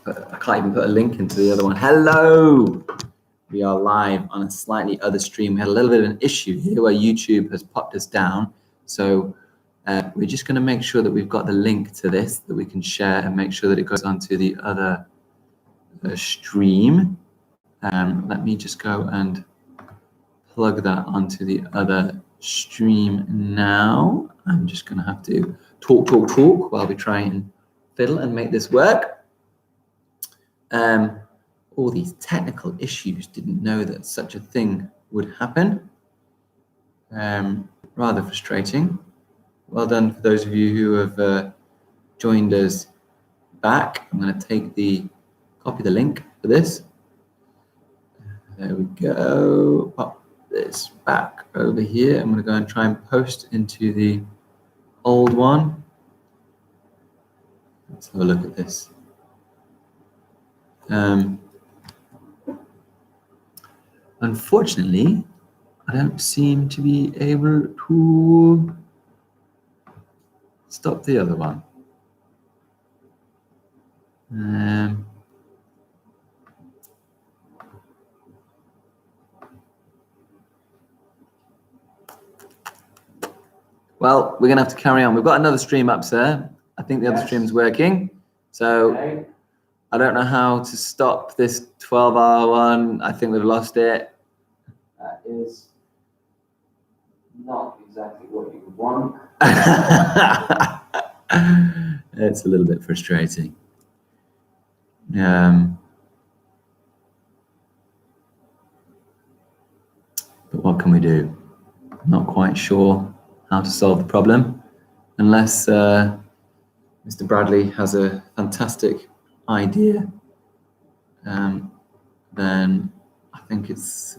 I can't even put a link into the other one. Hello! We are live on a slightly other stream. We had a little bit of an issue here where YouTube has popped us down. So we're just going to make sure that we've got the link to this that we can share and make sure that it goes onto the other stream. Let me just go and plug that onto the other stream now. I'm just going to have to talk while we try and fiddle and make this work. All these technical issues, didn't know that such a thing would happen. Rather frustrating. Well done for those of you who have joined us back. I'm going to copy the link for this. There we go. Pop this back over here. I'm going to go and try and post into the old one. Let's have a look at this. Unfortunately, I don't seem to be able to stop the other one. Well, we're going to have to carry on. We've got another stream up, sir. I think the other stream's working. So okay. I don't know how to stop this 12-hour one. I think we've lost it. That is not exactly what you want. It's a little bit frustrating. But what can we do? Not quite sure how to solve the problem, unless Mr. Bradley has a fantastic idea. Then I think it's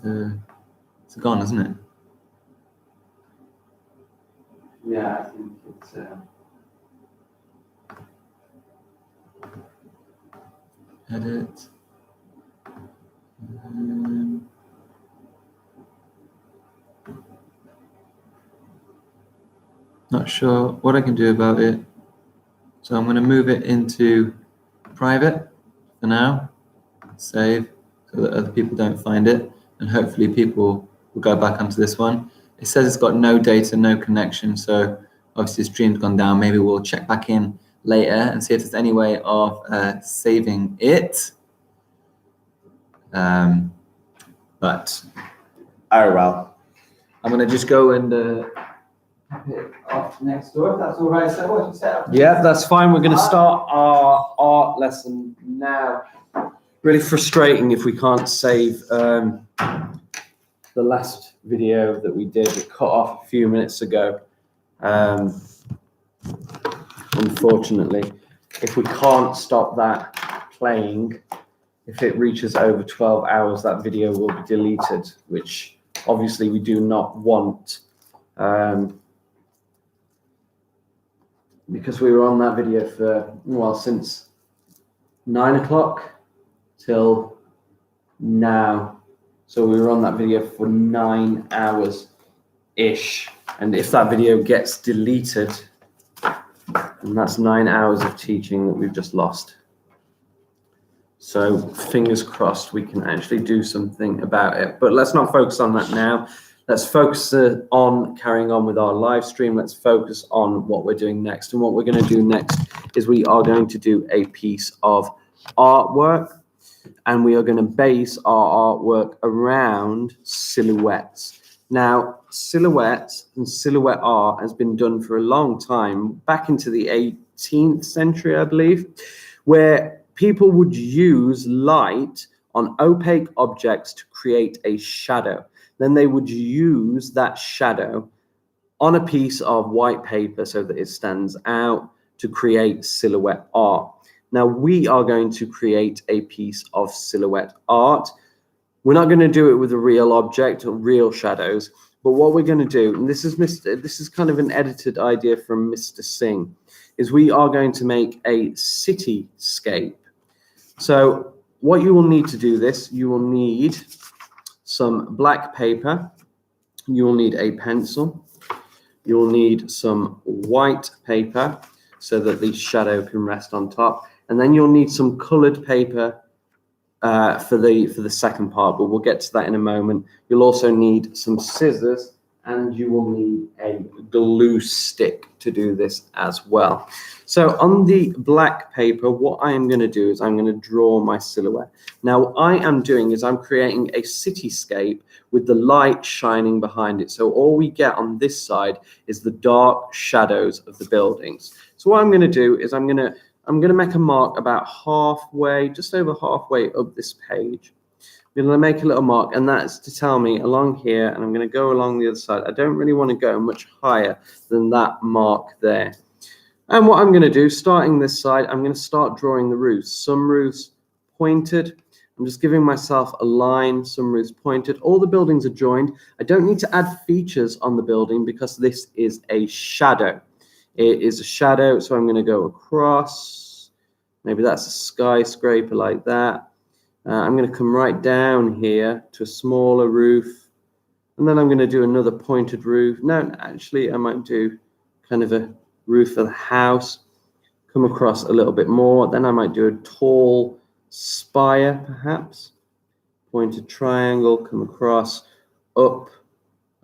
gone, isn't it? Yeah, I think it's. Edit. Not sure what I can do about it. So I'm going to move it into private for now. Save so that other people don't find it. And hopefully people will go back onto this one. It says it's got no data, no connection. So obviously the stream's gone down. Maybe we'll check back in later and see if there's any way of saving it. But, oh well. I'm going to just go and it off next door, if that's all right. So what you set up? Yeah, that's fine. We're going to start our art lesson now. Really frustrating if we can't save the last video that we did. It cut off a few minutes ago. Unfortunately, if we can't stop that playing, if it reaches over 12 hours, that video will be deleted, which obviously we do not want. Because we were on that video for, well, since 9 o'clock till now. So we were on that video for 9 hours-ish. And if that video gets deleted, then that's 9 hours of teaching that we've just lost. So fingers crossed we can actually do something about it. But let's not focus on that now. Let's focus on carrying on with our live stream. Let's focus on what we're doing next. And what we're going to do next is we are going to do a piece of artwork. And we are going to base our artwork around silhouettes. Now, silhouettes and silhouette art has been done for a long time, back into the 18th century, I believe, where people would use light on opaque objects to create a shadow. Then they would use that shadow on a piece of white paper so that it stands out to create silhouette art. Now we are going to create a piece of silhouette art. We're not going to do it with a real object or real shadows, but what we're going to do, and this is kind of an edited idea from Mr. Singh, is we are going to make a cityscape. So what you will need to do this, you will need some black paper, you will need a pencil, you will need some white paper so that the shadow can rest on top, and then you'll need some coloured paper for the second part, but we'll get to that in a moment. You'll also need some scissors, and you will need a glue stick to do this as well. So on the black paper, what I am going to do is I'm going to draw my silhouette. Now, what I am doing is I'm creating a cityscape with the light shining behind it. So all we get on this side is the dark shadows of the buildings. So what I'm going to do is I'm going to make a mark about halfway, just over halfway up this page. I'm going to make a little mark, and that's to tell me along here, and I'm going to go along the other side. I don't really want to go much higher than that mark there. And what I'm going to do, starting this side, I'm going to start drawing the roofs. Some roofs pointed. I'm just giving myself a line, some roofs pointed. All the buildings are joined. I don't need to add features on the building because this is a shadow. It is a shadow, so I'm going to go across. Maybe that's a skyscraper like that. I'm going to come right down here to a smaller roof, and then I'm going to do another pointed roof. No, actually, I might do kind of a roof of the house, come across a little bit more. Then I might do a tall spire, perhaps. Pointed triangle, come across, up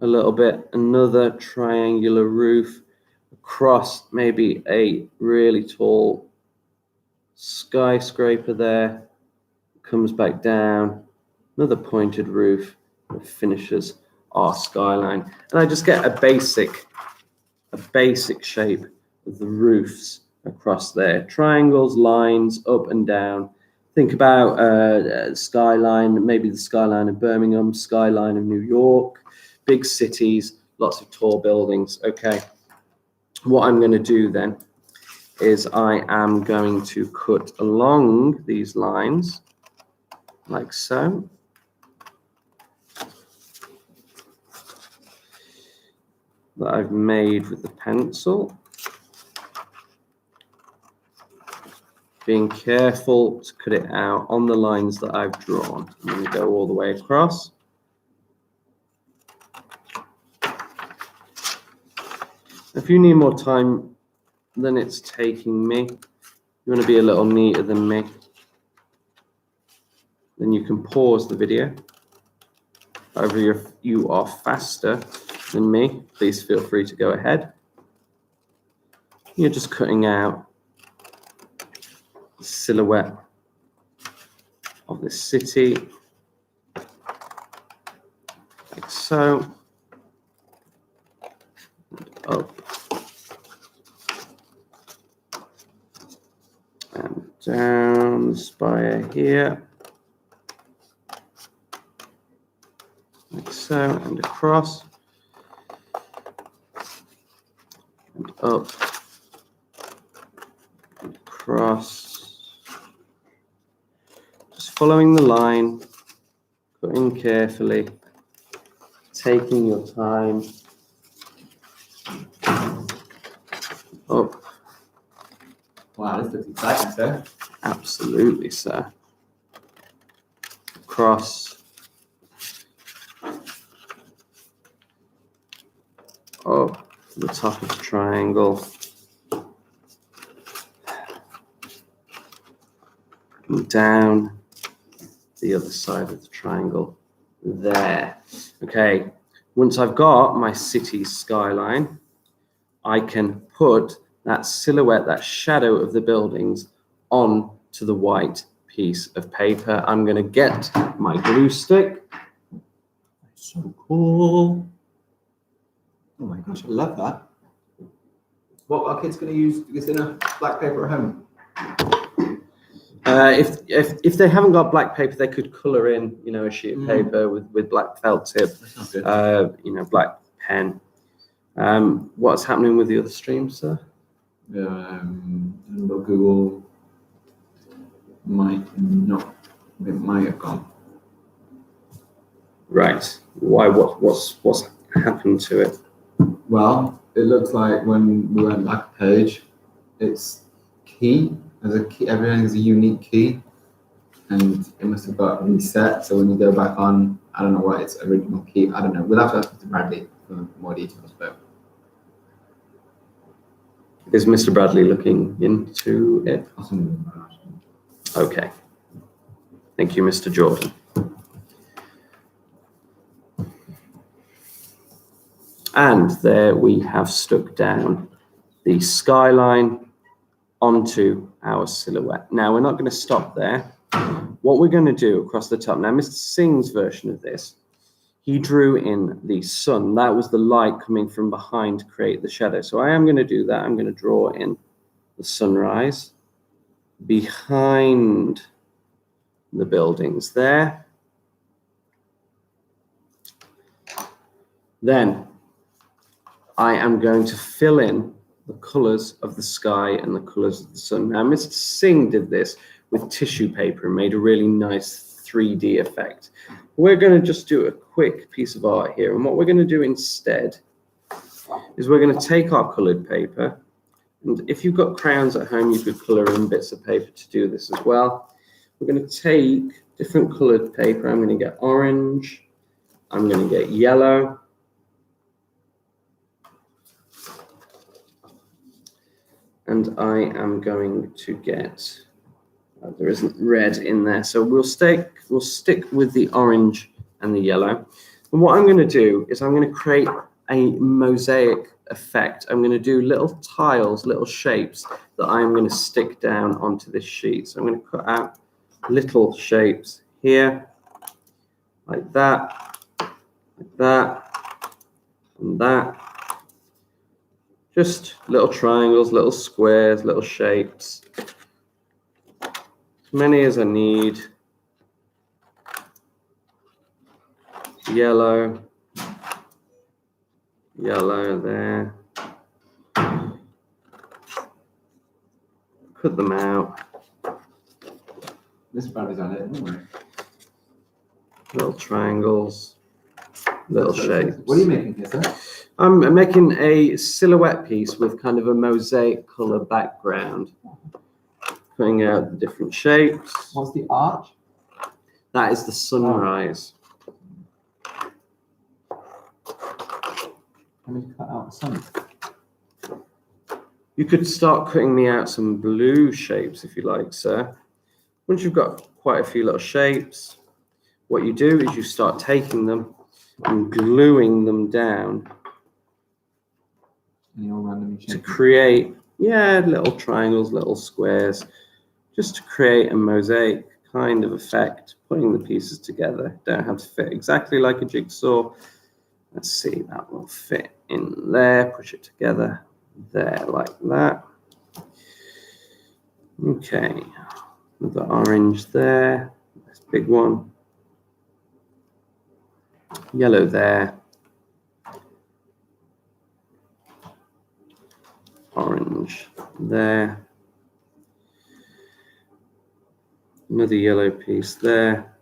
a little bit, another triangular roof, across maybe a really tall skyscraper there. Comes back down, another pointed roof that finishes our skyline. And I just get a basic shape of the roofs across there. Triangles, lines, up and down. Think about skyline, maybe the skyline of Birmingham, skyline of New York, big cities, lots of tall buildings. Okay, what I'm going to do then is I am going to cut along these lines like so. That I've made with the pencil. Being careful to cut it out on the lines that I've drawn. I'm going to go all the way across. If you need more time than it's taking me, you want to be a little neater than me, then you can pause the video. However, if you are faster than me, please feel free to go ahead. You're just cutting out the silhouette of the city, like so, and up, and down the spire here. Like so, and across, and up, and across. Just following the line, cutting carefully, taking your time. Up. Wow, this looks exciting, sir. Absolutely, sir. Across. Up to the top of the triangle. And down the other side of the triangle there. Okay, once I've got my city skyline, I can put that silhouette, that shadow of the buildings onto the white piece of paper. I'm going to get my glue stick. So cool. Oh my gosh, I love that. What are kids going to use this in a black paper at home? If they haven't got black paper, they could colour in, you know, a sheet of paper with black felt tip, you know, black pen. What's happening with the other streams, sir? Google might not. It might have gone. Right. Why? What's happened to it? Well, it looks like when we went back a page, it's key. There's a key. Everything is a unique key, and it must have got reset. So when you go back on, I don't know what its original key. I don't know. We'll have to ask Mr. Bradley for more details. But is Mr. Bradley looking into it? Awesome. Okay. Thank you, Mr. Jordan. And there we have stuck down the skyline onto our silhouette. Now, we're not going to stop there. What we're going to do across the top, now Mr. Singh's version of this, he drew in the sun. That was the light coming from behind to create the shadow. So I am going to do that. I'm going to draw in the sunrise behind the buildings there. Then I am going to fill in the colors of the sky and the colors of the sun. Now, Mr. Singh did this with tissue paper and made a really nice 3D effect. We're going to just do a quick piece of art here. And what we're going to do instead is we're going to take our colored paper. And if you've got crayons at home, you could color in bits of paper to do this as well. We're going to take different colored paper. I'm going to get orange. I'm going to get yellow. And I am going to get, there isn't red in there, so we'll stick with the orange and the yellow. And what I'm going to do is I'm going to create a mosaic effect. I'm going to do little tiles, little shapes that I'm going to stick down onto this sheet. So I'm going to cut out little shapes here, like that, and that. Just little triangles, little squares, little shapes. As many as I need. Yellow. Yellow there. Cut them out. This battery's on it, don't worry. Little triangles. Little shapes. What are you making here, sir? I'm making a silhouette piece with kind of a mosaic color background. Putting out the different shapes. What's the arch? That is the sunrise. Let me cut out the sun. You could start cutting me out some blue shapes if you like, sir. Once you've got quite a few little shapes, what you do is you start taking them and gluing them down to create, little triangles, little squares, just to create a mosaic kind of effect, putting the pieces together. Don't have to fit exactly like a jigsaw. Let's see, that will fit in there, push it together there like that. Okay, with the orange there, this big one. Yellow there. Orange there. Another yellow piece there.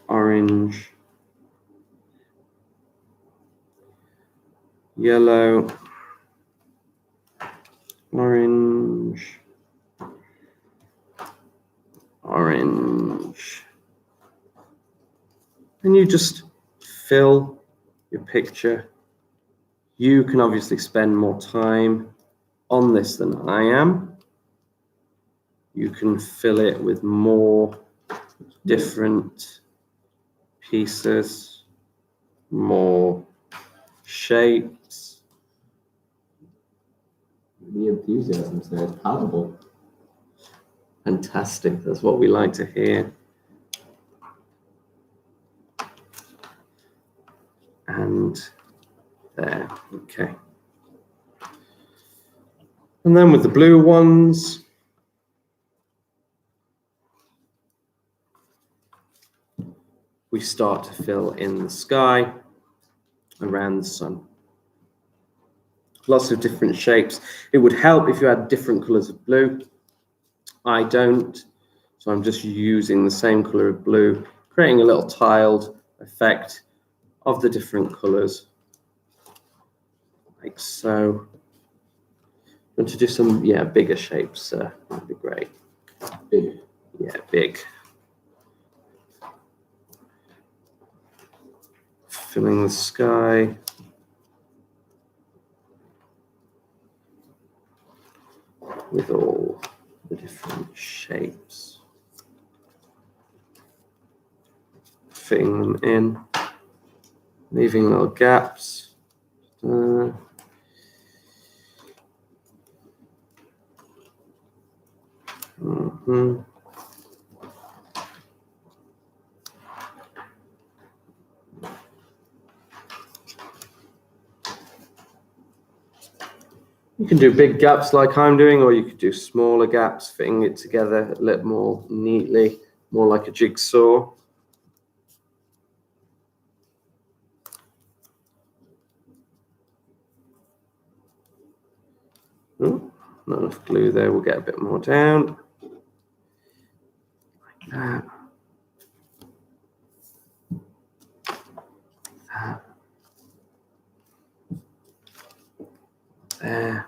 Orange. Yellow. Orange. Orange. And you just fill your picture. You can obviously spend more time on this than I am. You can fill it with more different pieces, more shapes. The enthusiasm there is palpable. Fantastic. That's what we like to hear. And there, okay. And then with the blue ones, we start to fill in the sky around the sun. Lots of different shapes. It would help if you had different colors of blue. I don't, so I'm just using the same color of blue, creating a little tiled effect of the different colors, like so. Want to do some, bigger shapes, that'd be great. Big. Yeah, big. Filling the sky. With all the different shapes, fitting them in, leaving little gaps. You can do big gaps like I'm doing, or you could do smaller gaps, fitting it together a little more neatly, more like a jigsaw. Oh, not enough glue there, we'll get a bit more down. Like that. That. There.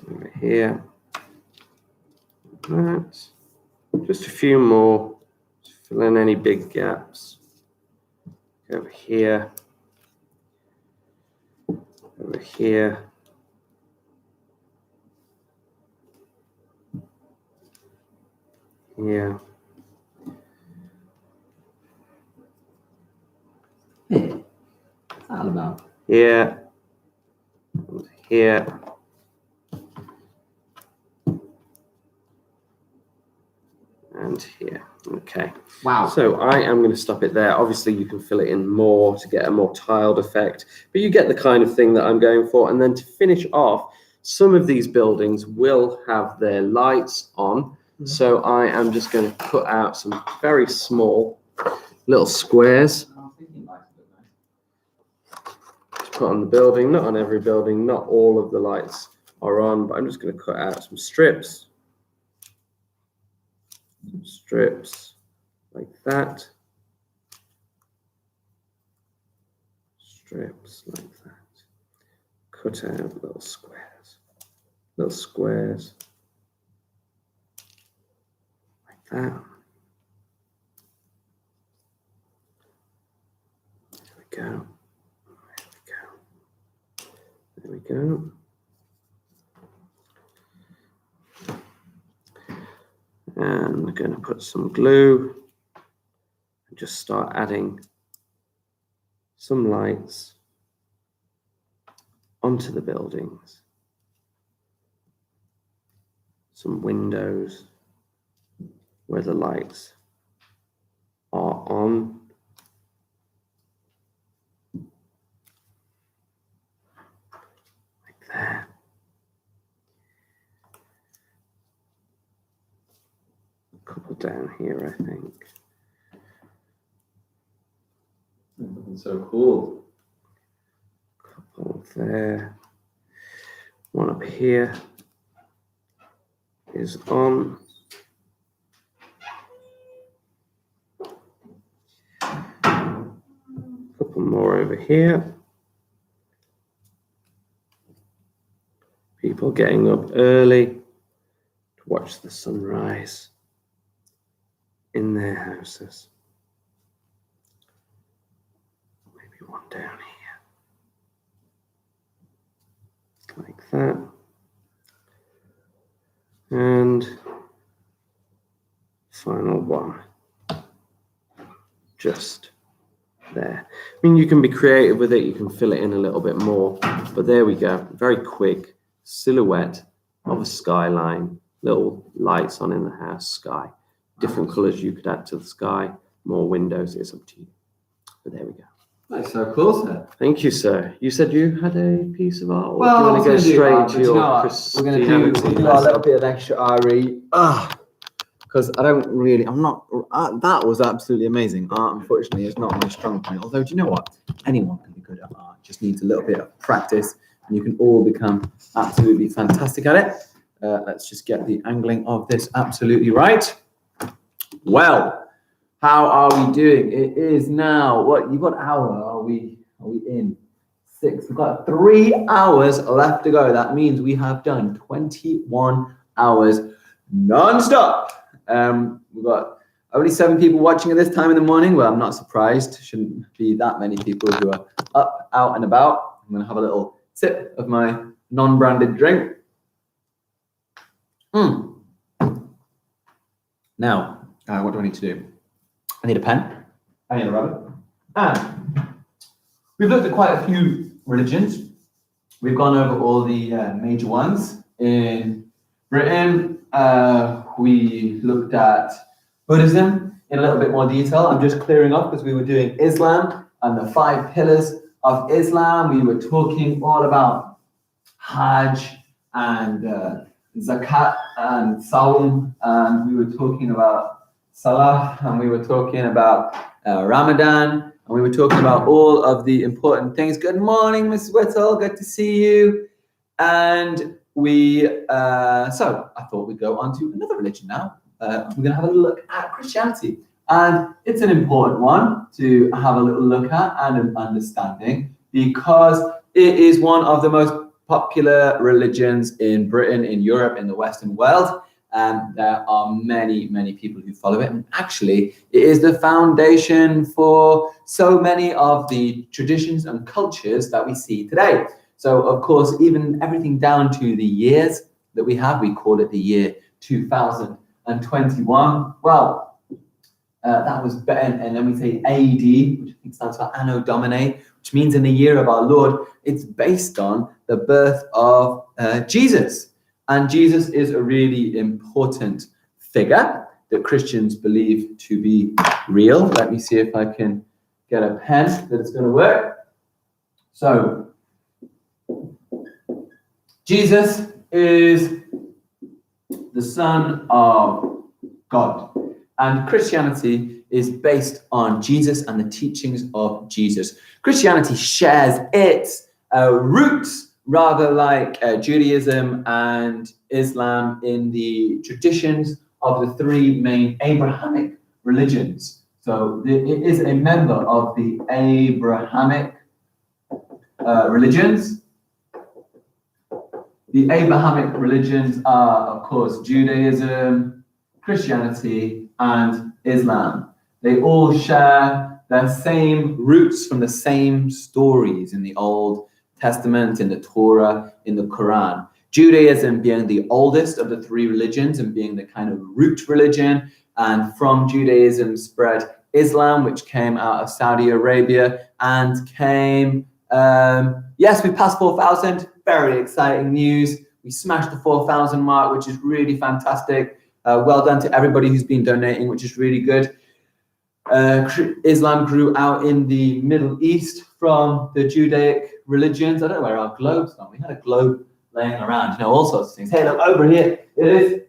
Over here. That. Just a few more. Just fill in any big gaps. Over here. Over here. Here. What's that all about? Here. And here. And here. Okay. Wow. So I am going to stop it there. Obviously, you can fill it in more to get a more tiled effect, but you get the kind of thing that I'm going for. And then to finish off, some of these buildings will have their lights on. So I am just going to cut out some very small little squares to put on the building. Not on every building, not all of the lights are on, but I'm just going to cut out some strips. Strips like that. Strips like that. Cut out little squares. Little squares. Like that. There we go. There we go. There we go. And we're going to put some glue and just start adding some lights onto the buildings. Some windows where the lights are on. Like that. Couple down here, I think. Looking so cool. Couple there. One up here is on. Couple more over here. People getting up early to watch the sunrise in their houses. Maybe one down here. Like that. And final one. Just there. I mean, you can be creative with it. You can fill it in a little bit more. But there we go. Very quick silhouette of a skyline. Little lights on in the house, sky. Different colors you could add to the sky, more windows, it's up to you. But there we go. That's so cool, sir. Thank you, sir. You said you had a piece of art. Well, do you want to go straight to your we're going to do a little bit of extra RE. Because I'm not, that was absolutely amazing. Art, unfortunately, is not my strong point. Although, do you know what? Anyone can be good at art. Just needs a little bit of practice, and you can all become absolutely fantastic at it. Let's just get the angling of this absolutely right. Well, how are we doing? It is now, what, you've got an hour, are we in? 6, we've got 3 hours left to go. That means we have done 21 hours non-stop. We've got only 7 people watching at this time in the morning. Well, I'm not surprised. Shouldn't be that many people who are up, out and about. I'm gonna have a little sip of my non-branded drink. Now, what do I need to do? I need a pen. I need a rubber. And we've looked at quite a few religions. We've gone over all the major ones. In Britain, we looked at Buddhism in a little bit more detail. I'm just clearing up because we were doing Islam and the 5 pillars of Islam. We were talking all about Hajj and Zakat and Sawm, and we were talking about Salah, and we were talking about Ramadan, and we were talking about all of the important things. Good morning, Miss Whittle. Good to see you. And we, so I thought we'd go on to another religion now. We're going to have a look at Christianity. And it's an important one to have a little look at and an understanding, because it is one of the most popular religions in Britain, in Europe, in the Western world. And there are many, many people who follow it. And actually, it is the foundation for so many of the traditions and cultures that we see today. So, of course, even everything down to the years that we have, we call it the year 2021. Well, that was better. And then we say AD, which I think stands for Anno Domini, which means in the year of our Lord. It's based on the birth of Jesus. And Jesus is a really important figure that Christians believe to be real. Let me see if I can get a pen that it's going to work. So, Jesus is the Son of God. And Christianity is based on Jesus and the teachings of Jesus. Christianity shares its roots, rather like Judaism and Islam, in the traditions of the 3 main Abrahamic religions. So it is a member of the Abrahamic religions. The Abrahamic religions are, of course, Judaism, Christianity, and Islam. They all share the same roots from the same stories in the Old Testament, in the Torah, in the Quran. Judaism being the oldest of the 3 religions and being the kind of root religion. And from Judaism spread Islam, which came out of Saudi Arabia and came, yes, we passed 4,000. Very exciting news. We smashed the 4,000 mark, which is really fantastic. Well done to everybody who's been donating, which is really good. Islam grew out in the Middle East from the Judaic religions. I don't know where our globe's gone. We had a globe laying around, all sorts of things. Hey, look, over here, it is.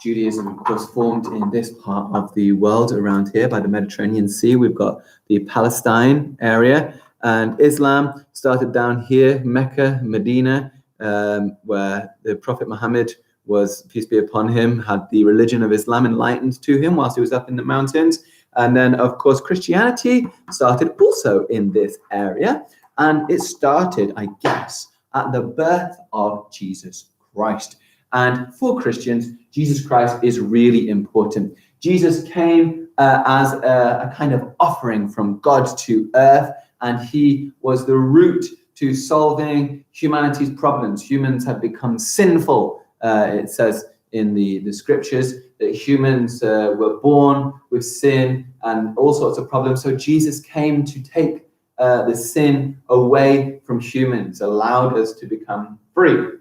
Judaism, of course, formed in this part of the world around here by the Mediterranean Sea. We've got the Palestine area, and Islam started down here, Mecca, Medina, where the Prophet Muhammad was, peace be upon him, had the religion of Islam enlightened to him whilst he was up in the mountains. And then, of course, Christianity started also in this area. And it started, I guess, at the birth of Jesus Christ. And for Christians, Jesus Christ is really important. Jesus came as a kind of offering from God to earth, and he was the root to solving humanity's problems. Humans have become sinful. It says in the scriptures that humans were born with sin and all sorts of problems. So Jesus came to take the sin away from humans, allowed us to become free.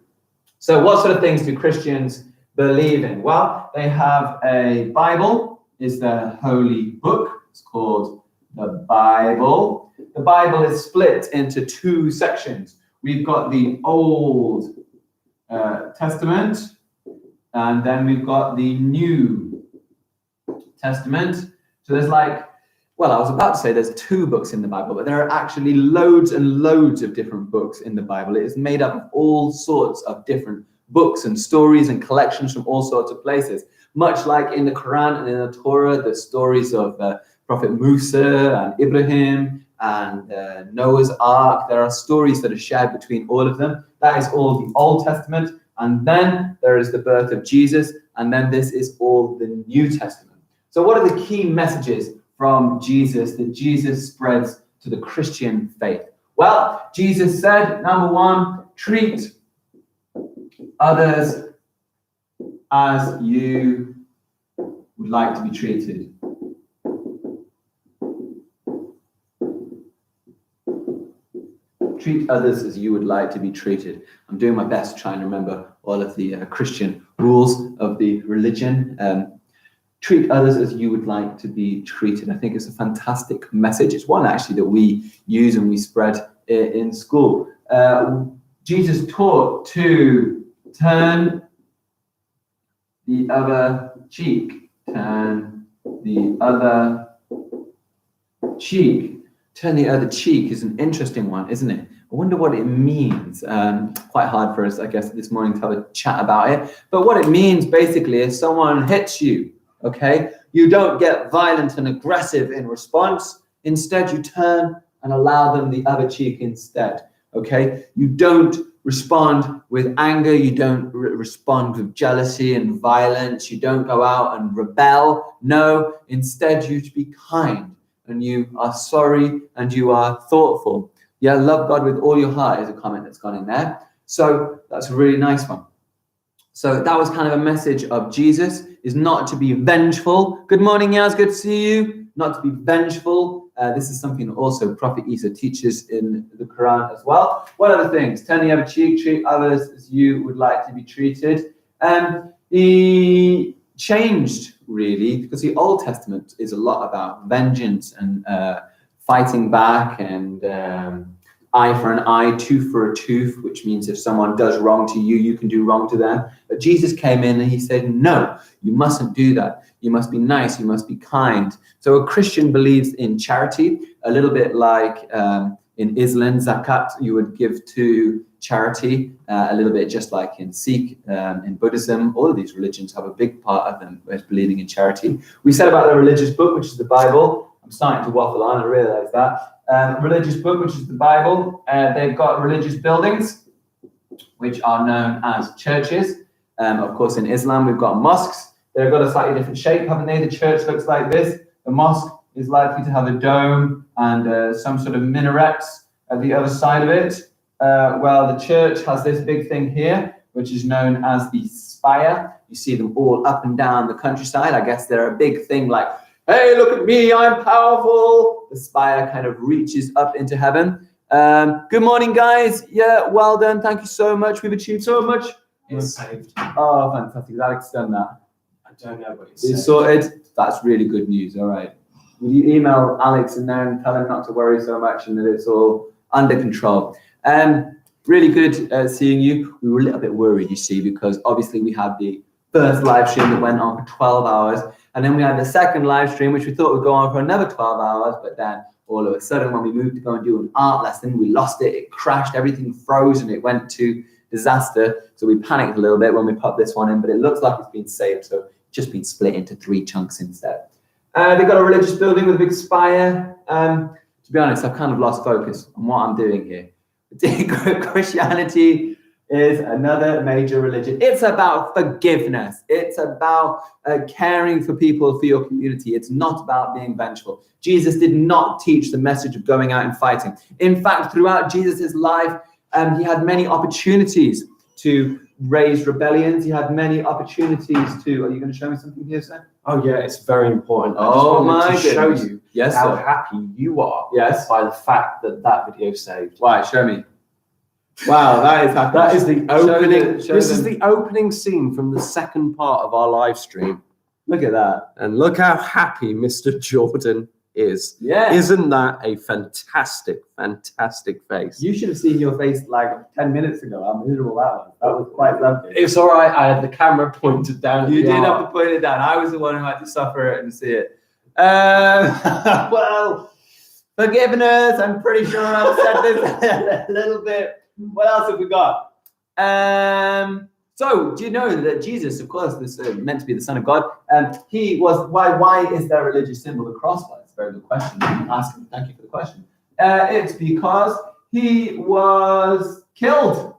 So what sort of things do Christians believe in? Well, they have a Bible, is their holy book. It's called the Bible. The Bible is split into 2 sections. We've got the Old Testament, and then we've got the New Testament. So there's well, I was about to say there's 2 books in the Bible, but there are actually loads and loads of different books in the Bible. It is made up of all sorts of different books and stories and collections from all sorts of places. Much like in the Quran and in the Torah, the stories of Prophet Musa and Ibrahim and Noah's Ark. There are stories that are shared between all of them. That is all the Old Testament. And then there is the birth of Jesus. And then this is all the New Testament. So what are the key messages from Jesus that Jesus spreads to the Christian faith? Well, Jesus said, number 1, treat others as you would like to be treated. Treat others as you would like to be treated. I'm doing my best trying to remember all of the Christian rules of the religion. Treat others as you would like to be treated. I think it's a fantastic message. It's one actually that we use and we spread in school. Jesus taught to turn the other cheek. Turn the other cheek. Turn the other cheek is an interesting one, isn't it? I wonder what it means. Quite hard for us, I guess, this morning to have a chat about it. But what it means basically is someone hits you, okay? You don't get violent and aggressive in response. Instead, you turn and allow them the other cheek instead, okay? You don't respond with anger. You don't respond with jealousy and violence. You don't go out and rebel. No, instead, you be kind. And you are sorry and you are thoughtful. Yeah, love God with all your heart is a comment that's gone in there. So that's a really nice one. So that was kind of a message of Jesus, is not to be vengeful. Good morning, Yaz, good to see you. Not to be vengeful. This is something that also Prophet Isa teaches in the Quran as well. What other things? Turn the other cheek, treat others as you would like to be treated. He changed, really, because the Old Testament is a lot about vengeance and fighting back and eye for an eye, tooth for a tooth, which means if someone does wrong to you, you can do wrong to them. But Jesus came in and he said, no, you mustn't do that. You must be nice. You must be kind. So a Christian believes in charity, a little bit like in Islam, zakat, you would give to charity, a little bit just like in Sikh, in Buddhism. All of these religions have a big part of them as believing in charity. We said about the religious book, which is the Bible. I'm starting to waffle on, I realize that. Religious book, which is the Bible. They've got religious buildings, which are known as churches. Of course, in Islam, we've got mosques. They've got a slightly different shape, haven't they? The church looks like this. The mosque is likely to have a dome and some sort of minarets at the other side of it. Well, the church has this big thing here, which is known as the spire. You see them all up and down the countryside. I guess they're a big thing like, hey, look at me, I'm powerful. The spire kind of reaches up into heaven. Good morning, guys. Yeah, well done. Thank you so much. We've achieved so much. It's saved. Oh, fantastic. Alex done that. I don't know what It's sorted. That's really good news. All right. Will you email Alex in there and tell him not to worry so much and that it's all under control? Really good seeing you. We were a little bit worried, you see, because obviously we had the first live stream that went on for 12 hours. And then we had the second live stream, which we thought would go on for another 12 hours. But then all of a sudden, when we moved to go and do an art lesson, we lost it. It crashed. Everything froze and it went to disaster. So we panicked a little bit when we popped this one in. But it looks like it's been saved. So it's just been split into 3 chunks instead. They've got a religious building with a big spire. To be honest, I've kind of lost focus on what I'm doing here. Christianity is another major religion. It's about forgiveness. It's about caring for people, for your community. It's not about being vengeful. Jesus did not teach the message of going out and fighting. In fact, throughout Jesus's life, he had many opportunities to raise rebellions. He had many opportunities to. Are you going to show me something here, sir? Oh yeah, it's very important. I Oh just wanted my to show goodness. you Yes, how sir. happy you are. Yes. By the fact that that video saved. Why? Show me. Wow, that is happy. That is the opening. Show This them. is the opening scene from the second part of our live stream, Look at that. and look how happy Mr. Jordan is. Yeah. Isn't that a fantastic, fantastic face? You should have seen your face like 10 minutes ago. How miserable that was. That was quite lovely. It's all right. I had the camera pointed down. At You the did art. have to point it down. I was the one who had to suffer it and see it. Well, forgiveness. I'm pretty sure I've said this a little bit. What else have we got? So, do you know that Jesus, of course, this meant to be the Son of God, he was. Why is there a religious symbol, the cross? Well, that's a very good question. Ask him. Thank you for the question. It's because he was killed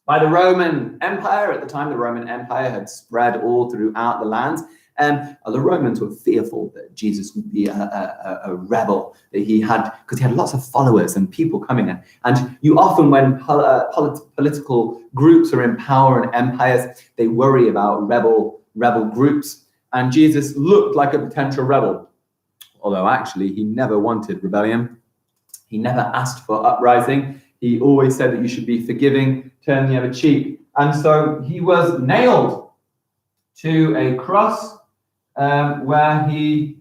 by the Roman Empire. At the time, the Roman Empire had spread all throughout the lands, The Romans were fearful that Jesus would be a rebel, that because he had lots of followers and people coming in. And you often, when political groups are in power and empires, they worry about rebel groups. And Jesus looked like a potential rebel, although actually he never wanted rebellion. He never asked for uprising. He always said that you should be forgiving, turn the other cheek. And so he was nailed to a cross where he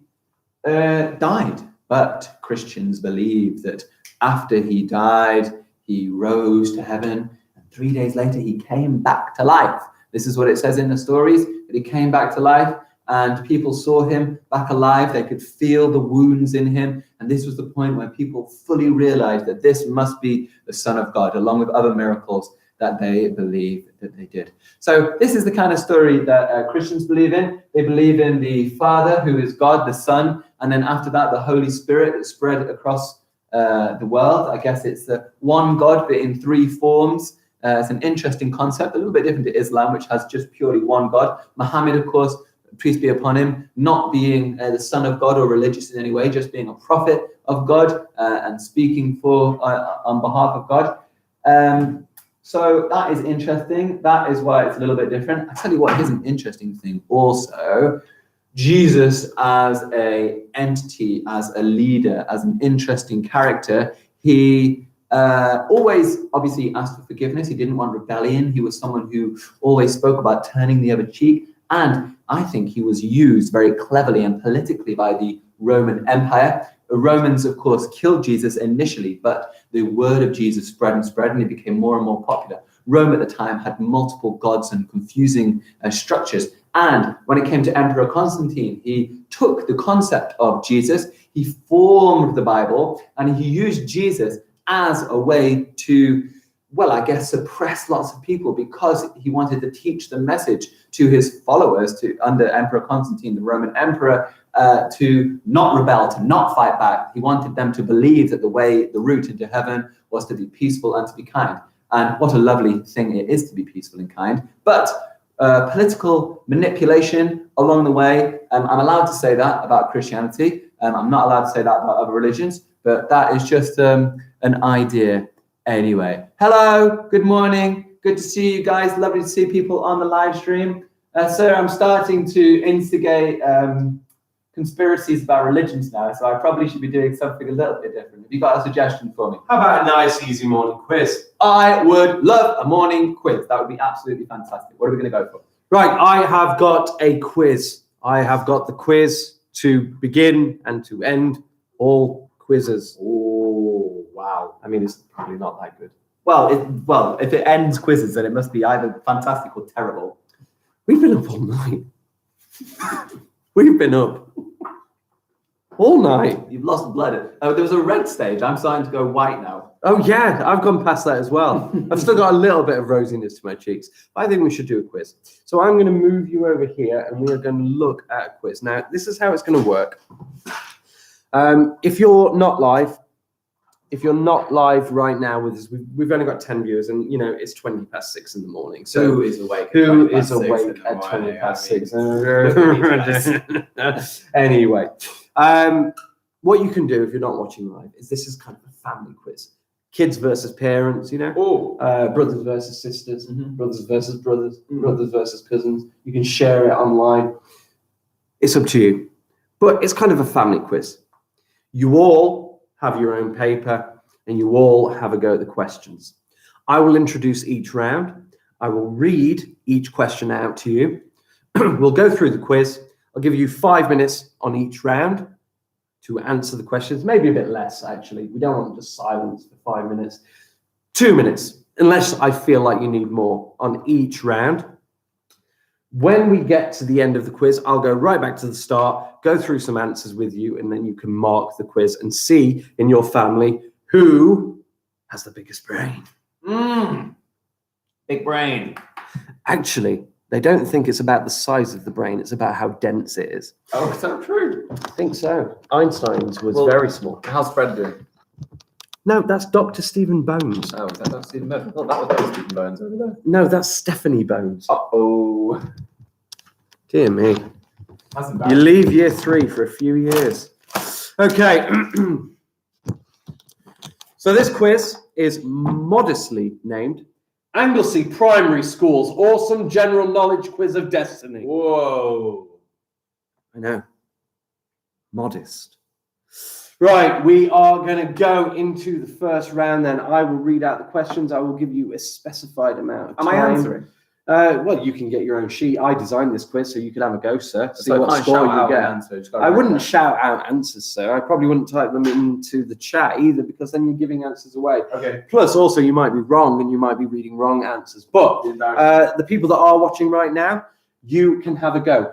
died. But Christians believe that after he died, he rose to heaven, and 3 days later he came back to life. This is what it says in the stories, that he came back to life, and people saw him back alive. They could feel the wounds in him. And this was the point when people fully realized that this must be the Son of God, along with other miracles that they believe that they did. So this is the kind of story that Christians believe in. They believe in the Father, who is God, the Son, and then after that, the Holy Spirit that spread across the world. I guess it's the one God, but in three forms. It's an interesting concept, a little bit different to Islam, which has just purely one God. Muhammad, of course, peace be upon him, not being the son of God or religious in any way, just being a prophet of God and speaking on behalf of God. So that is interesting. That is why it's a little bit different. I tell you what, here's an interesting thing also. Jesus as a entity, as a leader, as an interesting character, he always obviously asked for forgiveness. He didn't want rebellion. He was someone who always spoke about turning the other cheek. And I think he was used very cleverly and politically by the Roman Empire. The Romans, of course, killed Jesus initially, but the word of Jesus spread and spread, and it became more and more popular. Rome at the time had multiple gods and confusing structures. And when it came to Emperor Constantine, he took the concept of Jesus, he formed the Bible, and he used Jesus as a way to, well, I guess, suppress lots of people, because he wanted to teach the message to his followers, under Emperor Constantine, the Roman emperor, to not rebel, to not fight back. He wanted them to believe that the route into heaven was to be peaceful and to be kind. And what a lovely thing it is to be peaceful and kind. But political manipulation along the way, I'm allowed to say that about Christianity. I'm not allowed to say that about other religions, but that is just an idea. Anyway, hello, good morning. Good to see you guys. Lovely to see people on the live stream. So I'm starting to instigate conspiracies about religions now, so I probably should be doing something a little bit different. Have you got a suggestion for me? How about a nice, easy morning quiz? I would love a morning quiz. That would be absolutely fantastic. What are we going to go for? Right, I have got a quiz. I have got the quiz to begin and to end all quizzes. Oh, wow. I mean, it's probably not that good. Well, if it ends quizzes, then it must be either fantastic or terrible. We've been up all night. We've been up all night. You've lost blood. Oh, there was a red stage. I'm starting to go white now. Oh, yeah, I've gone past that as well. I've still got a little bit of rosiness to my cheeks. But I think we should do a quiz. So I'm going to move you over here, and we are going to look at a quiz. Now, this is how it's going to work. If you're not live right now with us, we've only got 10 viewers, and it's 20 past 6 in the morning. So who is awake? Who is awake at 20 past 6? Anyway, what you can do if you're not watching live is this is kind of a family quiz. Kids versus parents, brothers versus sisters, brothers versus brothers, brothers versus cousins. You can share it online. It's up to you. But it's kind of a family quiz. You all have your own paper, and you all have a go at the questions. I will introduce each round. I will read each question out to you. We'll go through the quiz. I'll give you 5 minutes on each round to answer the questions, maybe a bit less, actually. We don't want just silence for 5 minutes. 2 minutes, unless I feel like you need more on each round. When we get to the end of the quiz, I'll go right back to the start, go through some answers with you, and then you can mark the quiz and see in your family who has the biggest brain. Big brain. Actually, they don't think it's about the size of the brain, it's about how dense it is. Oh, so true. I think so. Einstein's was very small. How's Fred doing? No, that's Dr. Stephen Bones. Oh, is that Dr. Stephen Bones? Oh, that was Dr. Stephen Bones over there. No, that's Stephanie Bones. Uh-oh. Dear me. You leave year 3 for a few years. Okay. So this quiz is modestly named Anglesey Primary School's Awesome General Knowledge Quiz of Destiny. Whoa. I know. Modest. Right, we are going to go into the first round then. I will read out the questions. I will give you a specified amount of time. Am I answering? Well, you can get your own sheet. I designed this quiz, so you can have a go, sir. See So what score you get. I wouldn't shout. shout out answers, sir. I probably wouldn't type them into the chat either, because then you're giving answers away. Okay. Plus, also, you might be wrong and you might be reading wrong answers. But the people that are watching right now, you can have a go.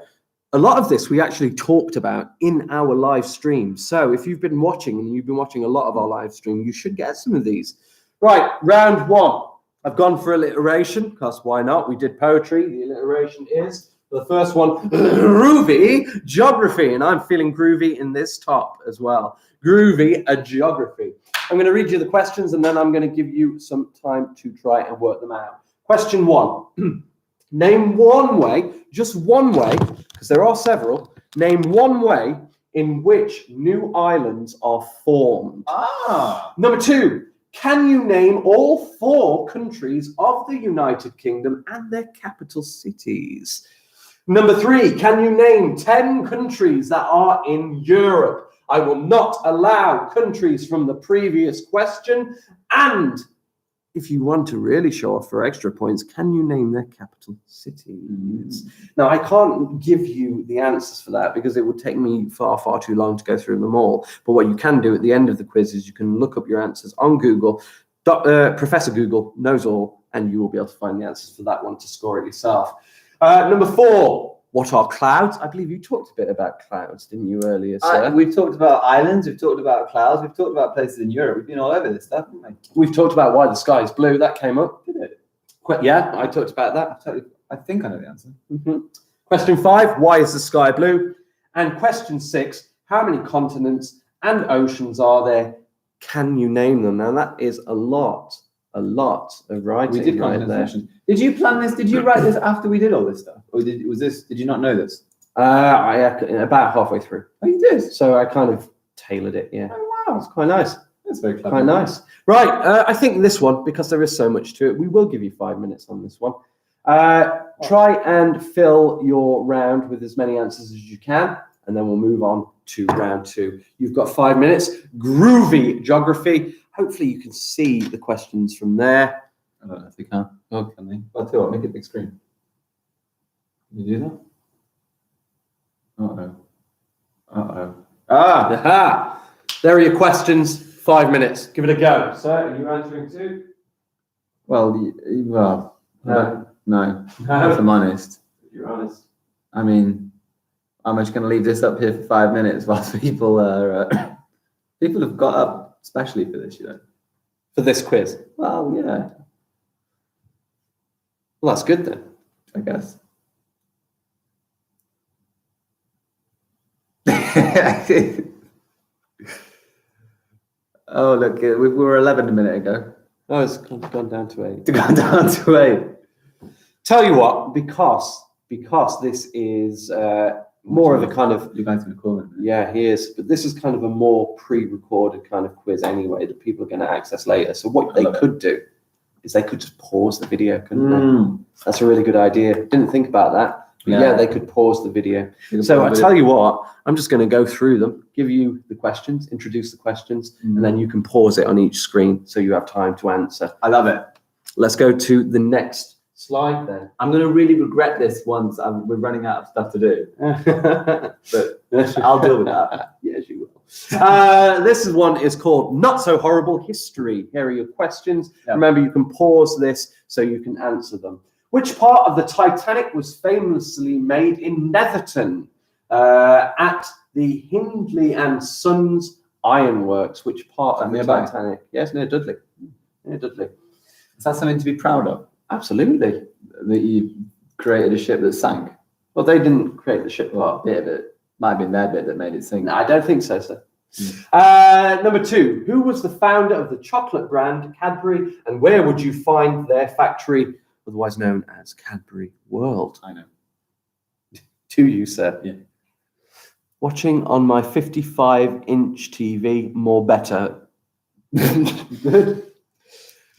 A lot of this we actually talked about in our live stream. So if you've been watching and you've been watching a lot of our live stream, you should get some of these. Right, round 1. I've gone for alliteration, because why not? We did poetry. The alliteration is, the first one, groovy geography. And I'm feeling groovy in this top as well. Groovy geography. I'm going to read you the questions, and then I'm going to give you some time to try and work them out. Question 1. Name one way, just one way, because there are several, name one way in which new islands are formed. Number 2, can you name all 4 countries of the United Kingdom and their capital cities? Number 3, can you name 10 countries that are in Europe? I will not allow countries from the previous question. And if you want to really show off for extra points, can you name their capital cities? Now, I can't give you the answers for that because it would take me far, far too long to go through them all. But what you can do at the end of the quiz is you can look up your answers on Google. Professor Google knows all, and you will be able to find the answers for that one to score it yourself. Number 4. What are clouds? I believe you talked a bit about clouds, didn't you, earlier, sir? We've talked about islands, we've talked about clouds, we've talked about places in Europe. We've been all over this stuff, haven't we? We've talked about why the sky is blue. That came up. Did it? Yeah, I talked about that. I think I know the answer. Question 5, why is the sky blue? And question 6, how many continents and oceans are there? Can you name them? Now, that is a lot of writing. We did right there. Did you plan this? Did you write this after we did all this stuff? Or did you not know this? About halfway through. Oh, you did? So I kind of tailored it, yeah. Oh, wow. It's quite nice. That's very clever. Quite nice. Right, I think this one, because there is so much to it, we will give you 5 minutes on this one. Try and fill your round with as many answers as you can, and then we'll move on to round 2. You've got 5 minutes. Groovy geography. Hopefully you can see the questions from there. I don't know if they can. Oh, can they? I'll tell you what, make it big screen. Can you do that? Uh-oh. Uh-oh. Aha! There are your questions. 5 minutes. Give it a go. So, are you answering too? Well, no. If I'm honest. You're honest. I mean, I'm just going to leave this up here for 5 minutes whilst people are... people have got up especially for this, you know. For this quiz? Well, yeah. Well, that's good then. I guess. Oh, look, we were 11 a minute ago. Oh, it's gone down to 8. It's gone down to 8. Tell you what, because this is more of a kind of... You're going to call it. Yeah, he is. But this is kind of a more pre-recorded kind of quiz anyway that people are going to access later. So what they could do is they could just pause the video, couldn't they? That's a really good idea. Didn't think about that. But yeah, they could pause the video. So I tell you what, I'm just going to go through them, give you the questions, introduce the questions, and then you can pause it on each screen so you have time to answer. I love it. Let's go to the next slide then. I'm going to really regret this once we're running out of stuff to do. But I'll deal with that. Yes, you will. This one is called Not So Horrible History. Here are your questions. Yep. Remember, you can pause this so you can answer them. Which part of the Titanic was famously made in Netherton at the Hindley and Sons Ironworks? Which part of the Titanic? Yes, near Dudley. Near Dudley. Is that something to be proud of? Absolutely. That you created a ship that sank? Well, they didn't create the ship. Well, a bit of it might have been their bit that made it sink. No, I don't think so, sir. Number 2, who was the founder of the chocolate brand Cadbury, and where would you find their factory, otherwise known as Cadbury World? I know. Do you, sir? Yeah. Watching on my 55-inch TV, more better. Good.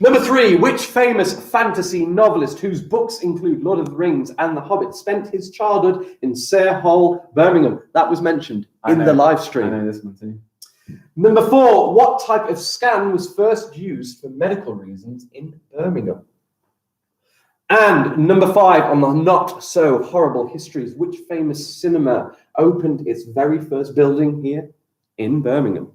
Number 3, which famous fantasy novelist whose books include Lord of the Rings and The Hobbit spent his childhood in Sayre Hall, Birmingham? That was mentioned in the live stream. I know this one too. Number 4, what type of scan was first used for medical reasons in Birmingham? And number 5, on the not so horrible histories, which famous cinema opened its very first building here in Birmingham?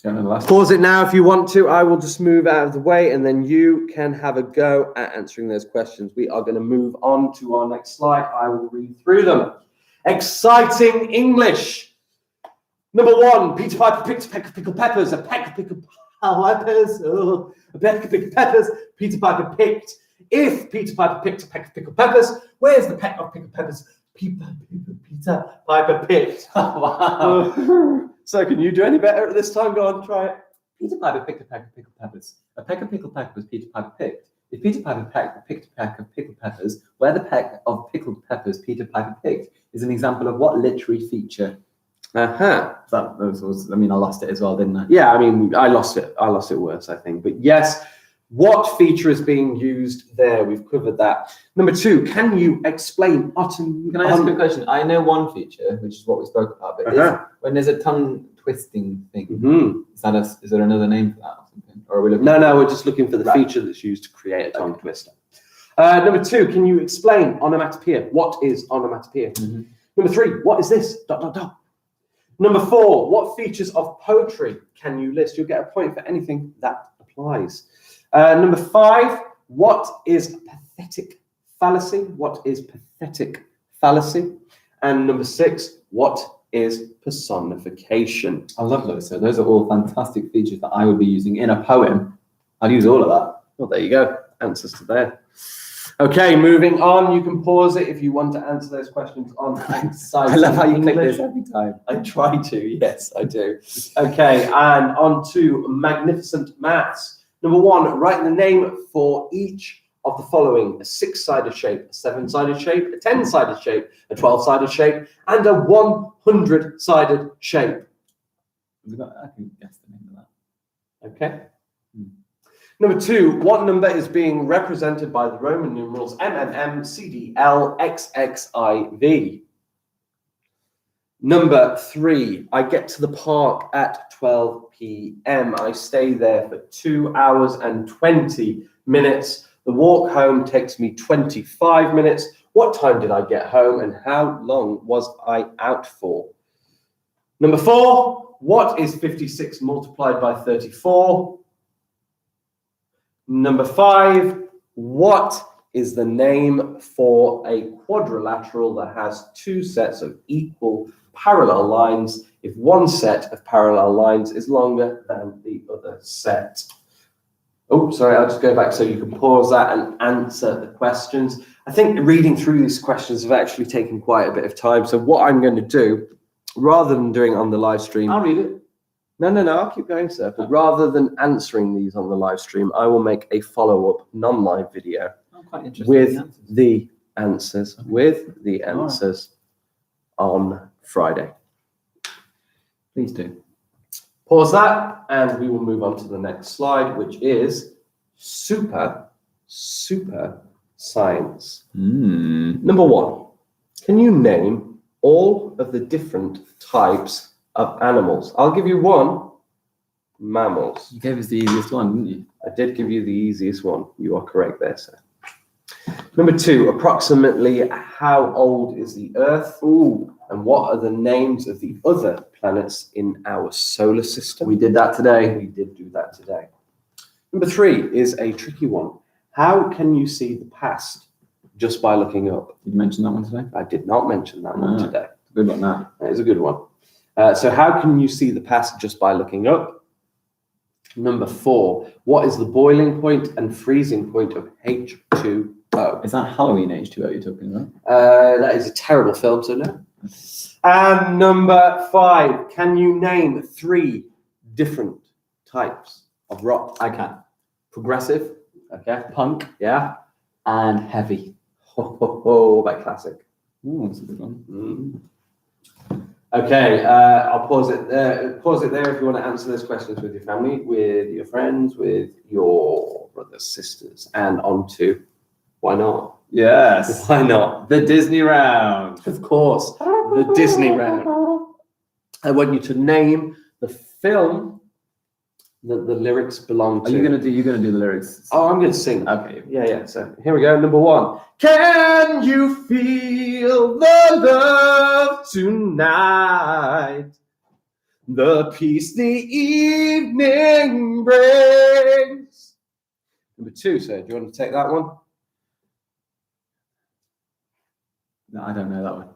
Pause it now if you want to. I will just move out of the way and then you can have a go at answering those questions. We are going to move on to our next slide. I will read through them. Exciting English. Number 1, Peter Piper picked a peck of pickled peppers. A peck of pickled peppers. Oh, a peck of pickled peppers. Peter Piper picked. If Peter Piper picked a peck of pickled peppers, where's the peck of pickled peppers Peter Piper picked? Wow. So can you do any better at this time? Go on, try it. Peter Piper picked a peck of pickled peppers. A peck of pickled peppers Peter Piper picked. If Peter Piper picked a peck of pickled peppers, where the peck of pickled peppers Peter Piper picked is an example of what literary feature? Uh-huh. That was, I mean, I lost it as well, didn't I? Yeah, I mean, I lost it worse, I think. But yes, what feature is being used there? We've covered that. Number 2, can you explain autumn? Can I ask you a question? I know one feature, which is what we spoke about, but when there's a tongue twisting thing, is there another name for that or something? Or are we looking? No, we're just looking for the feature that's used to create a tongue twister. Number 2, can you explain onomatopoeia? What is onomatopoeia? Number 3, what is this? ... Number 4, what features of poetry can you list? You'll get a point for anything that applies. Number 5, what is pathetic fallacy? What is pathetic fallacy? And number 6, what is personification? I love those. So those are all fantastic features that I would be using in a poem. I'd use all of that. Well, there you go. Answers to there. Okay, moving on. You can pause it if you want to answer those questions on exciting I love how you click English. this every time. I try to, yes, I do. Okay, and on to magnificent maths. Number 1, write the name for each of the following: a 6-sided shape, a 7-sided shape, a 10-sided shape, a 12-sided shape, and a 100-sided shape. I can guess the name of that. Okay. Number 2, what number is being represented by the Roman numerals MMM, CDL, XXIV? Number 3, I get to the park at 12 p.m. I stay there for 2 hours and 20 minutes. The walk home takes me 25 minutes. What time did I get home and how long was I out for? Number 4, what is 56 multiplied by 34? Number 5, what is the name for a quadrilateral that has 2 sets of equal parallel lines if one set of parallel lines is longer than the other set? Oh, sorry, I'll just go back so you can pause that and answer the questions. I think reading through these questions have actually taken quite a bit of time. So what I'm going to do, rather than doing it on the live stream... I'll read it. No, I'll keep going, sir. But rather than answering these on the live stream, I will make a follow-up non-live video with the answers, on Friday. Please do. Pause that, and we will move on to the next slide, which is super science. Number 1, can you name all of the different types of animals? I'll give you 1. Mammals. You gave us the easiest one, didn't you? I did give you the easiest one. You are correct there, sir. Number 2, approximately how old is the Earth? Ooh. And what are the names of the other planets in our solar system? We did that today. We did do that today. Number 3 is a tricky one. How can you see the past just by looking up? Did you mention that one today? I did not mention that one today. Good one, that. That is a good one. So how can you see the past just by looking up? Number 4, what is the boiling point and freezing point of H2O? Is that Halloween H2O you're talking about? That is a terrible film, so no. And number 5, can you name 3 different types of rock? I can. Progressive, Okay. punk, Yeah. and heavy. Ho, ho, ho, that classic. Ooh, that's a good one. Okay, I'll pause it there. Pause it there if you want to answer those questions with your family, with your friends, with your brothers, sisters, and on to why not? Yes. Why not? The Disney round. Of course, the Disney round. I want you to name the film that the lyrics belong to. You're gonna do the lyrics? Oh, I'm going to sing. Okay. Yeah. So here we go. Number 1. Can you feel the love tonight? The peace the evening brings. Number 2, sir. Do you want to take that one? No, I don't know that one.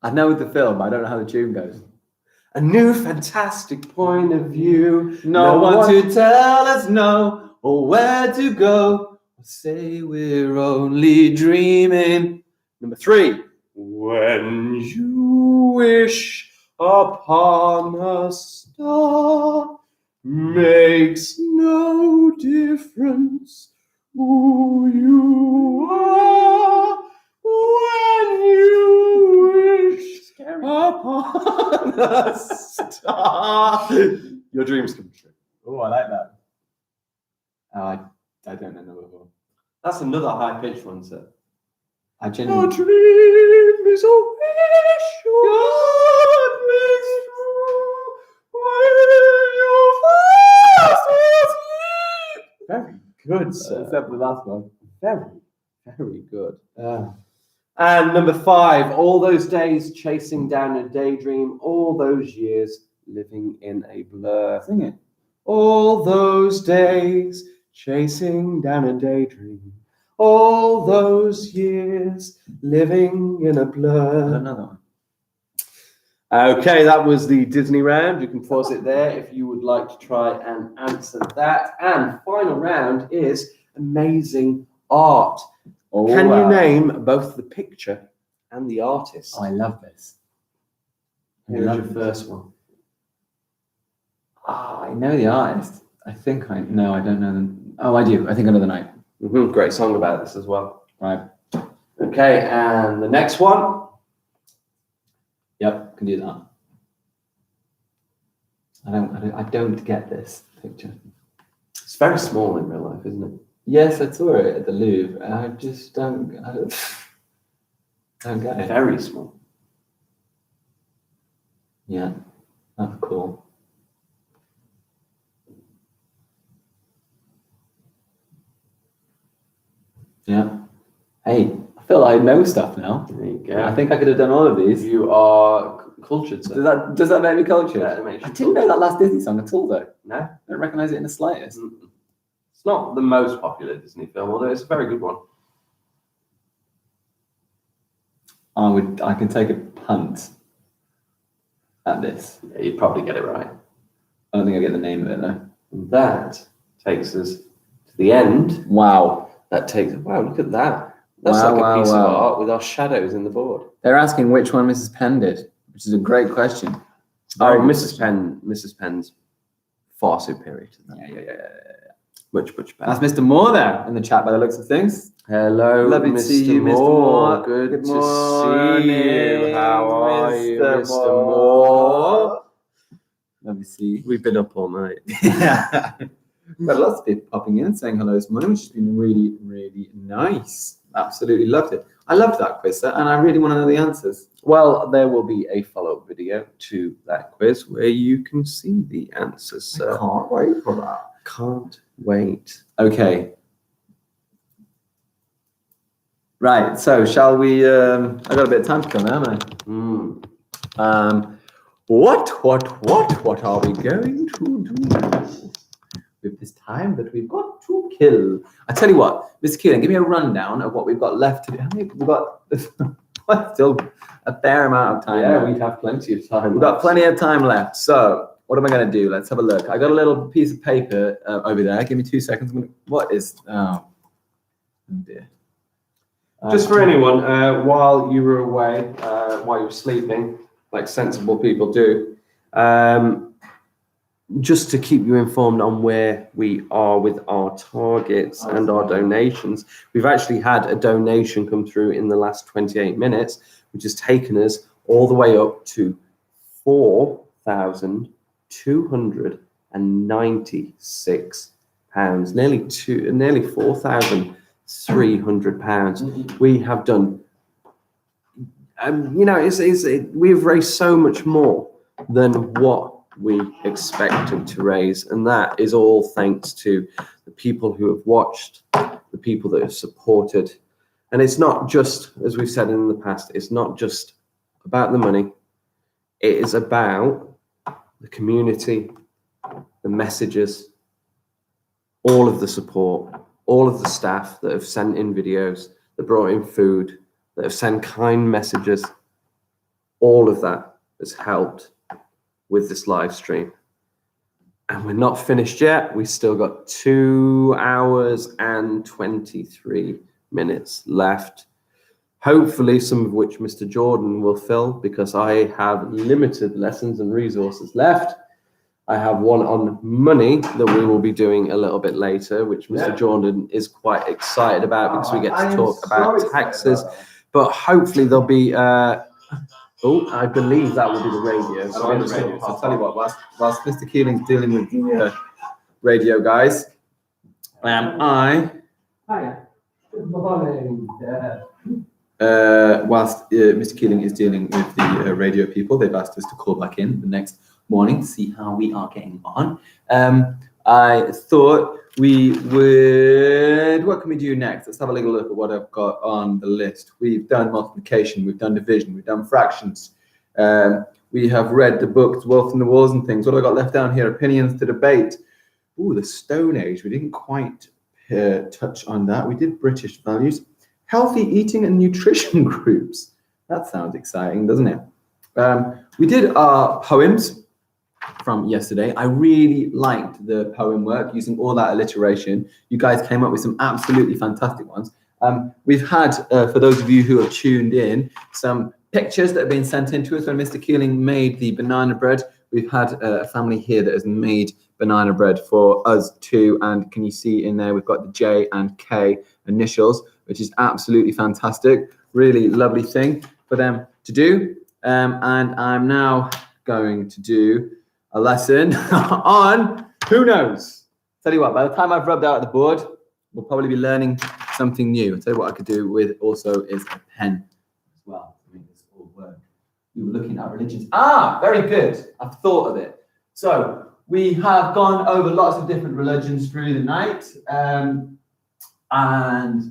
I know the film, but I don't know how the tune goes. A new fantastic point of view. No one to tell us no or where to go. Say we're only dreaming. Number 3. When you wish upon a star, makes no difference who you are. When you wish upon a star, your dreams come true. Oh, I like that. I don't know number 4. That's another high-pitched one, sir. I A genuinely. dream is a wish God makes true when you're fast asleep. Very good, sir. Except for the last one. Very, very good. And number 5, all those days chasing down a daydream, all those years living in a blur. Sing it. All those days chasing down a daydream, all those years living in a I don't blur. know that one. Okay, that was the Disney round. You can pause it there if you would like to try and answer that. And final round is amazing art. Oh, Can wow. you name both the picture and the artist? Oh, I love this. Here's your first one. I know the artist. I think I don't know them. Oh, I do. I think I know the night. Great song about this as well. Right. Okay, and the next one. Yep, can do that. I don't get this picture. It's very small in real life, isn't it? Yes, I saw it at the Louvre. I just don't get it. Very small. Yeah, that's cool. Yeah. Hey, I feel like I know stuff now. There you go. I think I could have done all of these. You are cultured, sir. Does that make me cultured? Yeah, it makes you I didn't know that last Disney song at all, though. No, I don't recognise it in the slightest. it's not the most popular Disney film, although it's a very good one. I can take a punt at this. Yeah, you'd probably get it right. I don't think I get the name of it though. And that takes us to the end. Wow. Wow, look at that. That's Wow, like a wow, piece wow. of art with our shadows in the board. They're asking which one Mrs. Penn did, which is a great question. Oh, Very good Mrs. Penn's far superior to that. Yeah. Much better. That's Mr. Moore there in the chat by the looks of things. Hello, Lovely to Mr. see you, Mr. Moore. Moore. Good Good to morning, see you. How are you, Mr. Mr. Moore? Lovely to see you. We've been up all night. Yeah. We've had lots of people popping in and saying hello this morning, which has been really, really nice. Absolutely loved it. I loved that quiz, sir, and I really want to know the answers. Well, there will be a follow-up video to that quiz where you can see the answers. So Can't wait for that. can't wait. Okay. Right, so shall we, I've got a bit of time to kill now, haven't I? What are we going to do with this time that we've got to kill? I tell you what, Mr. Keeling, give me a rundown of what we've got left to do. How many we've got? Still a fair amount of time. Yeah, left. we'd have plenty of time. We've got plenty of time left. So what am I going to do? Let's have a look. I got a little piece of paper over there. Give me 2 seconds. What is? Oh dear. Just for anyone, while you were away, while you were sleeping, like sensible people do, just to keep you informed on where we are with our targets and our donations. We've actually had a donation come through in the last 28 minutes, which has taken us all the way up to £4,296, nearly £4,300. We have done. We've raised so much more than what we expected to raise, and that is all thanks to the people who have watched, the people that have supported. And it's not just, as we've said in the past, it's not just about the money. It is about the community, the messages, all of the support, all of the staff that have sent in videos, that brought in food, that have sent kind messages. All of that has helped with this live stream. And we're not finished yet. We've still got 2 hours and 23 minutes left. Hopefully some of which Mr. Jordan will fill, because I have limited lessons and resources left. I have one on money that we will be doing a little bit later, which Mr. Jordan is quite excited about, because we get to talk about taxes. But hopefully there'll be I believe that will be the radio. So I'll tell you what, whilst Mr. Keeling's dealing with the radio guys, Hiya. Good morning. whilst Mr. Keeling is dealing with the radio people, they've asked us to call back in the next morning to see how we are getting on. I thought we would, what can we do next? Let's have a little look at what I've got on the list. We've done multiplication, we've done division, we've done fractions. We have read the books, Wealth in the Wars and things. What have I got left down here? Opinions to debate. Ooh, the Stone Age. We didn't quite touch on that. We did British values. Healthy eating and nutrition groups. That sounds exciting, doesn't it? We did our poems from yesterday. I really liked the poem work, using all that alliteration. You guys came up with some absolutely fantastic ones. We've had, for those of you who have tuned in, some pictures that have been sent in to us when Mr. Keeling made the banana bread. We've had a family here that has made banana bread for us too. And can you see in there, we've got the J and K initials, which is absolutely fantastic. Really lovely thing for them to do. And I'm now going to do a lesson on who knows. Tell you what, by the time I've rubbed out the board, we'll probably be learning something new. I'll tell you what I could do with also is a pen as well to make this all work. We were looking at religions. Very good. I've thought of it. So we have gone over lots of different religions through the night. And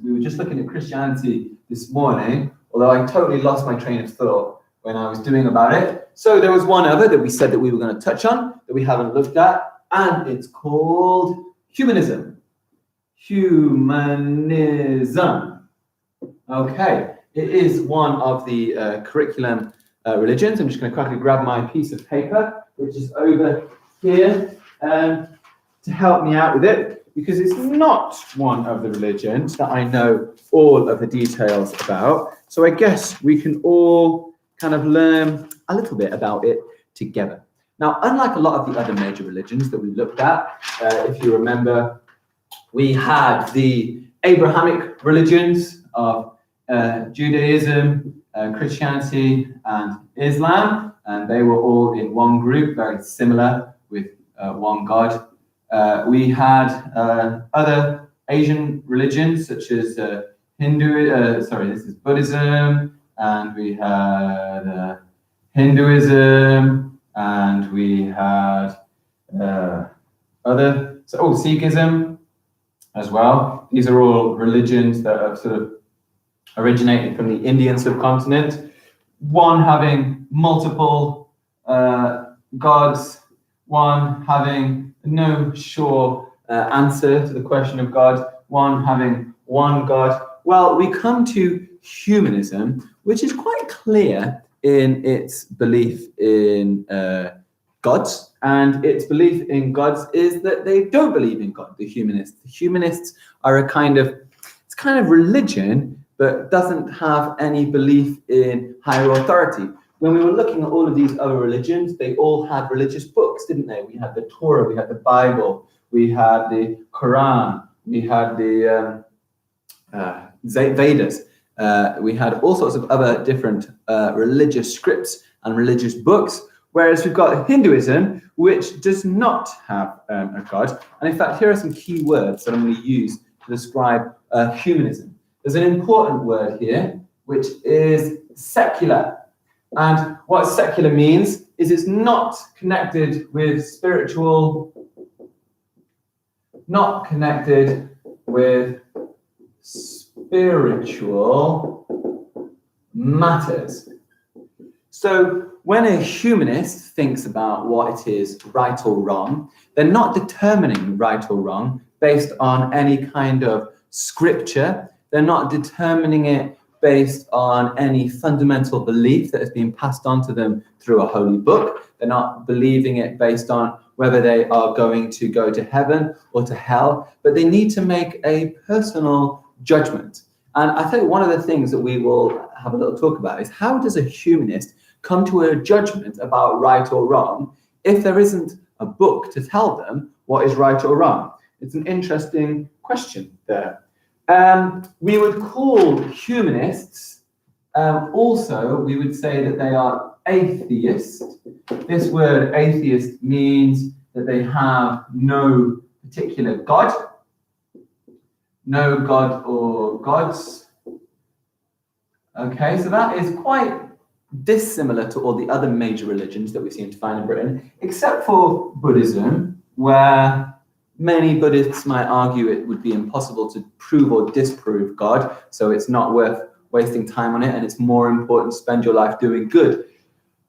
we were just looking at Christianity this morning, although I totally lost my train of thought when I was doing about it. So there was one other that we said that we were going to touch on that we haven't looked at, and it's called humanism. Humanism. Okay, it is one of the curriculum religions. I'm just going to quickly grab my piece of paper, which is over here, to help me out with it, because it's not one of the religions that I know all of the details about. So I guess we can all kind of learn a little bit about it together. Now, unlike a lot of the other major religions that we looked at, if you remember, we had the Abrahamic religions of Judaism, Christianity, and Islam, and they were all in one group, very similar, with one God. We had other Asian religions, such as Buddhism, and we had Hinduism, and we had Sikhism as well. These are all religions that have sort of originated from the Indian subcontinent, one having multiple gods, one having no sure answer to the question of God, one having one God. Well, we come to humanism, which is quite clear in its belief in gods, and its belief in gods is that they don't believe in God, the humanists. The humanists are it's kind of religion, but doesn't have any belief in higher authority. When we were looking at all of these other religions, they all had religious books, didn't they? We had the Torah, we had the Bible, we had the Quran, we had the Vedas. We had all sorts of other different religious scripts and religious books, whereas we've got Hinduism, which does not have a god. And in fact, here are some key words that I'm going to use to describe humanism. There's an important word here, which is secular. And what secular means is it's not connected with spiritual, not connected with spiritual matters. So when a humanist thinks about what it is right or wrong, they're not determining right or wrong based on any kind of scripture. They're not determining it based on any fundamental belief that has been passed on to them through a holy book. They're not believing it based on whether they are going to go to heaven or to hell, but they need to make a personal judgment. And I think one of the things that we will have a little talk about is how does a humanist come to a judgment about right or wrong if there isn't a book to tell them what is right or wrong? It's an interesting question there. We would call humanists, also, we would say that they are atheist. This word atheist means that they have no particular God, no God or gods. Okay, so that is quite dissimilar to all the other major religions that we seem to find in Britain, except for Buddhism, where many Buddhists might argue it would be impossible to prove or disprove God, so it's not worth wasting time on it, and it's more important to spend your life doing good.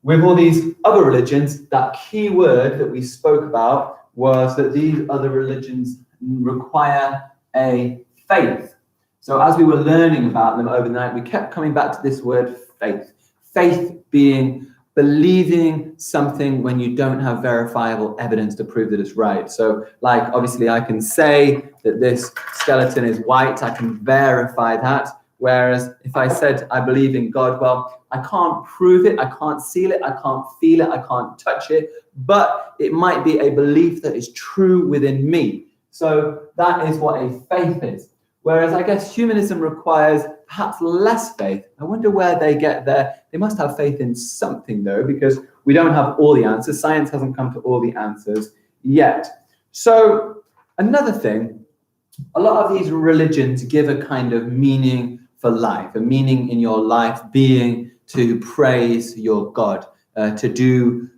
With all these other religions, that key word that we spoke about was that these other religions require a faith. So as we were learning about them overnight, we kept coming back to this word faith. Faith being believing something when you don't have verifiable evidence to prove that it's right. So like, obviously I can say that this skeleton is white, I can verify that. Whereas if I said I believe in God, well, I can't prove it, I can't seal it, I can't feel it, I can't touch it, but it might be a belief that is true within me. So that is what a faith is. Whereas I guess humanism requires perhaps less faith. I wonder where they get there. They must have faith in something though, because we don't have all the answers. Science hasn't come to all the answers yet. So another thing, a lot of these religions give a kind of meaning for life, a meaning in your life being to praise your God, to do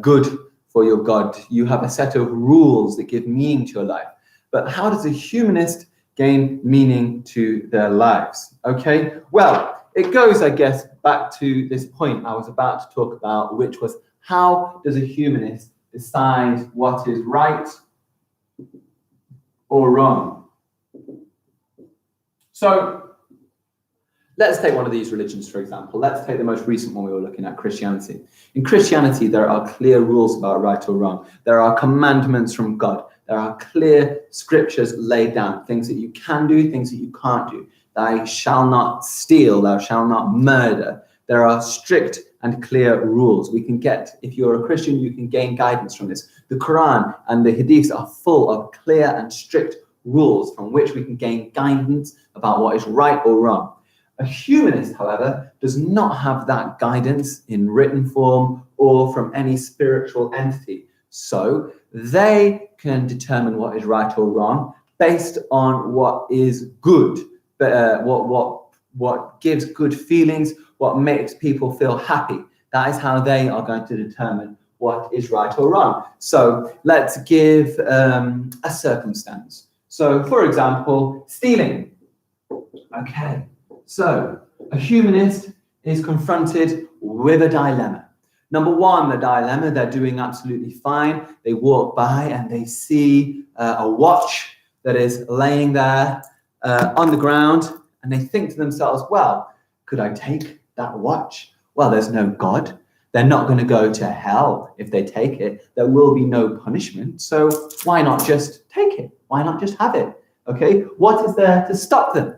good for your God. You have a set of rules that give meaning to your life. But how does a humanist gain meaning to their lives? Okay, well, it goes, I guess, back to this point I was about to talk about, which was how does a humanist decide what is right or wrong? So let's take one of these religions, for example. Let's take the most recent one we were looking at, Christianity. In Christianity, there are clear rules about right or wrong. There are commandments from God. There are clear scriptures laid down, things that you can do, things that you can't do. Thou shalt not steal, thou shalt not murder. There are strict and clear rules. We can get, if you're a Christian, you can gain guidance from this. The Quran and the Hadiths are full of clear and strict rules from which we can gain guidance about what is right or wrong. A humanist, however, does not have that guidance in written form or from any spiritual entity. So they can determine what is right or wrong based on what is good, what gives good feelings, what makes people feel happy. That is how they are going to determine what is right or wrong. So let's give a circumstance. So, for example, stealing. Okay, so a humanist is confronted with a dilemma. Number one, the dilemma, they're doing absolutely fine. They walk by and they see a watch that is laying there on the ground, and they think to themselves, well, could I take that watch? Well, there's no God. They're not going to go to hell if they take it. There will be no punishment. So why not just take it? Why not just have it? Okay, what is there to stop them?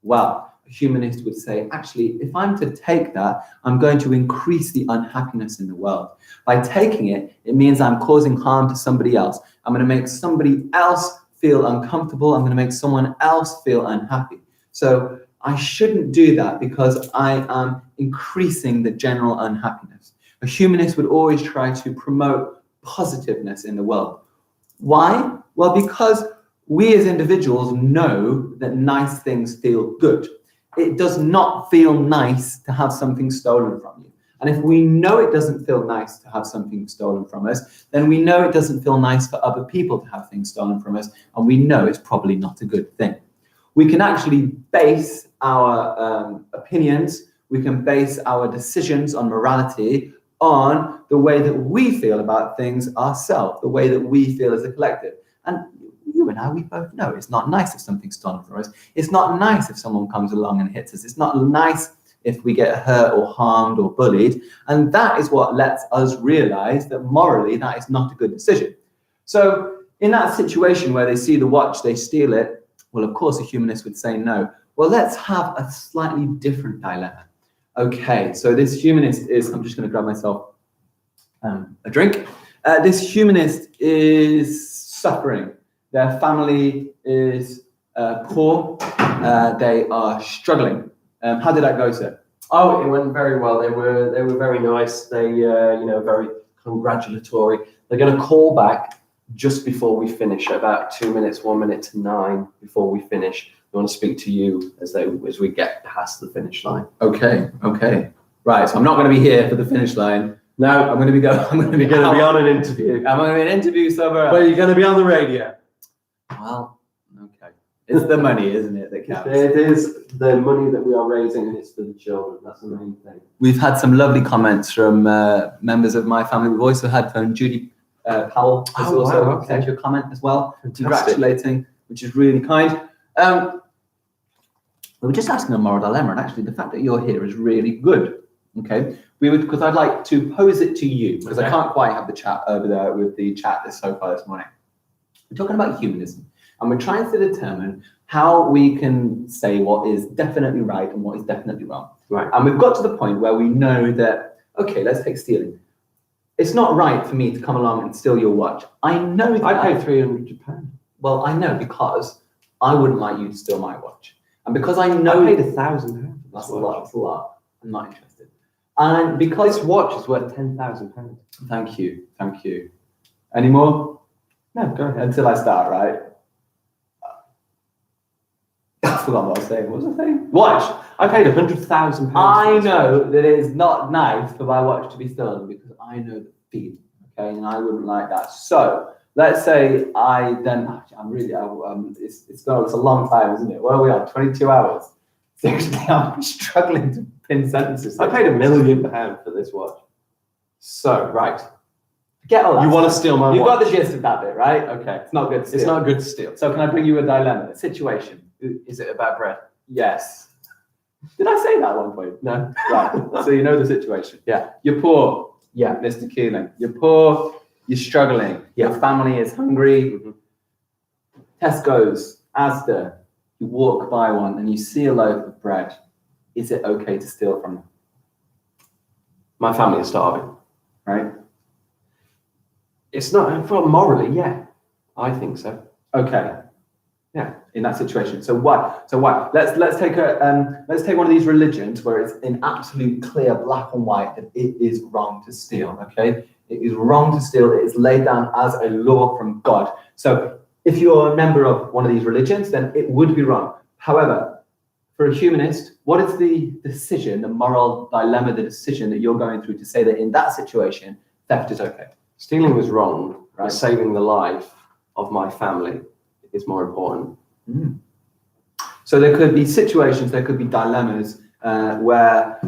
Well, a humanist would say, actually, if I'm to take that, I'm going to increase the unhappiness in the world. By taking it, it means I'm causing harm to somebody else. I'm going to make somebody else feel uncomfortable. I'm going to make someone else feel unhappy. So I shouldn't do that because I am increasing the general unhappiness. A humanist would always try to promote positiveness in the world. Why? Well, because we as individuals know that nice things feel good. It does not feel nice to have something stolen from you. And if we know it doesn't feel nice to have something stolen from us, then we know it doesn't feel nice for other people to have things stolen from us, and we know it's probably not a good thing. We can actually base our opinions, we can base our decisions on morality on the way that we feel about things ourselves, the way that we feel as a collective. And you and I, we both know it's not nice if something's stolen from us. It's not nice if someone comes along and hits us. It's not nice if we get hurt or harmed or bullied. And that is what lets us realize that morally that is not a good decision. So in that situation where they see the watch, they steal it, well, of course, a humanist would say no. Well, let's have a slightly different dilemma. Okay, so this humanist is, I'm just going to grab myself a drink. This humanist is suffering. Their family is poor. They are struggling. How did that go, sir? Oh, it went very well. They were very nice. They very congratulatory. They're going to call back just before we finish, about 2 minutes, 1 minute to 9 before we finish. They want to speak to you as we get past the finish line. Okay. Right. So I'm not going to be here for the finish line. No, I'm going to be on an interview. I'm going to be an interview somewhere else. But you're going to be on the radio. Well, okay. It's the money, isn't it, that counts? It is the money that we are raising, and it's for the children. That's the main thing. We've had some lovely comments from members of my family. We've also had from Judy Powell has also sent you a comment as well, congratulating, which is really kind. We were just asking a moral dilemma, and actually the fact that you're here is really good. Okay, because I'd like to pose it to you, because I can't quite have the chat over there with the chat so far this morning. We're talking about humanism, and we're trying to determine how we can say what is definitely right and what is definitely wrong. Right. And we've got to the point where we know that, okay, let's take stealing. It's not right for me to come along and steal your watch. I know that. I paid £300. Well, I know because I wouldn't like you to steal my watch. And because I know... I paid £1,000. That's a lot. I'm not interested. And because... This watch is worth £10,000. Thank you. Any more? No, go ahead. Until I start, right? I forgot what I was saying. What was I saying? Watch! I paid £100,000. I know that it is not nice for my watch to be stolen because I know the feeling, okay? And I wouldn't like that. So, let's say it's a long time, isn't it? What are we on? 22 hours? Seriously, I'm struggling to pin sentences. I paid £1 million for this watch. So, right. Get all that. You want to steal my watch? You got the gist of that bit, right? Okay. It's not good to steal. It's not good to steal. So can I bring you a dilemma, a situation? Is it about bread? Yes. Did I say that at one point? No. Right. So you know the situation. Yeah. You're poor. Yeah. Mr. Keeling. You're poor. You're struggling. Yeah. Your family is hungry. Tesco's, Asda. You walk by one and you see a loaf of bread. Is it okay to steal from them? My family is starving. Right? It's not, well, morally, yeah. I think so. Okay. Yeah, in that situation. So why? Let's take one of these religions where it's in absolute clear black and white that it is wrong to steal. Okay, it is wrong to steal. It is laid down as a law from God. So if you're a member of one of these religions, then it would be wrong. However, for a humanist, what is the decision, the moral dilemma, the decision that you're going through to say that in that situation, theft is okay? Stealing was wrong, Right. but saving the life of my family is more important. So there could be situations, there could be dilemmas where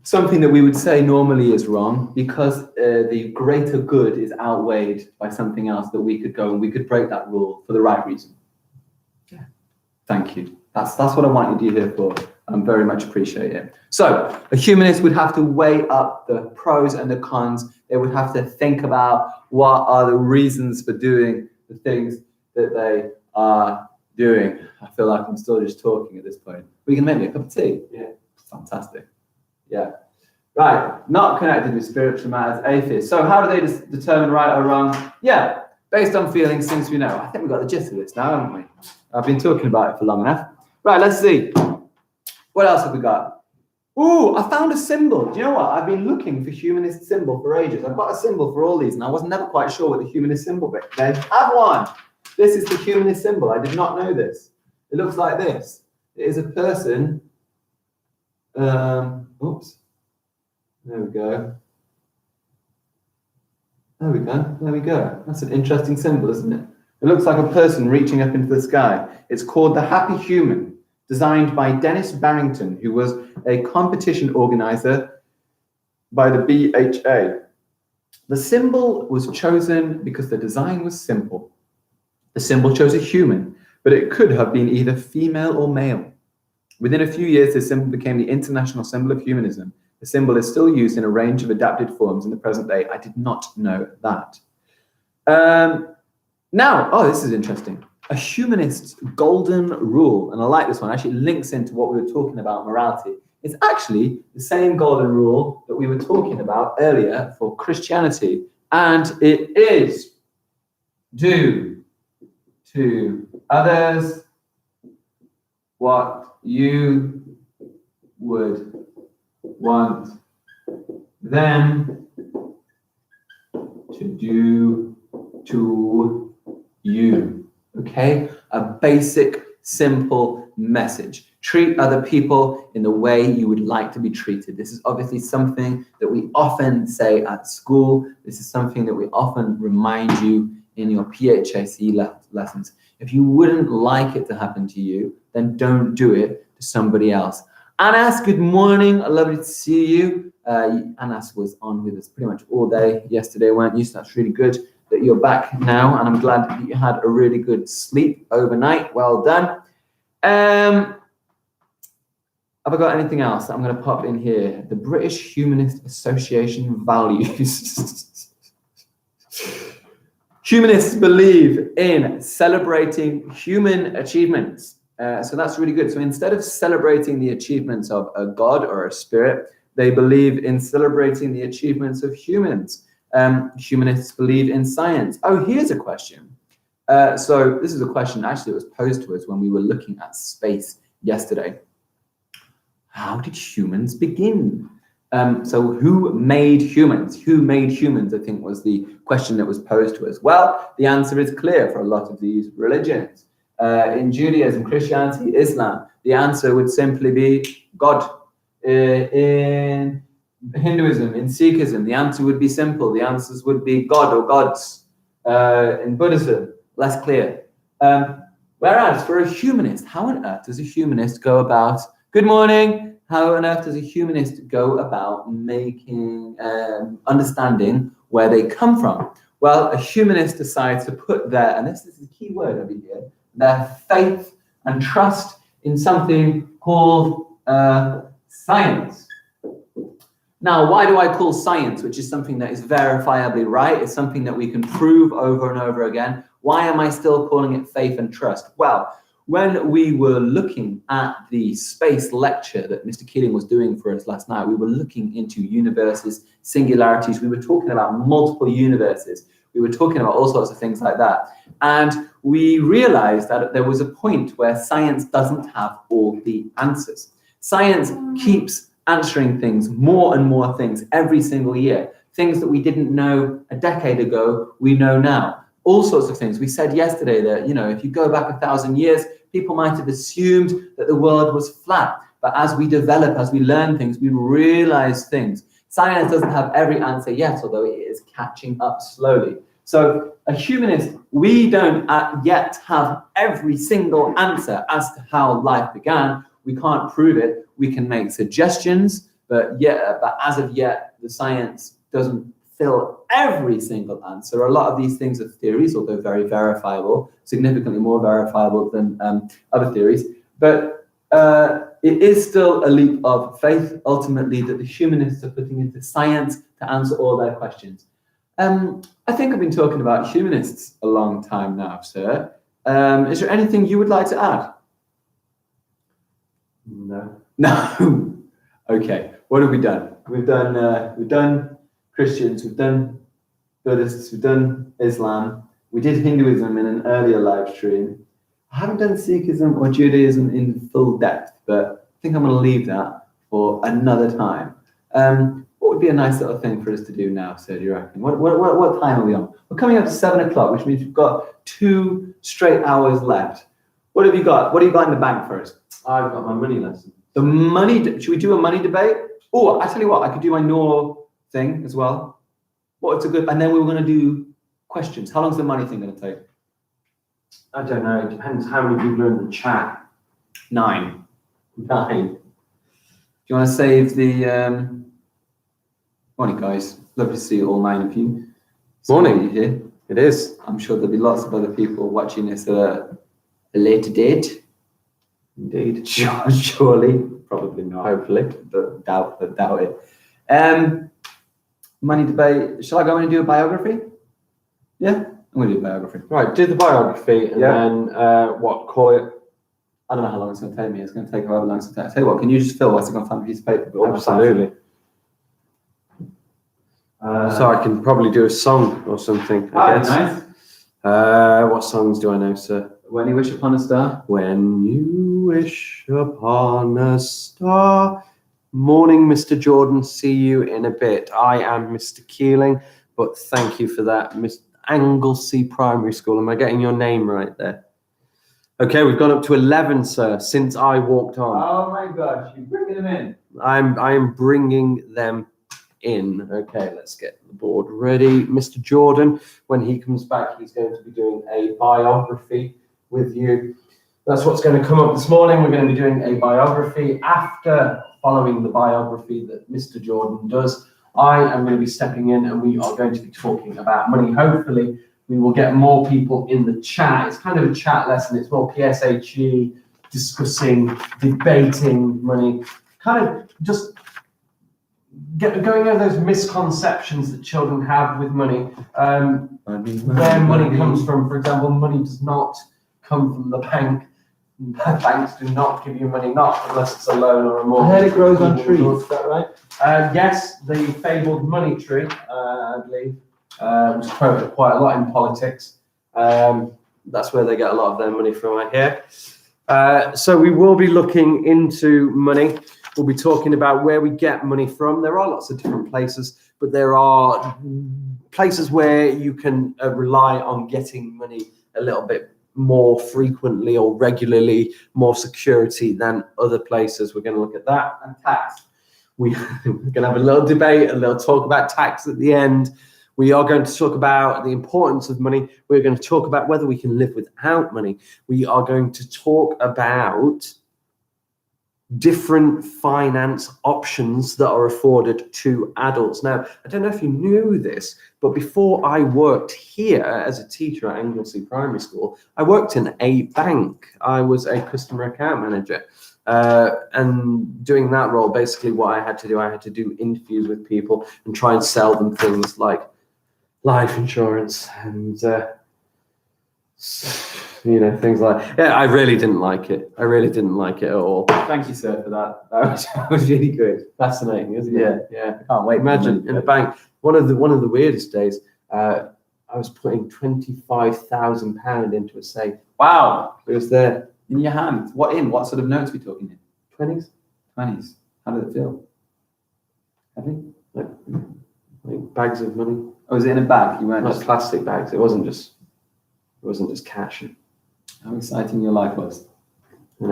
something that we would say normally is wrong because the greater good is outweighed by something else that we could go and we could break that rule for the right reason. Yeah. Thank you. That's what I want you to do here for. I very much appreciate it. So a humanist would have to weigh up the pros and the cons. They would have to think about what are the reasons for doing the things that they are doing. I feel like I'm still just talking at this point. We can make me a cup of tea. Yeah. Fantastic. Yeah. Right. Not connected with spiritual matters, atheists. So how do they determine right or wrong? Yeah. Based on feelings, things we know. I think we've got the gist of this now, haven't we? I've been talking about it for long enough. Right. Let's see. What else have we got? Ooh, I found a symbol. Do you know what? I've been looking for humanist symbol for ages. I've got a symbol for all these, and I was never quite sure what the humanist symbol is. They have one. This is the humanist symbol. I did not know this. It looks like this. It is a person. Oops. There we go. There we go. There we go. That's an interesting symbol, isn't it? It looks like a person reaching up into the sky. It's called the Happy Human, designed by Dennis Barrington, who was a competition organizer by the BHA. The symbol was chosen because the design was simple. The symbol chose a human, but it could have been either female or male. Within a few years, this symbol became the international symbol of humanism. The symbol is still used in a range of adapted forms in the present day. I did not know that. Now, this is interesting. A humanist's golden rule, and I like this one, actually links into what we were talking about, morality. It's actually the same golden rule that we were talking about earlier for Christianity, and it is do to others what you would want them to do to you. Okay? A basic, simple message. Treat other people in the way you would like to be treated. This is obviously something that we often say at school. This is something that we often remind you in your PHAC lessons. If you wouldn't like it to happen to you, then don't do it to somebody else. Anas, good morning. Lovely to see you. Anas was on with us pretty much all day yesterday, weren't you? So that's really good that you're back now, and I'm glad that you had a really good sleep overnight. Well done. Have I got anything else that I'm going to pop in here? The British Humanist Association values. Humanists believe in celebrating human achievements. So that's really good. So instead of celebrating the achievements of a god or a spirit, they believe in celebrating the achievements of humans. Humanists believe in science. Oh, here's a question. So this is a question actually that was posed to us when we were looking at space yesterday. How did humans begin? So who made humans? Who made humans, I think, was the question that was posed to us. Well, the answer is clear for a lot of these religions. In Judaism, Christianity, Islam, the answer would simply be God. In Hinduism, in Sikhism, the answer would be simple. The answers would be God or gods. In Buddhism, less clear. Whereas for a humanist, how on earth does a humanist go about, good morning, how on earth does a humanist go about making, understanding where they come from? Well, a humanist decides to put their, and this is the key word over here, their faith and trust in something called science. Now, why do I call science, which is something that is verifiably right, it's something that we can prove over and over again, why am I still calling it faith and trust? Well, when we were looking at the space lecture that Mr. Keeling was doing for us last night, we were looking into universes, singularities, we were talking about multiple universes, we were talking about all sorts of things like that. And we realized that there was a point where science doesn't have all the answers. Science keeps answering things, more and more things every single year. Things that we didn't know a decade ago, we know now. All sorts of things. We said yesterday that, you know, if you go back 1,000 years, people might have assumed that the world was flat. But as we develop, as we learn things, we realize things. Science doesn't have every answer yet, although it is catching up slowly. So a humanist, we don't yet have every single answer as to how life began. We can't prove it. We can make suggestions, but as of yet, the science doesn't fill every single answer. A lot of these things are theories, although very verifiable, significantly more verifiable than other theories. But it is still a leap of faith, ultimately, that the humanists are putting into science to answer all their questions. I think I've been talking about humanists a long time now, sir. Is there anything you would like to add? No. No. Okay. What have we done? We've done Christians. We've done Buddhists. We've done Islam. We did Hinduism in an earlier live stream. I haven't done Sikhism or Judaism in full depth, but think I'm going to leave that for another time. What would be a nice little thing for us to do now, sir, do you reckon? What time are we on? We're coming up to 7 o'clock, which means we've got 2 straight hours left. What have you got? What do you got in the bank for us? I've got my money lesson. The money, should we do a money debate? Oh, I tell you what, I could do my NOR thing as well. What's a good, and then we were going to do questions. How long is the money thing going to take? I don't know. It depends how many people are in the chat. 9. 9. Do you want to save the, morning guys, lovely to see all 9 of you. Morning. Here. It is. I'm sure there'll be lots of other people watching this at a later date. Indeed. Surely, probably not. Hopefully. But doubt it. Money debate. Shall I go in and do a biography? Yeah, I'm going to do a biography. Right, do the biography and then call it? I don't know how long it's going to take me. It's going to take however long it's going to take. Tell you what, can you just fill whilst I go find a piece of paper? Absolutely. So I can probably do a song or something, I guess. Nice. What songs do I know, sir? When you wish upon a star. When you wish upon a star. Morning, Mr. Jordan. See you in a bit. I am Mr. Keeling, but thank you for that. Miss Anglesey Primary School. Am I getting your name right there? Okay, we've gone up to 11, sir, since I walked on. Oh my gosh, you're bringing them in. I'm bringing them in. Okay, let's get the board ready. Mr. Jordan, when he comes back, he's going to be doing a biography with you. That's what's going to come up this morning. We're going to be doing a biography. After following the biography that Mr. Jordan does, I am going to be stepping in and we are going to be talking about money. Hopefully, we will get more people in the chat. It's kind of a chat lesson. It's more PSHE, discussing, debating money, kind of just going over those misconceptions that children have with money. Where money comes from, for example, money does not come from the bank. Banks do not give you money, not unless it's a loan or a mortgage. I heard it grows on trees, is that right? Yes, the fabled money tree, I believe, was quoted quite a lot in politics. That's where they get a lot of their money from, I hear. So we will be looking into money. We'll be talking about where we get money from. There are lots of different places, but there are places where you can rely on getting money a little bit more frequently or regularly, more security than other places. We're going to look at that and tax. We're going to have a little debate, a little talk about tax at the end. We are going to talk about the importance of money. We're going to talk about whether we can live without money. We are going to talk about different finance options that are afforded to adults. Now, I don't know if you knew this, but before I worked here as a teacher at Anglesey Primary School, I worked in a bank. I was a customer account manager. And doing that role, basically what I had to do interviews with people and try and sell them things like life insurance and things like, I really didn't like it. I really didn't like it at all. Thank you, sir, for that. That was really good. Fascinating, isn't it? Yeah. I can't wait. Imagine in a bank. One of the weirdest days, I was putting £25,000 into a safe. Wow. It was there. In your hand. What sort of notes are we talking in? 20s. 20s. How did it feel? Heavy? Like bags of money. Oh, was it in a bag? You weren't Not just plastic bags. It wasn't just cash. How exciting your life was. And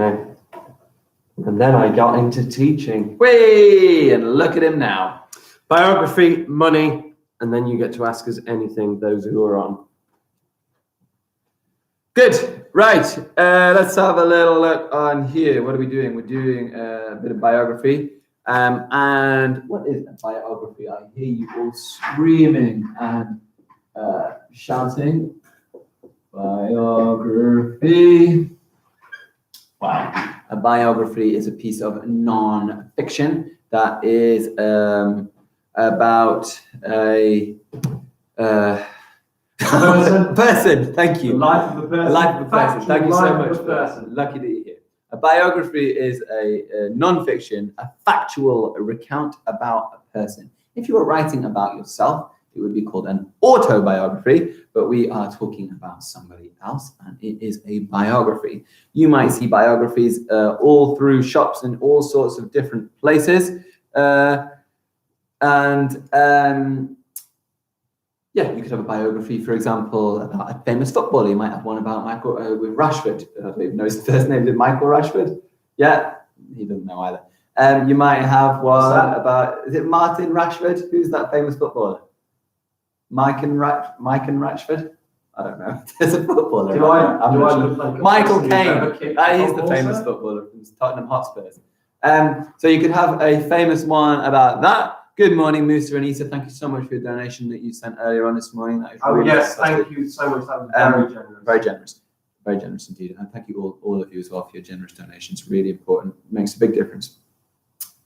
then I got into teaching. Whey! And look at him now. Biography, money, and then you get to ask us anything, those who are on. Good. Right. Let's have a little look on here. What are we doing? We're doing a bit of biography. And what is a biography? I hear you all screaming and shouting. Biography. Wow. A biography is a piece of non-fiction that is about a person. Thank you. The life of a person. A life of a person. Thank you so much. Person. Lucky that you're here. A biography is a non-fiction, a factual recount about a person. If you were writing about yourself, it it would be called an autobiography, but we are talking about somebody else, and it is a biography. You might see biographies all through shops in all sorts of different places. Yeah, you could have a biography, for example, about a famous footballer. You might have one about Michael with Rashford. I don't even know his first name. Is it Michael Rashford? Yeah, he doesn't know either. You might have one about, is it Martin Rashford? Who's that famous footballer? Mike and Rashford? I don't know. There's a footballer. Michael Caine. He's the famous footballer from Tottenham Hotspurs. So you could have a famous one about that. Good morning, Musa and Issa. Thank you so much for your donation that you sent earlier on this morning. That is really yes, thank you so much. That was very generous. Very generous. Very generous indeed. And thank you all of you as well for your generous donations. Really important. Makes a big difference.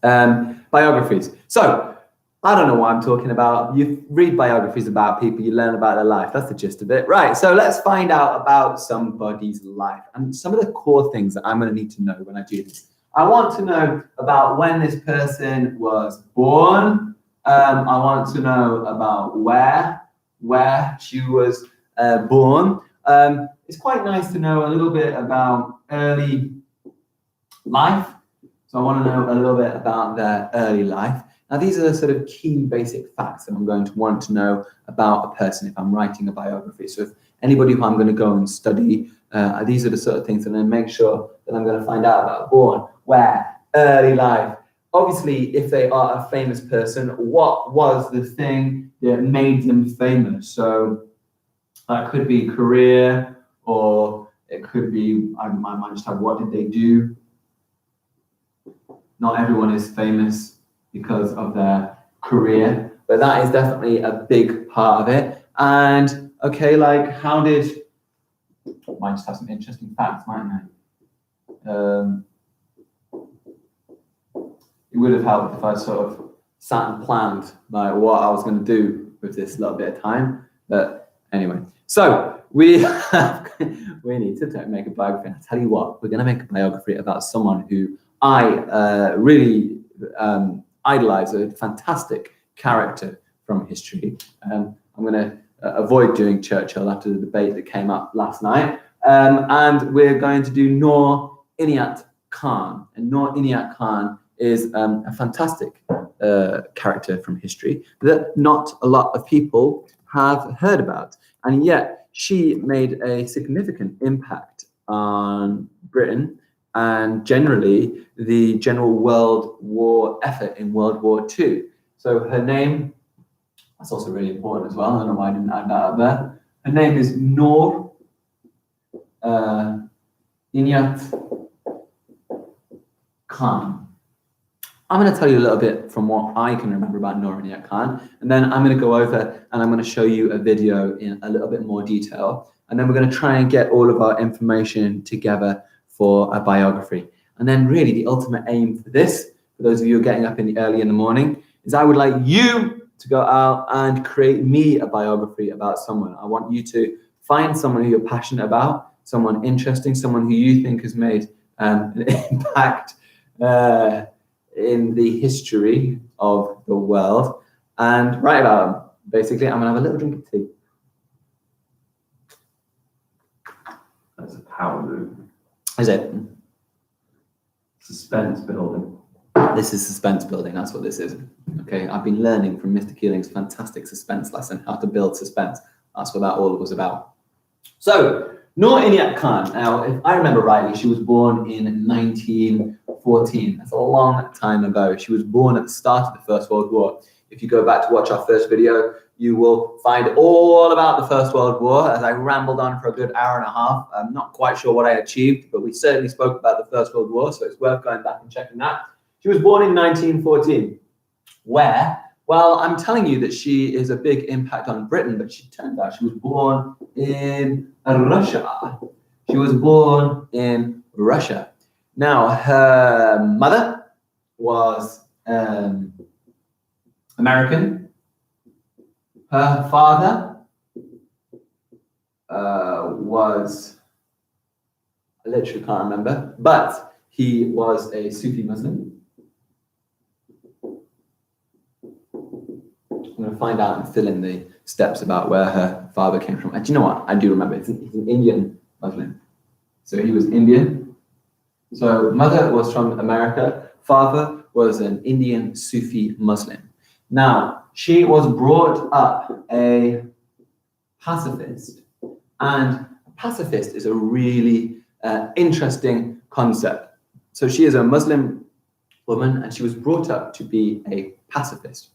Biographies. So, I don't know what I'm talking about. You read biographies about people, you learn about their life. That's the gist of it. Right, so let's find out about somebody's life and some of the core things that I'm going to need to know when I do this. I want to know about when this person was born. I want to know about where she was born. It's quite nice to know a little bit about early life. So I want to know a little bit about their early life. Now, these are the sort of key basic facts that I'm going to want to know about a person if I'm writing a biography. So if anybody who I'm going to go and study, these are the sort of things that I'm going to make sure that I'm going to find out about. Born, where, early life. Obviously, if they are a famous person, what was the thing that made them famous? So that could be career, or it could be, I might just have, what did they do? Not everyone is famous because of their career, but that is definitely a big part of it. And okay, like how did, might just have some interesting facts, mightn't I? It would have helped if I sort of sat and planned like what I was going to do with this little bit of time. But anyway, so we need to make a biography. And I tell you what, we're going to make a biography about someone who I really idolize, a fantastic character from history. I'm going to avoid doing Churchill after the debate that came up last night. And we're going to do Noor Inayat Khan. And Noor Inayat Khan is a fantastic character from history that not a lot of people have heard about. And yet she made a significant impact on Britain and generally the general world war effort in World War II. So her name, that's also really important as well. I don't know why I didn't add that up there. Her name is Noor Inayat Khan. I'm going to tell you a little bit from what I can remember about Noor Inayat Khan, and then I'm going to go over and I'm going to show you a video in a little bit more detail, and then we're going to try and get all of our information together for a biography. And then really the ultimate aim for this, for those of you who are getting up early in the morning, is I would like you to go out and create me a biography about someone. I want you to find someone who you're passionate about, someone interesting, someone who you think has made an impact in the history of the world, and write about them. Basically, I'm gonna have a little drink of tea. That's a power move. Is it? Suspense building. This is suspense building, that's what this is. Okay, I've been learning from Mr. Keeling's fantastic suspense lesson, how to build suspense. That's what that all was about. So, Noor Inayat Khan, now, if I remember rightly, she was born in 1914. That's a long time ago. She was born at the start of the First World War. If you go back to watch our first video, you will find all about the First World War as I rambled on for a good hour and a half. I'm not quite sure what I achieved, but we certainly spoke about the First World War, so it's worth going back and checking that. She was born in 1914. Where? Well, I'm telling you that she is a big impact on Britain, but she turned out she was born in Russia. She was born in Russia. Now, her mother was American. Her father was, I literally can't remember, but he was a Sufi Muslim. I'm going to find out and fill in the steps about where her father came from. And do you know what? I do remember. He's an Indian Muslim. So he was Indian. So mother was from America. Father was an Indian Sufi Muslim. Now, she was brought up a pacifist. And pacifist is a really interesting concept. So she is a Muslim woman, and she was brought up to be a pacifist.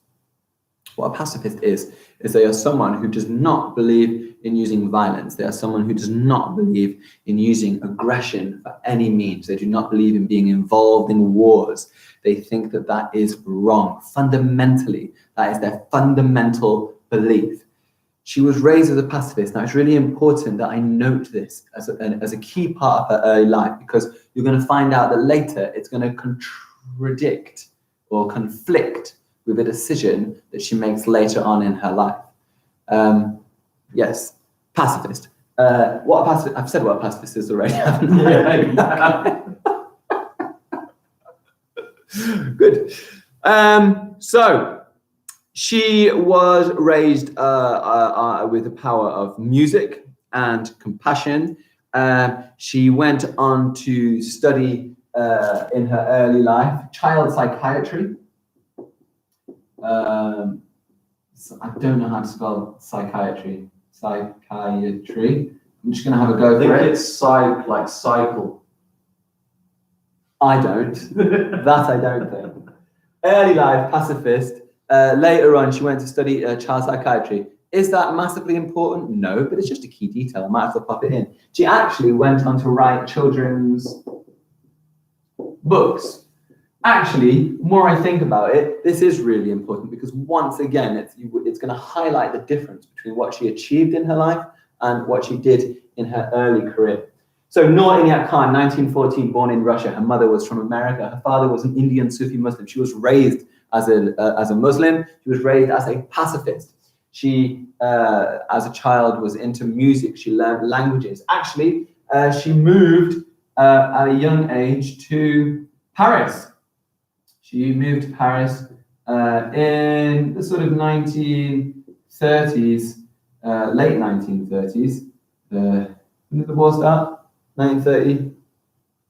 What a pacifist is they are someone who does not believe in using violence. They are someone who does not believe in using aggression for any means. They do not believe in being involved in wars. They think that that is wrong. Fundamentally, that is their fundamental belief. She was raised as a pacifist. Now, it's really important that I note this as a key part of her early life, because you're going to find out that later it's going to contradict or conflict with a decision that she makes later on in her life. Yes, pacifist. What a pacifist? I've said what a pacifist is already, haven't I? Good. So she was raised with the power of music and compassion. She went on to study in her early life child psychiatry. So I don't know how to spell psychiatry. Psychiatry. I'm just going to have a go for it. I think it's like cycle. I don't. That I don't think. Early life, pacifist. Later on, she went to study child psychiatry. Is that massively important? No, but it's just a key detail. I might have to pop it in. She actually went on to write children's books. Actually, more I think about it, this is really important, because once again, it's going to highlight the difference between what she achieved in her life and what she did in her early career. So Noor Inayat Khan, 1914, born in Russia. Her mother was from America. Her father was an Indian Sufi Muslim. She was raised as a Muslim. She was raised as a pacifist. She, as a child, was into music. She learned languages. Actually, she moved at a young age to Paris. She moved to Paris in the sort of 1930s, late 1930s. When did the war start? 1930?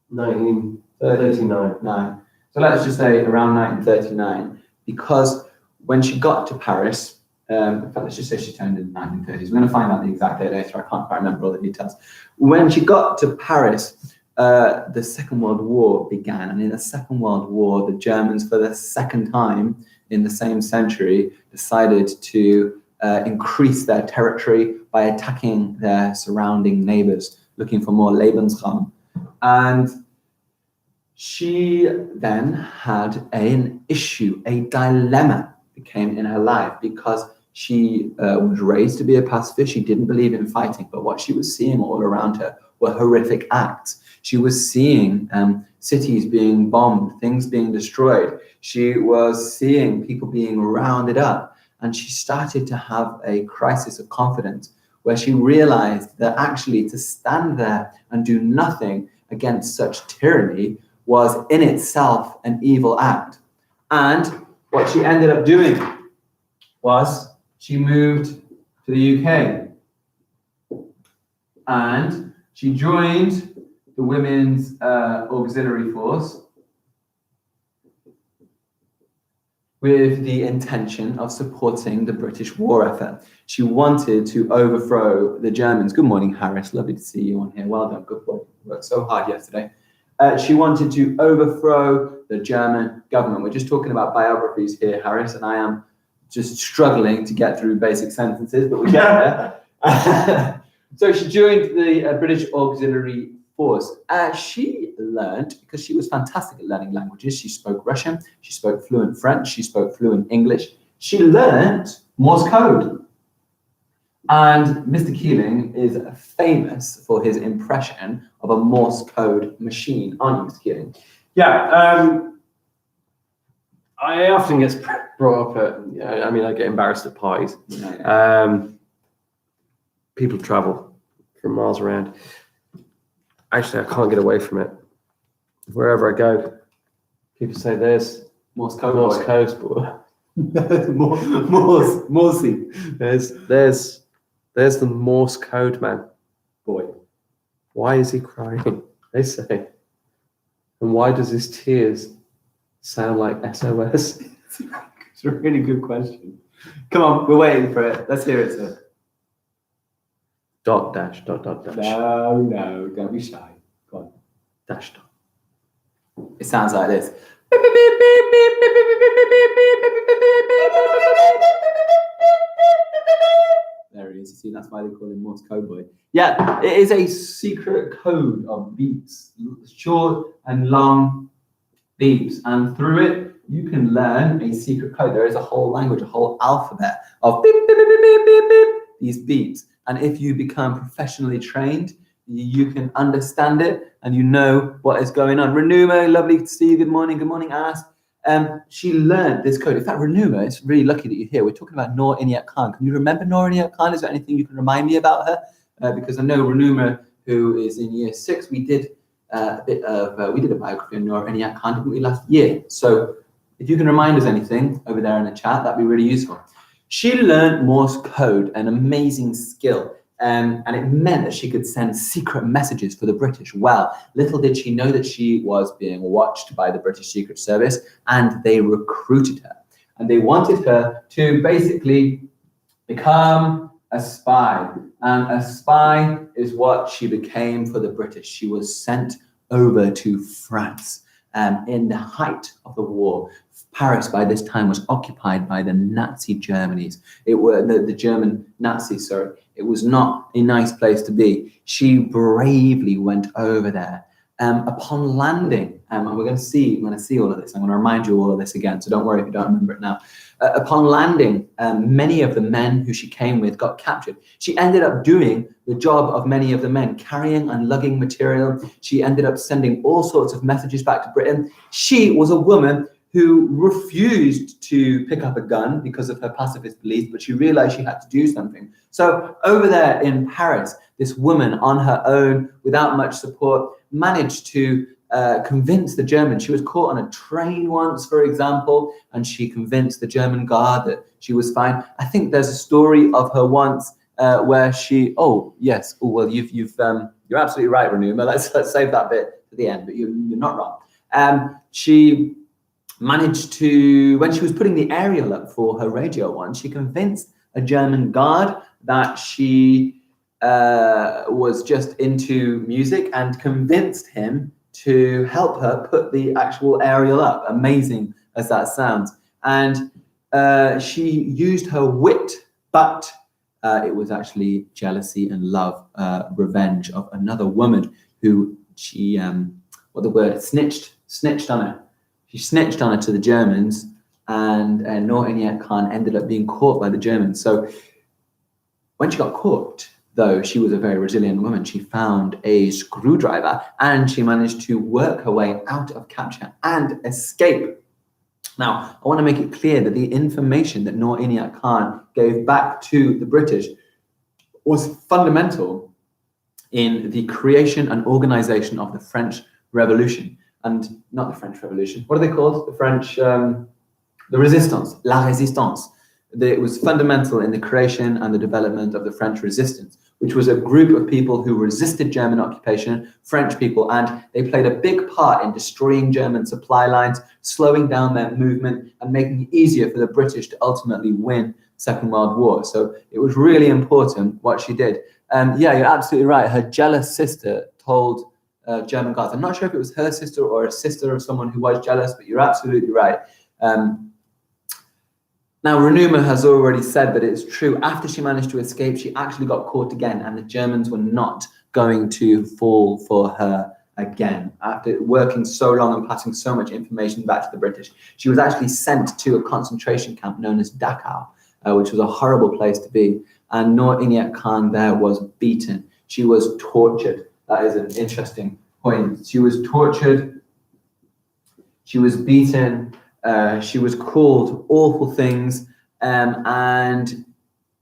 1939. So let's just say around 1939, because when she got to Paris, in fact, let's just say she turned in the 1930s. We're going to find out the exact date later. I can't quite remember all the details. When she got to Paris, the Second World War began. And in the Second World War, the Germans, for the second time in the same century, decided to increase their territory by attacking their surrounding neighbors, looking for more Lebensraum. And she then had an issue, a dilemma became in her life, because she was raised to be a pacifist. She didn't believe in fighting, but what she was seeing all around her were horrific acts. She was seeing cities being bombed, things being destroyed. She was seeing people being rounded up. And she started to have a crisis of confidence, where she realized that actually to stand there and do nothing against such tyranny was in itself an evil act. And what she ended up doing was she moved to the UK. And she joined the Women's Auxiliary Force with the intention of supporting the British war effort. She wanted to overthrow the Germans. Good morning, Harris. Lovely to see you on here. Well done. Good boy. You worked so hard yesterday. She wanted to overthrow the German government. We're just talking about biographies here, Harris, and I am just struggling to get through basic sentences, but we get there. So she joined the British Auxiliary Force. She learned, because she was fantastic at learning languages. She spoke Russian, she spoke fluent French, she spoke fluent English. She learned Morse code. And Mr. Keeling is famous for his impression of a Morse code machine, aren't you, Mr. Keeling? Yeah, I often get brought up at, I mean, I get embarrassed at pies. People travel for miles around. Actually, I can't get away from it. Wherever I go, people say there's Morse code. Morse code. Morsey. There's the Morse code man. Boy. Why is he crying? They say. And why does his tears sound like SOS? It's a really good question. Come on, we're waiting for it. Let's hear it, sir. Dot dash dot dot dash. No, don't be shy. Go on. Dash dot. It sounds like this. There he is. You see, that's why they call him Morse code boy. Yeah, it is a secret code of beeps, short and long beeps, and through it you can learn a secret code. There is a whole language, a whole alphabet of beep, beep, beep, beep, beep, beep, these beeps. And if you become professionally trained, you can understand it and you know what is going on. Renuma, lovely to see you. Good morning, Ask. She learned this code. In fact, Renuma, it's really lucky that you're here. We're talking about Noor Inayat Khan. Can you remember Noor Inayat Khan? Is there anything you can remind me about her? Because I know Renuma, who is in year 6, we did a biography on Noor Inayat Khan, didn't we, last year? So if you can remind us anything over there in the chat, that'd be really useful. She learned Morse code, an amazing skill. And it meant that she could send secret messages for the British. Well, little did she know that she was being watched by the British Secret Service, and they recruited her. And they wanted her to basically become a spy. And a spy is what she became for the British. She was sent over to France in the height of the war. Paris by this time was occupied by the Nazi Germanies. It were the German Nazis, sorry. It was not a nice place to be. She bravely went over there. Upon landing, and we're going to see all of this. I'm going to remind you all of this again, so don't worry if you don't remember it now. Upon landing, many of the men who she came with got captured. She ended up doing the job of many of the men, carrying and lugging material. She ended up sending all sorts of messages back to Britain. She was a woman who refused to pick up a gun because of her pacifist beliefs, but she realized she had to do something. So over there in Paris, this woman on her own, without much support, managed to convince the Germans. She was caught on a train once, for example, and she convinced the German guard that she was fine. I think there's a story of her once where she, you're absolutely right, Renuma. Let's save that bit to the end, but you're not wrong. She managed to, when she was putting the aerial up for her radio once, she convinced a German guard that she was just into music and convinced him to help her put the actual aerial up, amazing as that sounds. And she used her wit, but it was actually jealousy and love, revenge of another woman who she, snitched on her. She snitched on her to the Germans, and Noor Inayat Khan ended up being caught by the Germans. So when she got caught, though, she was a very resilient woman. She found a screwdriver and she managed to work her way out of capture and escape. Now, I want to make it clear that the information that Noor Inayat Khan gave back to the British was fundamental in the creation and organization of the French Revolution. And not the French Revolution. What are they called? The French, the Resistance, La Résistance. It was fundamental in the creation and the development of the French Resistance, which was a group of people who resisted German occupation, French people, and they played a big part in destroying German supply lines, slowing down their movement, and making it easier for the British to ultimately win the Second World War. So it was really important what she did. Yeah, you're absolutely right. Her jealous sister told German guards. I'm not sure if it was her sister or a sister of someone who was jealous, but you're absolutely right. Now, Renuma has already said that it's true. After she managed to escape, she actually got caught again, and the Germans were not going to fall for her again. After working so long and passing so much information back to the British, she was actually sent to a concentration camp known as Dachau, which was a horrible place to be. And Noor Inayat Khan there was beaten. She was tortured. That is an interesting point. She was tortured, she was beaten, she was called awful things, and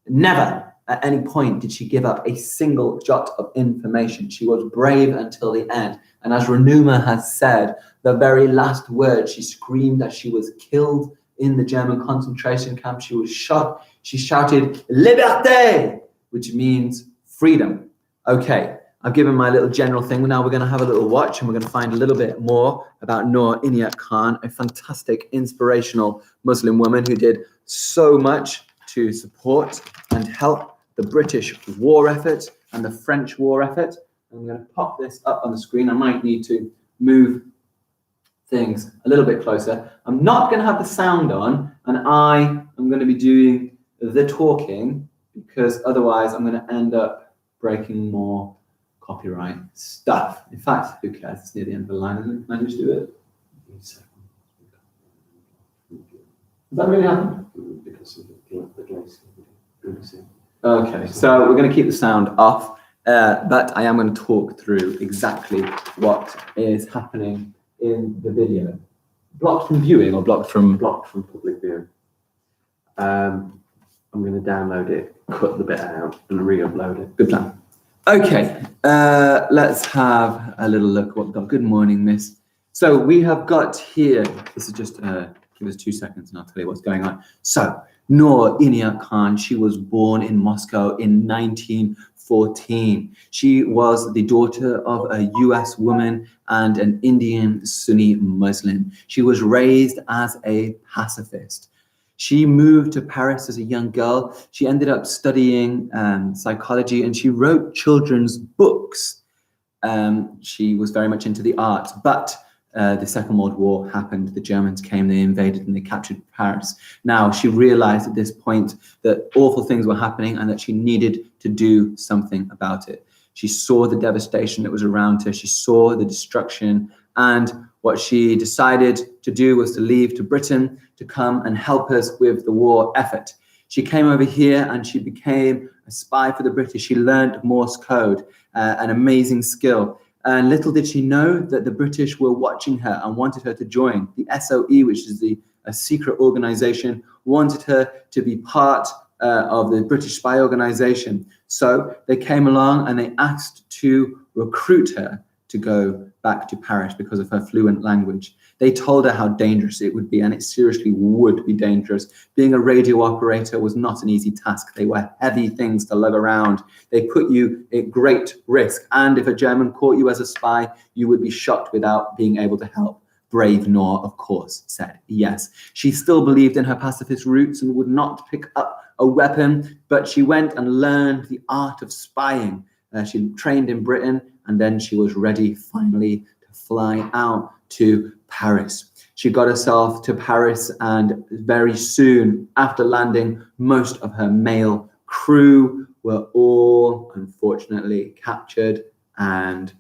never at any point did she give up a single jot of information. She was brave until the end. And as Renuma has said, the very last word she screamed as she was killed in the German concentration camp. She was shot. She shouted, "Liberté," which means freedom. Okay, I've given my little general thing. Now we're going to have a little watch and we're going to find a little bit more about Noor Inayat Khan, a fantastic, inspirational Muslim woman who did so much to support and help the British war effort and the French war effort. I'm going to pop this up on the screen. I might need to move things a little bit closer. I'm not going to have the sound on, and I am going to be doing the talking because otherwise I'm going to end up breaking more copyright stuff. In fact, who cares? It's near the end of the line, isn't it? Can I just do it? Does that really happen? Because of the glazing. Okay, so we're going to keep the sound off, but I am going to talk through exactly what is happening in the video. Blocked from viewing or blocked from public viewing. I'm going to download it, cut the bit out, and re-upload it. Good plan. Okay, let's have a little look what we've got. Good morning, miss. So we have got here, this is just, give us 2 seconds and I'll tell you what's going on. So Noor Inayat Khan, she was born in Moscow in 1914. She was the daughter of a US woman and an Indian Sunni Muslim. She was raised as a pacifist. She moved to Paris as a young girl. She ended up studying psychology and she wrote children's books. She was very much into the arts, but the Second World War happened. The Germans came, they invaded and they captured Paris. Now, she realized at this point that awful things were happening and that she needed to do something about it. She saw the devastation that was around her. She saw the destruction, and what she decided to do was to leave to Britain to come and help us with the war effort. She came over here and she became a spy for the British. She learned Morse code, an amazing skill. And little did she know that the British were watching her and wanted her to join. The SOE, which is a secret organization, wanted her to be part of the British spy organization. So they came along and they asked to recruit her to go back to Paris because of her fluent language. They told her how dangerous it would be, and it seriously would be dangerous. Being a radio operator was not an easy task. They were heavy things to lug around. They put you at great risk, and if a German caught you as a spy, you would be shot without being able to help. Brave Noor, of course, said yes. She still believed in her pacifist roots and would not pick up a weapon, but she went and learned the art of spying. She trained in Britain, and then she was ready finally to fly out to Paris. She got herself to Paris, and very soon after landing, most of her male crew were all unfortunately captured and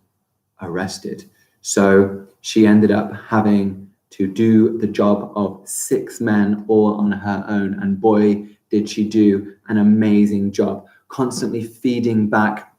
arrested. So she ended up having to do the job of 6 men all on her own, and boy, did she do an amazing job, constantly feeding back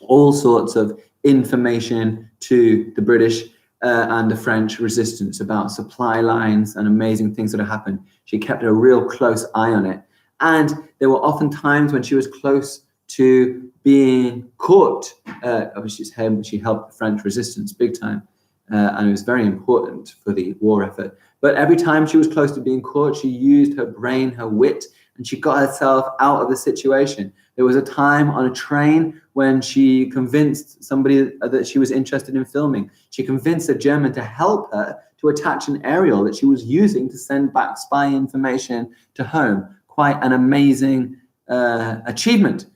all sorts of information to the British and the French resistance about supply lines and amazing things that had happened. She kept a real close eye on it. And there were often times when she was close to being caught. Obviously, she helped the French resistance big time. And it was very important for the war effort. But every time she was close to being caught, she used her brain, her wit, and she got herself out of the situation. There was a time on a train when she convinced somebody that she was interested in filming. She convinced a German to help her to attach an aerial that she was using to send back spy information to home. Quite an amazing achievement.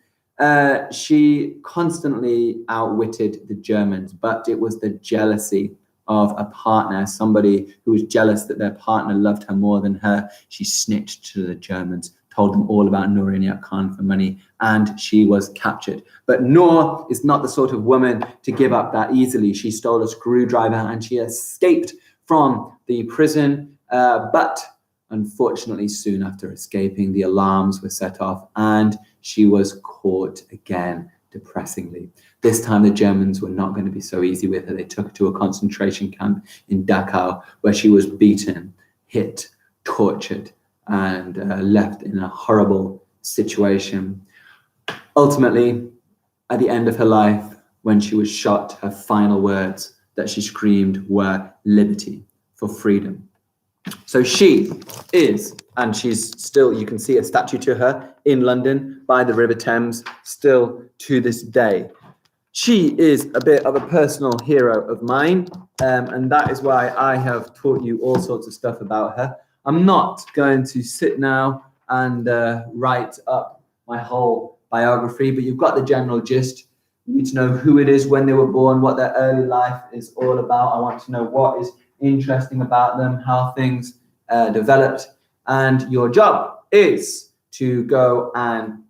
She constantly outwitted the Germans, but it was the jealousy of a partner, somebody who was jealous that their partner loved her more than her. She snitched to the Germans, told them all about Noor Inayat Khan for money, and she was captured. But Noor is not the sort of woman to give up that easily. She stole a screwdriver and she escaped from the prison, but unfortunately, soon after escaping, the alarms were set off and she was caught again, depressingly. This time, the Germans were not going to be so easy with her. They took her to a concentration camp in Dachau, where she was beaten, hit, tortured, and left in a horrible situation. Ultimately, at the end of her life, when she was shot, her final words that she screamed were liberty, for freedom. So she is, and she's still, you can see a statue to her in London by the River Thames, still to this day. She is a bit of a personal hero of mine, and that is why I have taught you all sorts of stuff about her. I'm not going to sit now and write up my whole biography, but you've got the general gist. You need to know who it is, when they were born, what their early life is all about. I want to know what is interesting about them, how things developed, and your job is to go and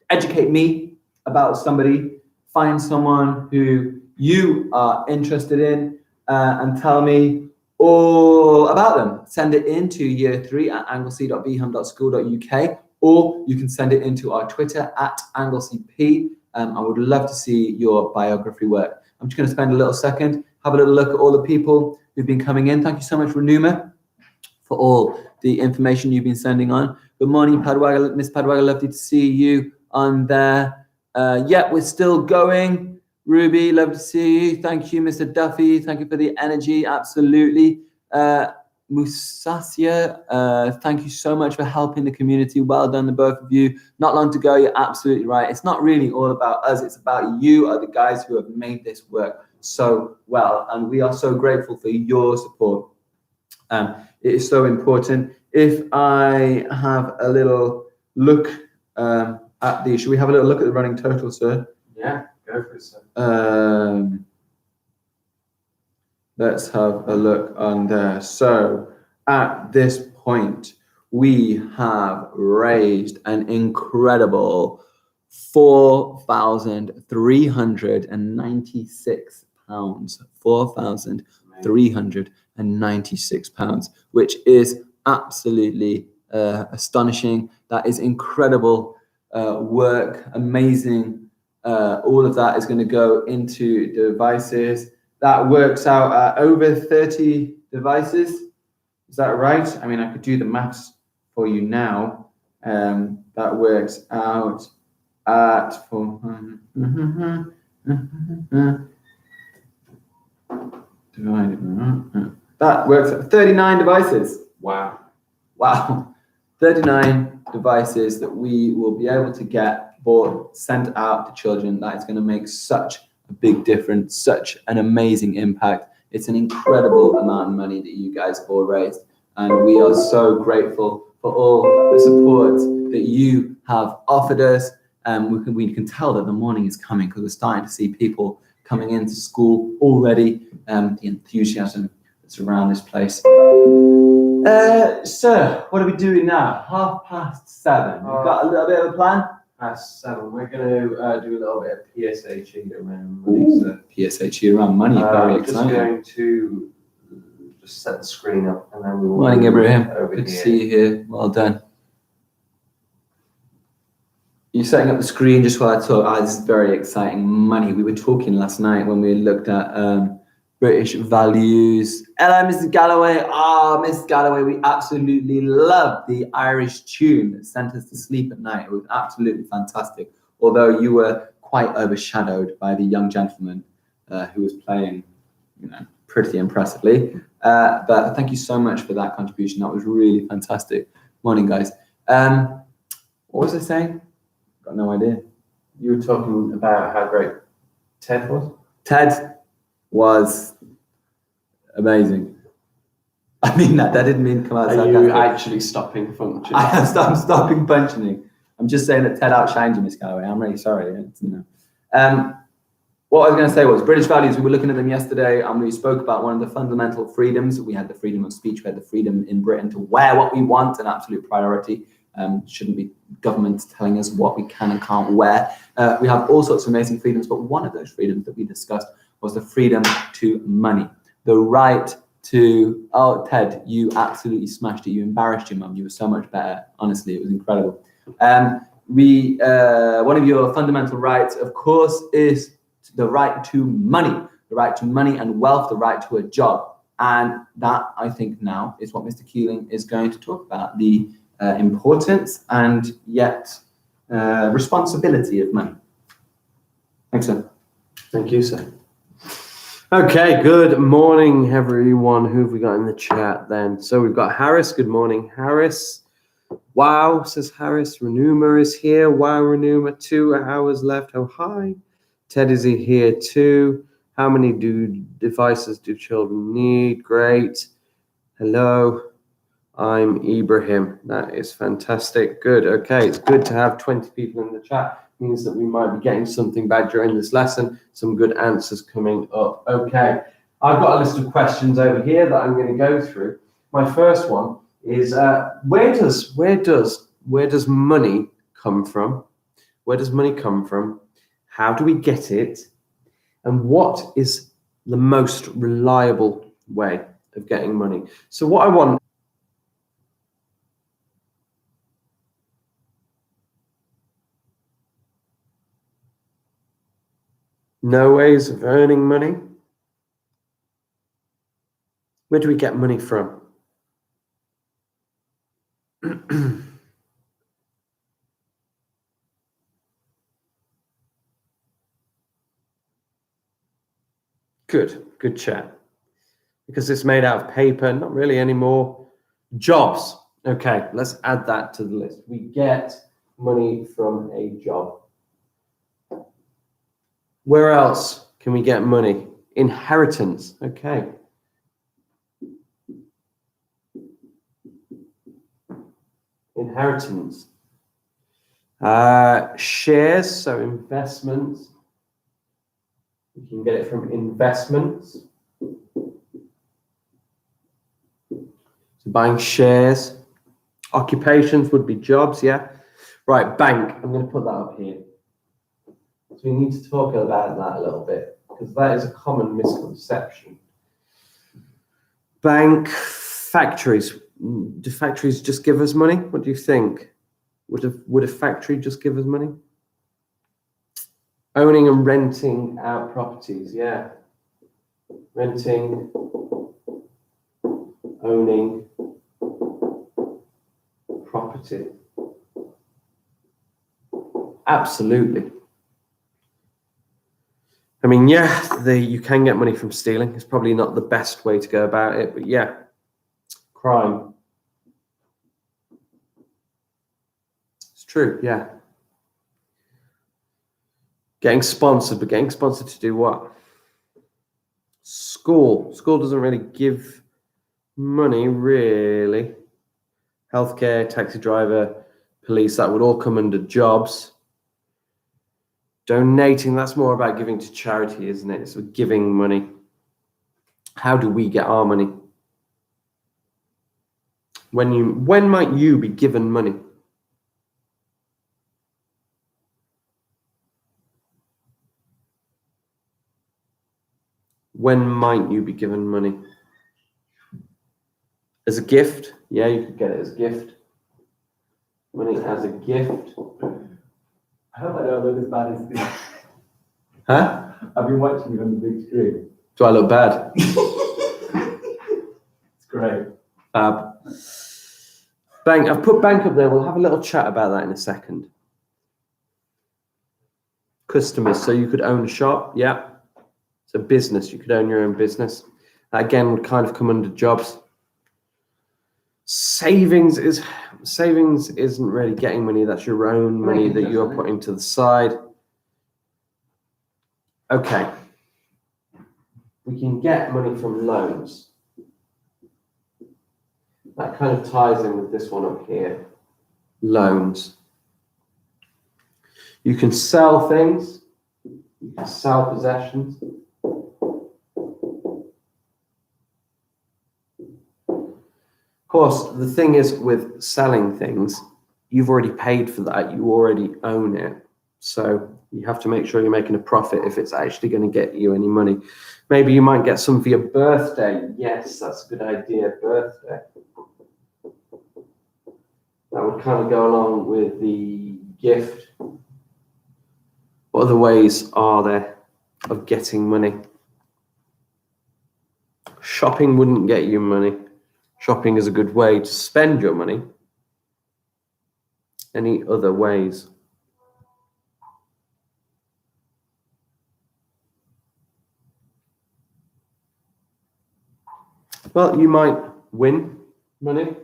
educate me about somebody, find someone who you are interested in, and tell me all about them. Send it into year 3 at anglesey.beham.school.uk, or you can send it into our Twitter at angleseyp. I would love to see your biography work. I'm just going to spend a little second, have a little look at all the people who've been coming in. Thank you so much, Renuma, for all the information you've been sending on. Good morning, Padwaga. Miss Padwaga, lovely to see you on there. Yeah, we're still going. Ruby, love to see you. Thank you, Mr. Duffy. Thank you for the energy. Absolutely. Musasia, thank you so much for helping the community. Well done, the both of you. Not long to go. You're absolutely right. It's not really all about us. It's about you, are the guys who have made this work so well. And we are so grateful for your support. It is so important. If I have a little look at the, should we have a little look at the running total, sir? Yeah, go for it, sir. Let's have a look on there. So at this point, we have raised an incredible £4,396. £4,396, which is absolutely astonishing. That is incredible work, amazing. All of that is going to go into devices. That works out at over 30 devices. Is that right? I mean, I could do the maths for you now. That works out at that works at 39 devices. Wow. Wow. 39 devices that we will be able to get bought, sent out to children. That is going to make such a big difference, such an amazing impact. It's an incredible amount of money that you guys have all raised, and we are so grateful for all the support that you have offered us. We can tell that the morning is coming because we're starting to see people coming into school already. The enthusiasm that's around this place. Sir, what are we doing now? 7:30. We've got a little bit of a plan. Past 7. We're going to do a little bit of PSHE around money. PSHE around money, very exciting. Just going to just set the screen up, and then we will. Morning, Ibrahim. Good to see you here. Well done. You're setting up the screen just while I talk. This is very exciting. Money. We were talking last night when we looked at British values. Hello, Mrs. Galloway. Miss Galloway, we absolutely love the Irish tune that sent us to sleep at night. It was absolutely fantastic. Although you were quite overshadowed by the young gentleman who was playing, pretty impressively. But thank you so much for that contribution. That was really fantastic. Morning, guys. What was I saying? Got no idea. You were talking about how great Ted was? Ted was amazing. I mean that didn't mean come out sarcastic. Are you actually stopping functioning? I'm stopping functioning. I'm just saying that Ted outshined you, Miss Galloway. I'm really sorry. What I was going to say was British values. We were looking at them yesterday, and we spoke about one of the fundamental freedoms. We had the freedom of speech. We had the freedom in Britain to wear what we want, an absolute priority. Shouldn't be governments telling us what we can and can't wear. We have all sorts of amazing freedoms, but one of those freedoms that we discussed was the freedom to money, the right to, Ted, you absolutely smashed it. You embarrassed your mum. You were so much better. Honestly, it was incredible. One of your fundamental rights, of course, is the right to money and wealth, the right to a job. And that, I think now, is what Mr. Keeling is going to talk about, the importance and yet responsibility of money. Thanks, sir. Thank you, sir. Okay, good morning, everyone. Who have we got in the chat then? So we've got Harris. Good morning, Harris. Wow, says Harris. Renuma is here. Wow, Renuma. 2 hours left. Oh, hi. Ted is here too. How many devices do children need? Great. Hello. I'm Ibrahim. That is fantastic. Good. Okay, it's good to have 20 people in the chat. Means that we might be getting something back during this lesson. Some good answers coming up. Okay, I've got a list of questions over here that I'm going to go through. My first one is where does money come from? Where does money come from? How do we get it? And what is the most reliable way of getting money? So what I want. No ways of earning money. Where do we get money from? Good chat. Because it's made out of paper, not really anymore. Jobs. Okay, let's add that to the list. We get money from a job. Where else can we get money? Inheritance. Okay. Inheritance. Shares, so investments. We can get it from investments. So buying shares. Occupations would be jobs, yeah. Right, bank. I'm going to put that up here. So we need to talk about that a little bit because that is a common misconception. Bank, factories. Do factories just give us money? What do you think? Would a factory just give us money? Owning and renting out properties, yeah. Renting, owning property. Absolutely. I mean, yeah, you can get money from stealing. It's probably not the best way to go about it, but yeah. Crime. It's true, yeah. Getting sponsored, but getting sponsored to do what? School. School doesn't really give money, really. Healthcare, taxi driver, police, that would all come under jobs. Donating, that's more about giving to charity, isn't it? So giving money. How do we get our money? When might you be given money? When might you be given money? As a gift? Yeah, you could get it as a gift. Money as a gift. I hope I don't look as bad as this. Huh? I've been watching you on the big screen. Do I look bad? It's great. Fab. Bank. I've put bank up there. We'll have a little chat about that in a second. Customers. So you could own a shop. Yeah. It's a business. You could own your own business. That again would kind of come under jobs. Savings isn't really getting money. That's your own money that you're putting to the side. Okay. We can get money from loans. That kind of ties in with this one up here. Loans. You can sell things. You can sell possessions. Of course, the thing is with selling things, you've already paid for that. You already own it. So you have to make sure you're making a profit if it's actually going to get you any money. Maybe you might get some for your birthday. Yes, that's a good idea, birthday. That would kind of go along with the gift. What other ways are there of getting money? Shopping wouldn't get you money. Shopping is a good way to spend your money. Any other ways? Well, you might win money.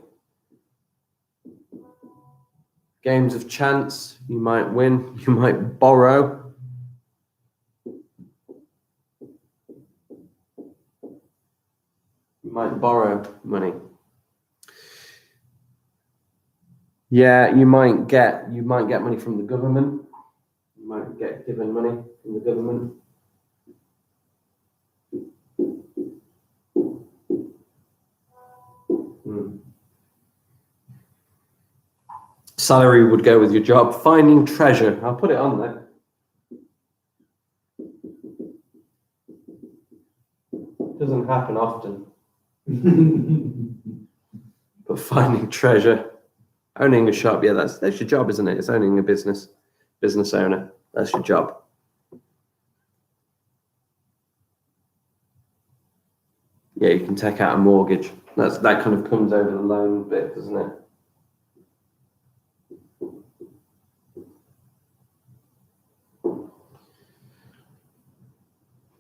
Games of chance, you might win, you might borrow. You might borrow money. Yeah, you might get money from the government. You might get given money from the government. Salary would go with your job. Finding treasure. I'll put it on there. Doesn't happen often. But finding treasure. Owning a shop. Yeah, that's your job, isn't it? It's owning a business owner. That's your job. Yeah, you can take out a mortgage. That kind of comes over the loan bit, doesn't it?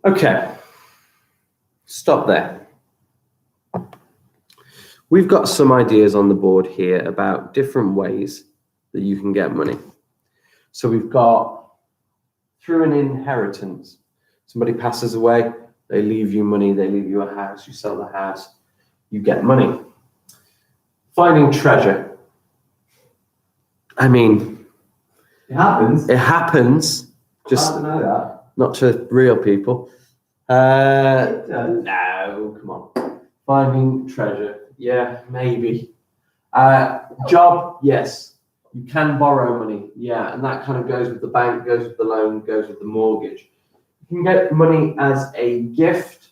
Okay, stop there. We've got some ideas on the board here about different ways that you can get money. So we've got through an inheritance. Somebody passes away, they leave you money, they leave you a house, you sell the house, you get money. Finding treasure. I mean, It happens. it happens, just I don't know that. not to real people. It does. No, come on. Finding treasure. Yeah, maybe. Job, yes. You can borrow money. Yeah, and that kind of goes with the bank, goes with the loan, goes with the mortgage. You can get money as a gift.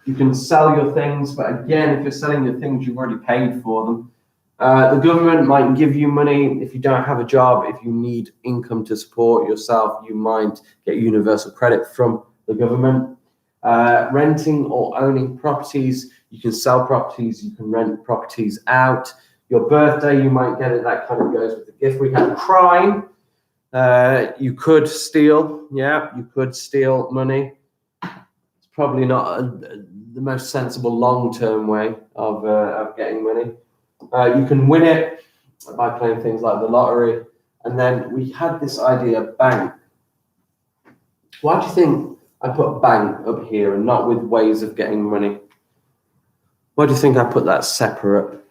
You can sell your things, but again, if you're selling your things, you've already paid for them. The government might give you money if you don't have a job. If you need income to support yourself, you might get universal credit from the government. Renting or owning properties, you can sell properties, you can rent properties out. Your birthday, you might get it, that kind of goes with the gift. We have crime. You could steal, yeah, you could steal money. It's probably not the most sensible long-term way of getting money. You can win it by playing things like the lottery. And then we had this idea, bank. Why do you think I put bank up here and not with ways of getting money? Why do you think I put that separate?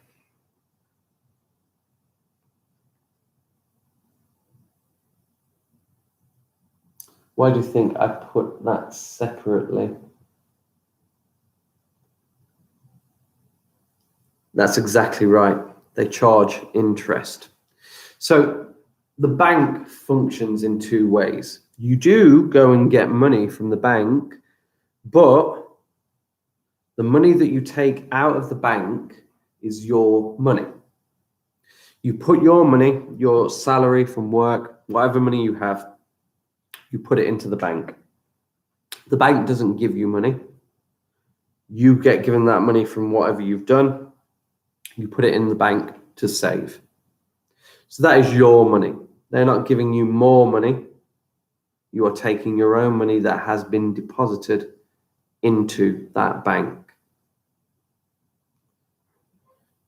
Why do you think I put that separately? That's exactly right. They charge interest. So the bank functions in two ways. You do go and get money from the bank, but the money that you take out of the bank is your money. You put your money, your salary from work, whatever money you have, you put it into the bank. The bank doesn't give you money. You get given that money from whatever you've done. You put it in the bank to save. So that is your money. They're not giving you more money. You are taking your own money that has been deposited into that bank.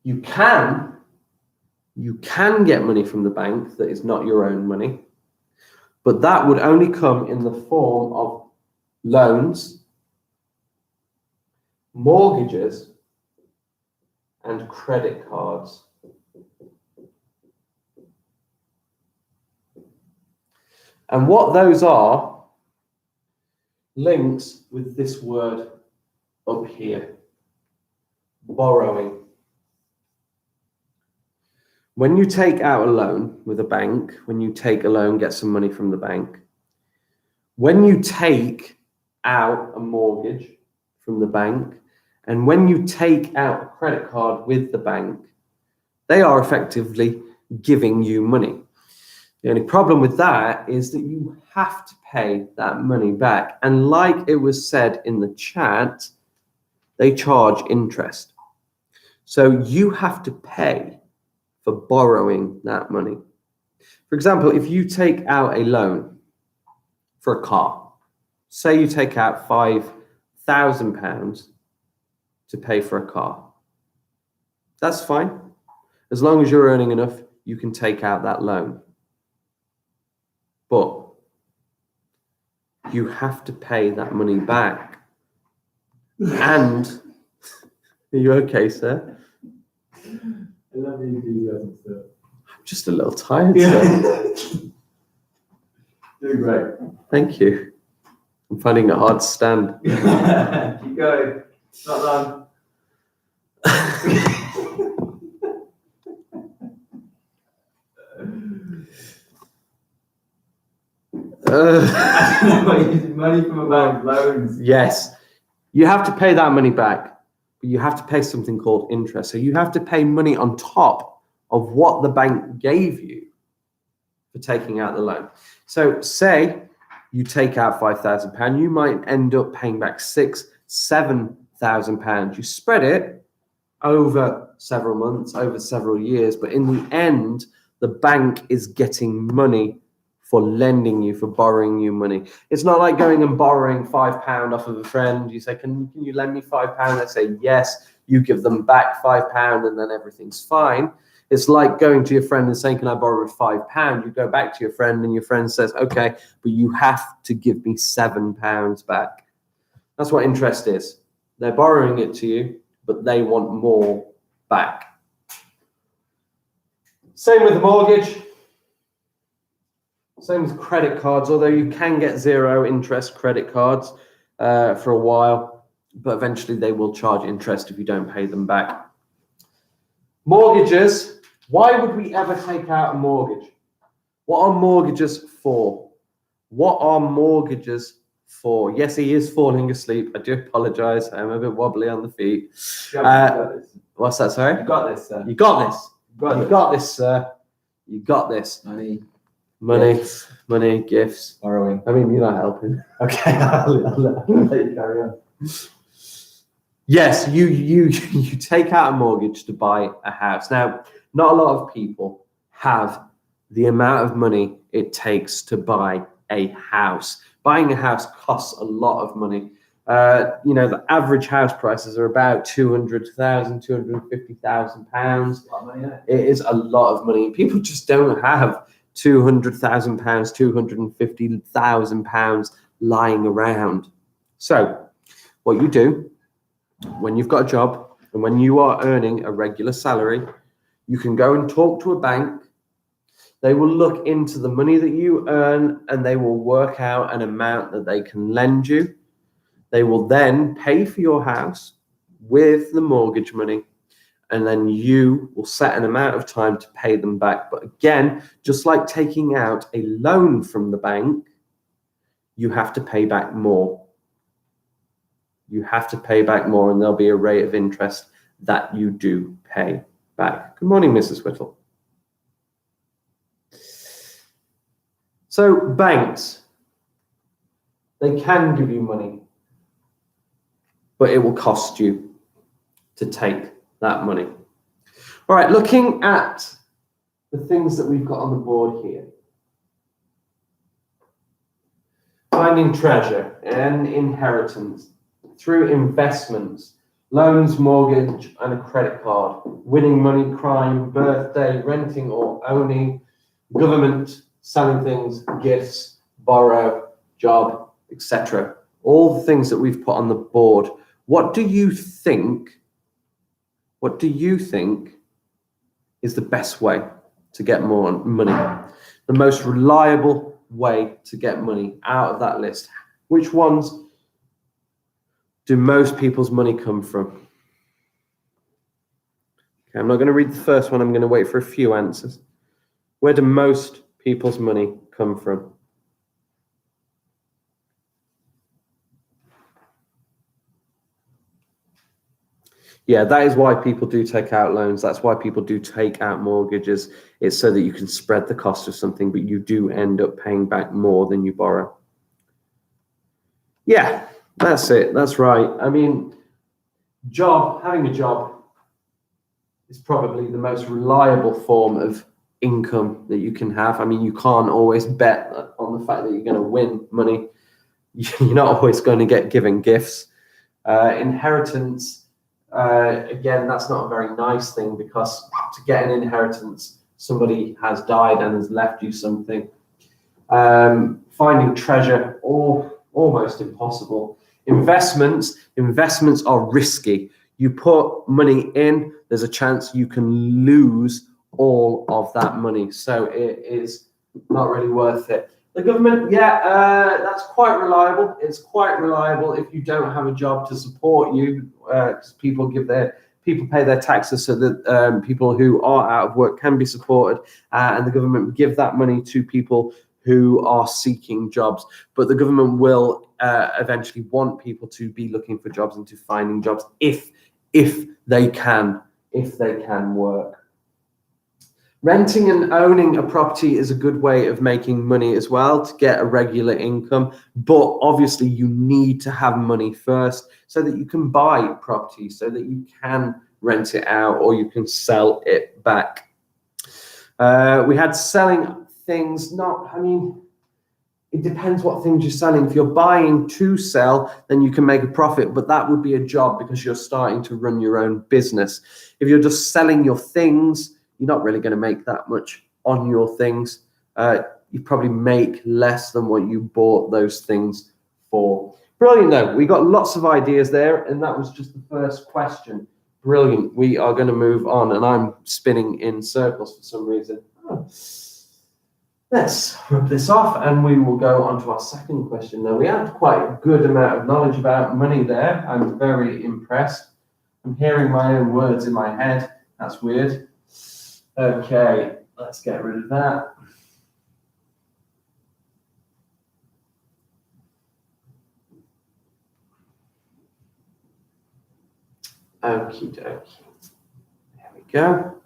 You can get money from the bank that is not your own money, but that would only come in the form of loans, mortgages, and credit cards. And what those are links with this word up here, borrowing. When you take out a loan with a bank, when you take a loan, get some money from the bank, when you take out a mortgage from the bank, and when you take out a credit card with the bank, they are effectively giving you money. The only problem with that is that you have to pay that money back. And like it was said in the chat, they charge interest. So you have to pay for borrowing that money. For example, if you take out a loan for a car, say you take out £5,000 to pay for a car. That's fine. As long as you're earning enough, you can take out that loan. But you have to pay that money back. And, are you okay, sir? I love the enthusiasm, sir. I'm just a little tired, sir. Doing great. Thank you. I'm finding it hard to stand. Keep going. It's not done. Using money from a bank, loans. Yes, you have to pay that money back, but you have to pay something called interest. So you have to pay money on top of what the bank gave you for taking out the loan. So say you take out £5,000, you might end up paying back £6,000-7,000. You spread it over several months, over several years, but in the end, the bank is getting money for lending you, for borrowing you money. It's not like going and borrowing £5 off of a friend. You say, can you lend me £5? They say, yes. You give them back £5 and then everything's fine. It's like going to your friend and saying, can I borrow £5? You go back to your friend and your friend says, okay, but you have to give me £7 back. That's what interest is. They're borrowing it to you, but they want more back. Same with the mortgage. Same with credit cards, although you can get zero interest credit cards for a while, but eventually they will charge interest if you don't pay them back. Mortgages. Why would we ever take out a mortgage? What are mortgages for? What are mortgages for? Yes, he is falling asleep. I do apologize. I'm a bit wobbly on the feet. You got this. What's that, sorry? You got this, sir. You got this. You got this, sir. You got this. Money, gifts. Borrowing. I mean, you're not helping. Okay, I'll let you carry on. Yes, you take out a mortgage to buy a house. Now, not a lot of people have the amount of money it takes to buy a house. Buying a house costs a lot of money. The average house prices are about £200,000, £250,000. It is a lot of money. People just don't have £200,000, £250,000 lying around. So, what you do when you've got a job and when you are earning a regular salary, you can go and talk to a bank. They will look into the money that you earn and they will work out an amount that they can lend you. They will then pay for your house with the mortgage money, and then you will set an amount of time to pay them back. But again, just like taking out a loan from the bank, you have to pay back more. You have to pay back more, and there'll be a rate of interest that you do pay back. Good morning, Mrs. Whittle. So banks, they can give you money, but it will cost you to take that money. All right, looking at the things that we've got on the board here. Finding treasure and inheritance through investments, loans, mortgage, and a credit card, winning money, crime, birthday, renting or owning, government, selling things, gifts, borrow, job, etc. All the things that we've put on the board. What do you think is the best way to get more money? The most reliable way to get money out of that list? Which ones do most people's money come from? Okay, I'm not going to read the first one. I'm going to wait for a few answers. Where do most people's money come from? Yeah, that is why people do take out loans. That's why people do take out mortgages. It's so that you can spread the cost of something, but you do end up paying back more than you borrow. Yeah, that's it. That's right. I mean, having a job is probably the most reliable form of income that you can have. I mean, you can't always bet on the fact that you're going to win money. You're not always going to get given gifts. Inheritance, Again, that's not a very nice thing because to get an inheritance, somebody has died and has left you something. Finding treasure, almost impossible. Investments are risky. You put money in, there's a chance you can lose all of that money. So it is not really worth it. The government, that's quite reliable. It's quite reliable if you don't have a job to support you, because people pay their taxes so that people who are out of work can be supported, and the government give that money to people who are seeking jobs. But the government will eventually want people to be looking for jobs and to finding jobs if they can work. Renting and owning a property is a good way of making money as well to get a regular income, but obviously you need to have money first so that you can buy property, so that you can rent it out or you can sell it back. We had selling things, it depends what things you're selling. If you're buying to sell, then you can make a profit, but that would be a job because you're starting to run your own business. If you're just selling your things, you're not really going to make that much on your things. You probably make less than what you bought those things for. Brilliant, though. We got lots of ideas there, and that was just the first question. Brilliant. We are going to move on, and I'm spinning in circles for some reason. Let's rub this off, and we will go on to our second question. Now, we had quite a good amount of knowledge about money there. I'm very impressed. I'm hearing my own words in my head. That's weird. Okay, let's get rid of that. Okie dokie. There we go.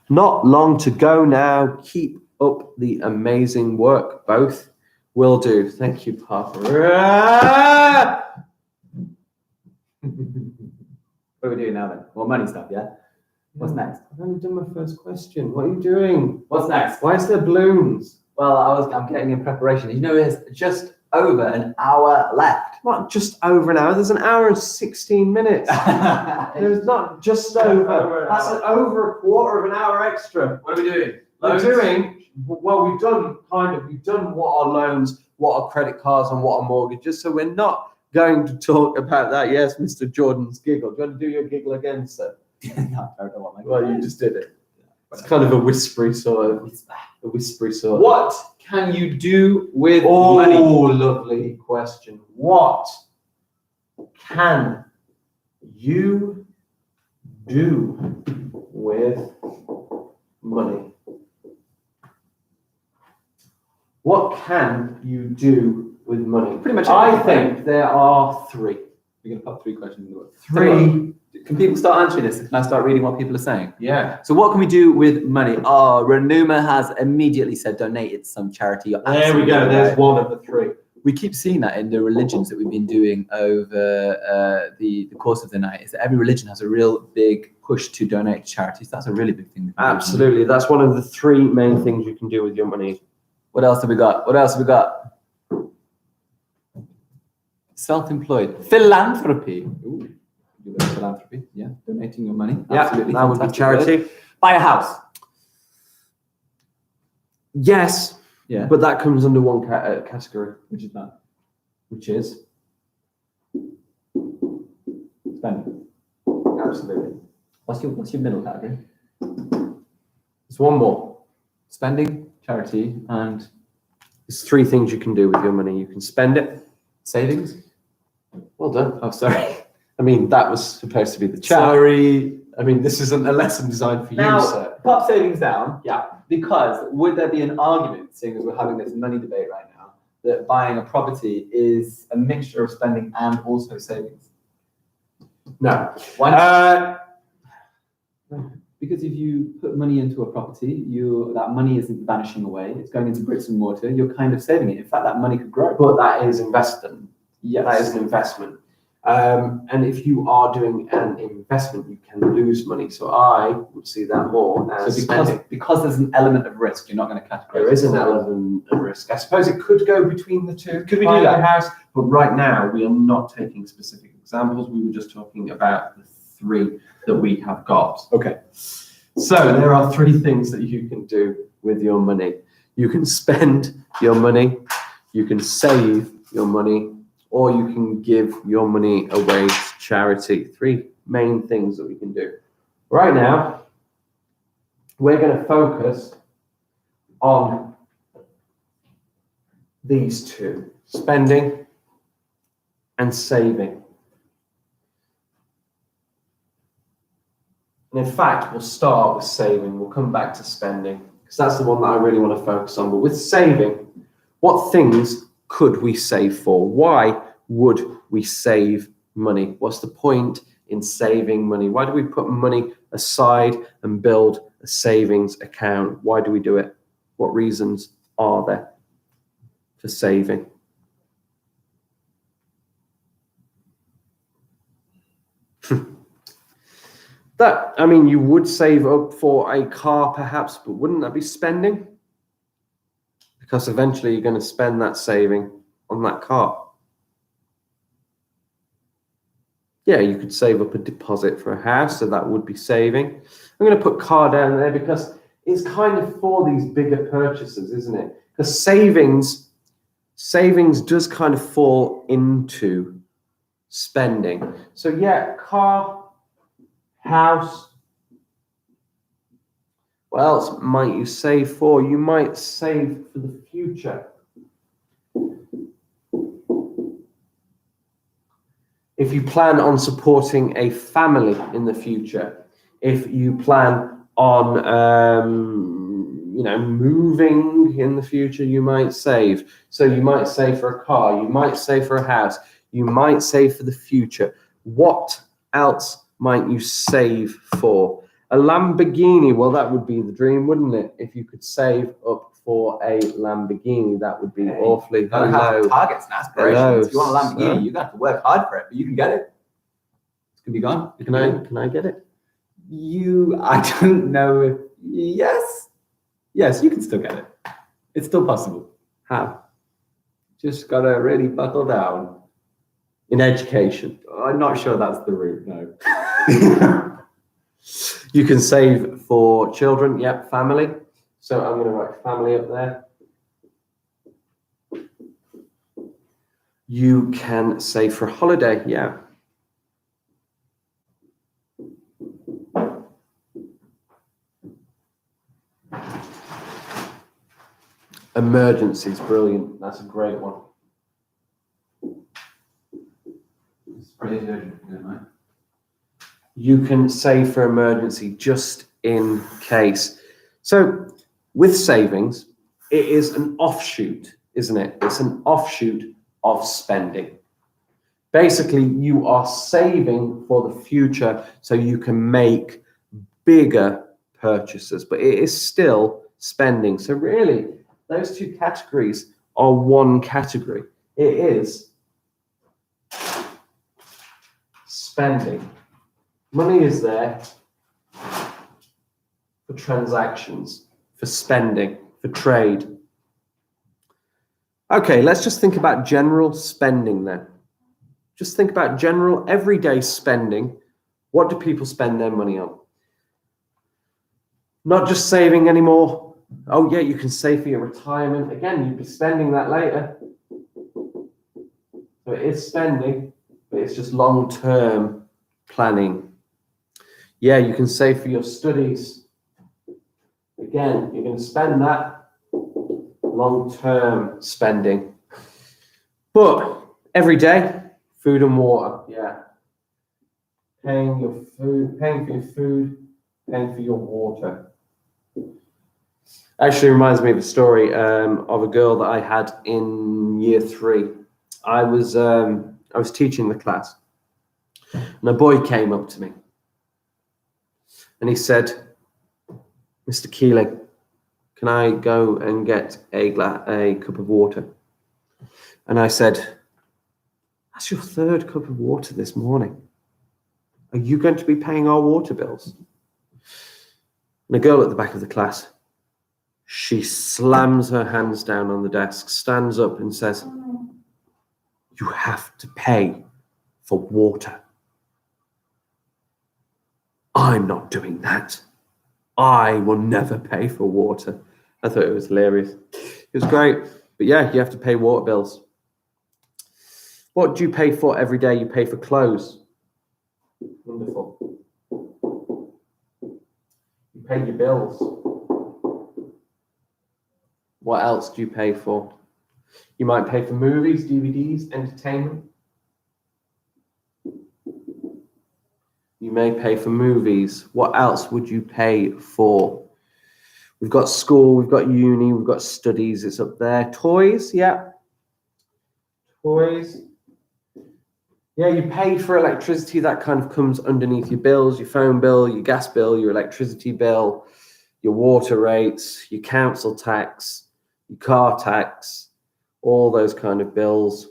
Not long to go now. Keep up the amazing work. Both will do. Thank you, Papa. What are we doing now then? Well, money stuff, yeah? What's next? I've only done my first question. What are you doing? What's next? Why is there balloons? Well, I'm getting in preparation. You know, it's just over an hour left. Not just over an hour. There's an hour and 16 minutes. There's not just over. That's over a quarter of an hour extra. What are we doing? We've done what are loans, what are credit cards, and what are mortgages. So we're not going to talk about that. Yes, Mr. Jordan's giggle. Do you want to do your giggle again, sir? No, I don't know what my Well, you just did it. It's kind of a whispery sort of. What can you do with Oh, money? lovely question. What can you do with money? What can you do with money? Pretty much I everything. think there are three. We're going to pop 3 questions in the word. Three. Can people start answering this? Can I start reading what people are saying? Yeah. So what can we do with money? Oh, Renuma has immediately said donate it to some charity. You're There we absolutely go. There's right. one of the three. We keep seeing that in the religions that we've been doing over the course of the night, is that every religion has a real big push to donate to charities. That's a really big thing. Absolutely. That's one of the 3 main things you can do with your money. What else have we got? Self-employed. Philanthropy. Ooh, do a bit of philanthropy. Yeah, donating your money. Absolutely. That would be Fantastic charity. word. Buy a house. Yes, Yeah. but that comes under one category, Which is that? which is Spending. absolutely. What's your middle category? There's one more. Spending, charity, and There's 3 things you can do with your money. You can spend it. savings. Well done. Oh, sorry. I mean, that was supposed to be the chat. Sorry. I mean, this isn't a lesson designed for Now, you, sir. pop savings down. Yeah. Because would there be an argument, seeing as we're having this money debate right now, that buying a property is a mixture of spending and also savings? No. Why not? Because if you put money into a property, that money isn't vanishing away. It's going into bricks and mortar. You're kind of saving it. In fact, that money could grow. But that is investment. Yes. That is an investment. And if you are doing an investment, you can lose money. So I would see that more as So spending. because there's an element of risk, you're not going to categorize. There is an it. element of risk. I suppose it could go between the two. Could we do Buying that? a house, but right now we are not taking specific examples. We were just talking about the 3 that we have got. Okay. So there are 3 things that you can do with your money. You can spend your money, you can save your money, or you can give your money away to charity. 3 main things that we can do. Right now, we're going to focus on these 2, spending and saving. And in fact, we'll start with saving. We'll come back to spending because that's the one that I really want to focus on. But with saving, what things could we save for? Why would we save money? What's the point in saving money? Why do we put money aside and build a savings account? Why do we do it? What reasons are there for saving? You would save up for a car perhaps, but wouldn't that be spending? Because eventually you're going to spend that saving on that car. Yeah, you could save up a deposit for a house, so that would be saving. I'm going to put car down there because it's kind of for these bigger purchases, isn't it? Because savings does kind of fall into spending. So yeah, car, house. What else might you save for? You might save for the future. If you plan on supporting a family in the future, if you plan on moving in the future, you might save. So you might save for a car, you might save for a house, you might save for the future. What else might you save for? A Lamborghini, well, that would be the dream, wouldn't it? If you could save up for a Lamborghini, that would be awfully. You gotta have targets and aspirations. Hello, If you want a Lamborghini, sir. you got to work hard for it, but you can get it. It's gonna be gone. Can I get it? I don't know if yes, you can still get it. It's still possible. How? Just gotta really buckle down. In education. I'm not sure that's the route, no. You can save for children, yep, family. So I'm going to write family up there. You can save for a holiday, yeah. Emergencies, brilliant. That's a great one. It's pretty urgent, isn't it? You can save for emergency just in case. So with savings, it is an offshoot, isn't it? It's an offshoot of spending. Basically, you are saving for the future so you can make bigger purchases, but it is still spending. So really, those 2 categories are one category. It is spending. Money is there for transactions, for spending, for trade. Okay, let's just think about general spending then. Just think about general everyday spending. What do people spend their money on? Not just saving anymore. Oh yeah, you can save for your retirement. Again, you'd be spending that later. So it is spending, but it's just long-term planning. Yeah, you can save for your studies. Again, you're going to spend that. Long-term spending. But every day, food and water. Yeah. Paying for your food, paying for your water. Actually reminds me of a story of a girl that I had in year 3. I was teaching the class, and a boy came up to me. And he said, "Mr. Keeling, can I go and get a cup of water?" And I said, "That's your 3rd cup of water this morning. Are you going to be paying our water bills?" And a girl at the back of the class, she slams her hands down on the desk, stands up and says, "You have to pay for water. I'm not doing that. I will never pay for water. I thought it was hilarious. It was great. But yeah, you have to pay water bills. What do you pay for every day? You pay for clothes. Wonderful. You pay your bills. What else do you pay for? You might pay for movies, DVDs, entertainment. You may pay for movies. What else would you pay for? We've got school, we've got uni, we've got studies. It's up there. Toys, yeah. Toys. Yeah, you pay for electricity. That kind of comes underneath your bills, your phone bill, your gas bill, your electricity bill, your water rates, your council tax, your car tax, all those kind of bills,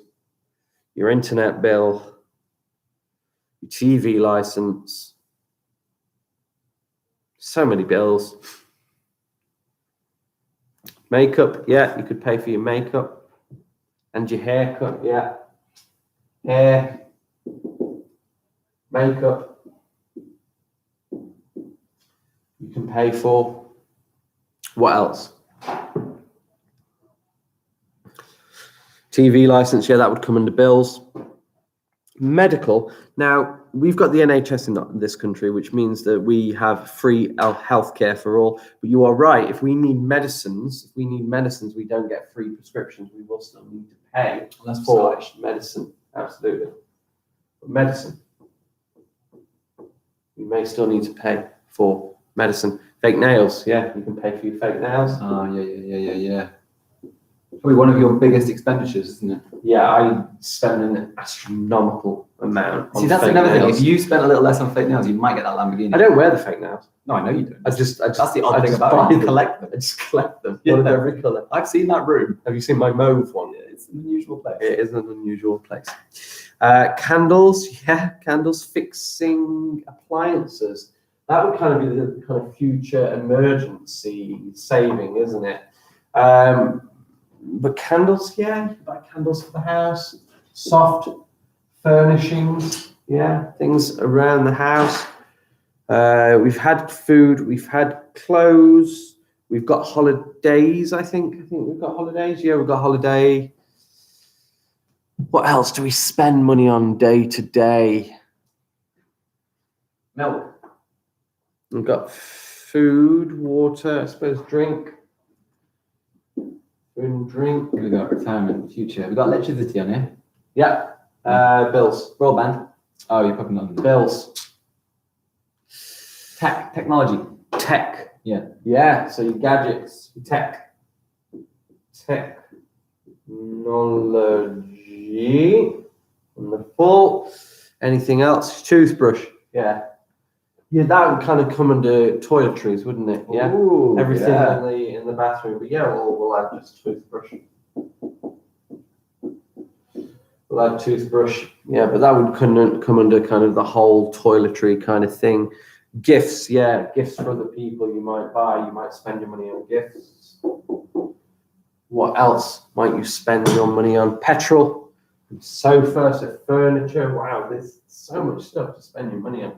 your internet bill, your TV license. So many bills. Makeup, yeah, you could pay for your makeup and your haircut, yeah. Hair, makeup, you can pay for. What else? TV license, yeah, that would come under bills. Medical. Now, we've got the NHS in this country, which means that we have free healthcare for all. But you are right. If we need medicines, we don't get free prescriptions. We will still need to pay for medicine. Absolutely. But medicine, you may still need to pay for medicine. Fake nails, yeah, you can pay for your fake nails. Oh, yeah. Probably one of your biggest expenditures, isn't it? Yeah, I spend an astronomical amount on See, that's fake another thing. nails. If you spent a little less on fake nails, you might get that Lamborghini. I don't wear the fake nails. No, I know you don't. I just That's the odd thing just about buy it. You them. collect them. I just collect them. Yeah. One of every colour. I've seen that room. Have you seen my mauve one? Yeah, it's an unusual place. It is an unusual place. Candles, yeah, candles, fixing appliances. That would kind of be the kind of future emergency saving, isn't it? But candles, yeah, you buy candles for the house. Soft furnishings, yeah, things around the house. We've had food, we've had clothes, we've got holidays, I think we've got holidays. Yeah, we've got holiday. What else do we spend money on day to day? Milk. We've got food, water, I suppose drink. Food and drink. We've got retirement, future. We've got electricity on here. Yeah. Bills. Broadband. Oh, you're popping on. Bills. Technology. Tech. Yeah. Yeah. So your gadgets. Tech. Technology. Wonderful. Anything else? Toothbrush. Yeah. Yeah, that would kind of come under toiletries, wouldn't it? Yeah. Ooh, Everything yeah. in the bathroom. But yeah, we'll add just toothbrush. We'll add toothbrush. Yeah, but that would come under kind of the whole toiletry kind of thing. Gifts, yeah, gifts for other people you might buy. You might spend your money on gifts. What else might you spend your money on? Petrol, sofa, so furniture. Wow, there's so much stuff to spend your money on.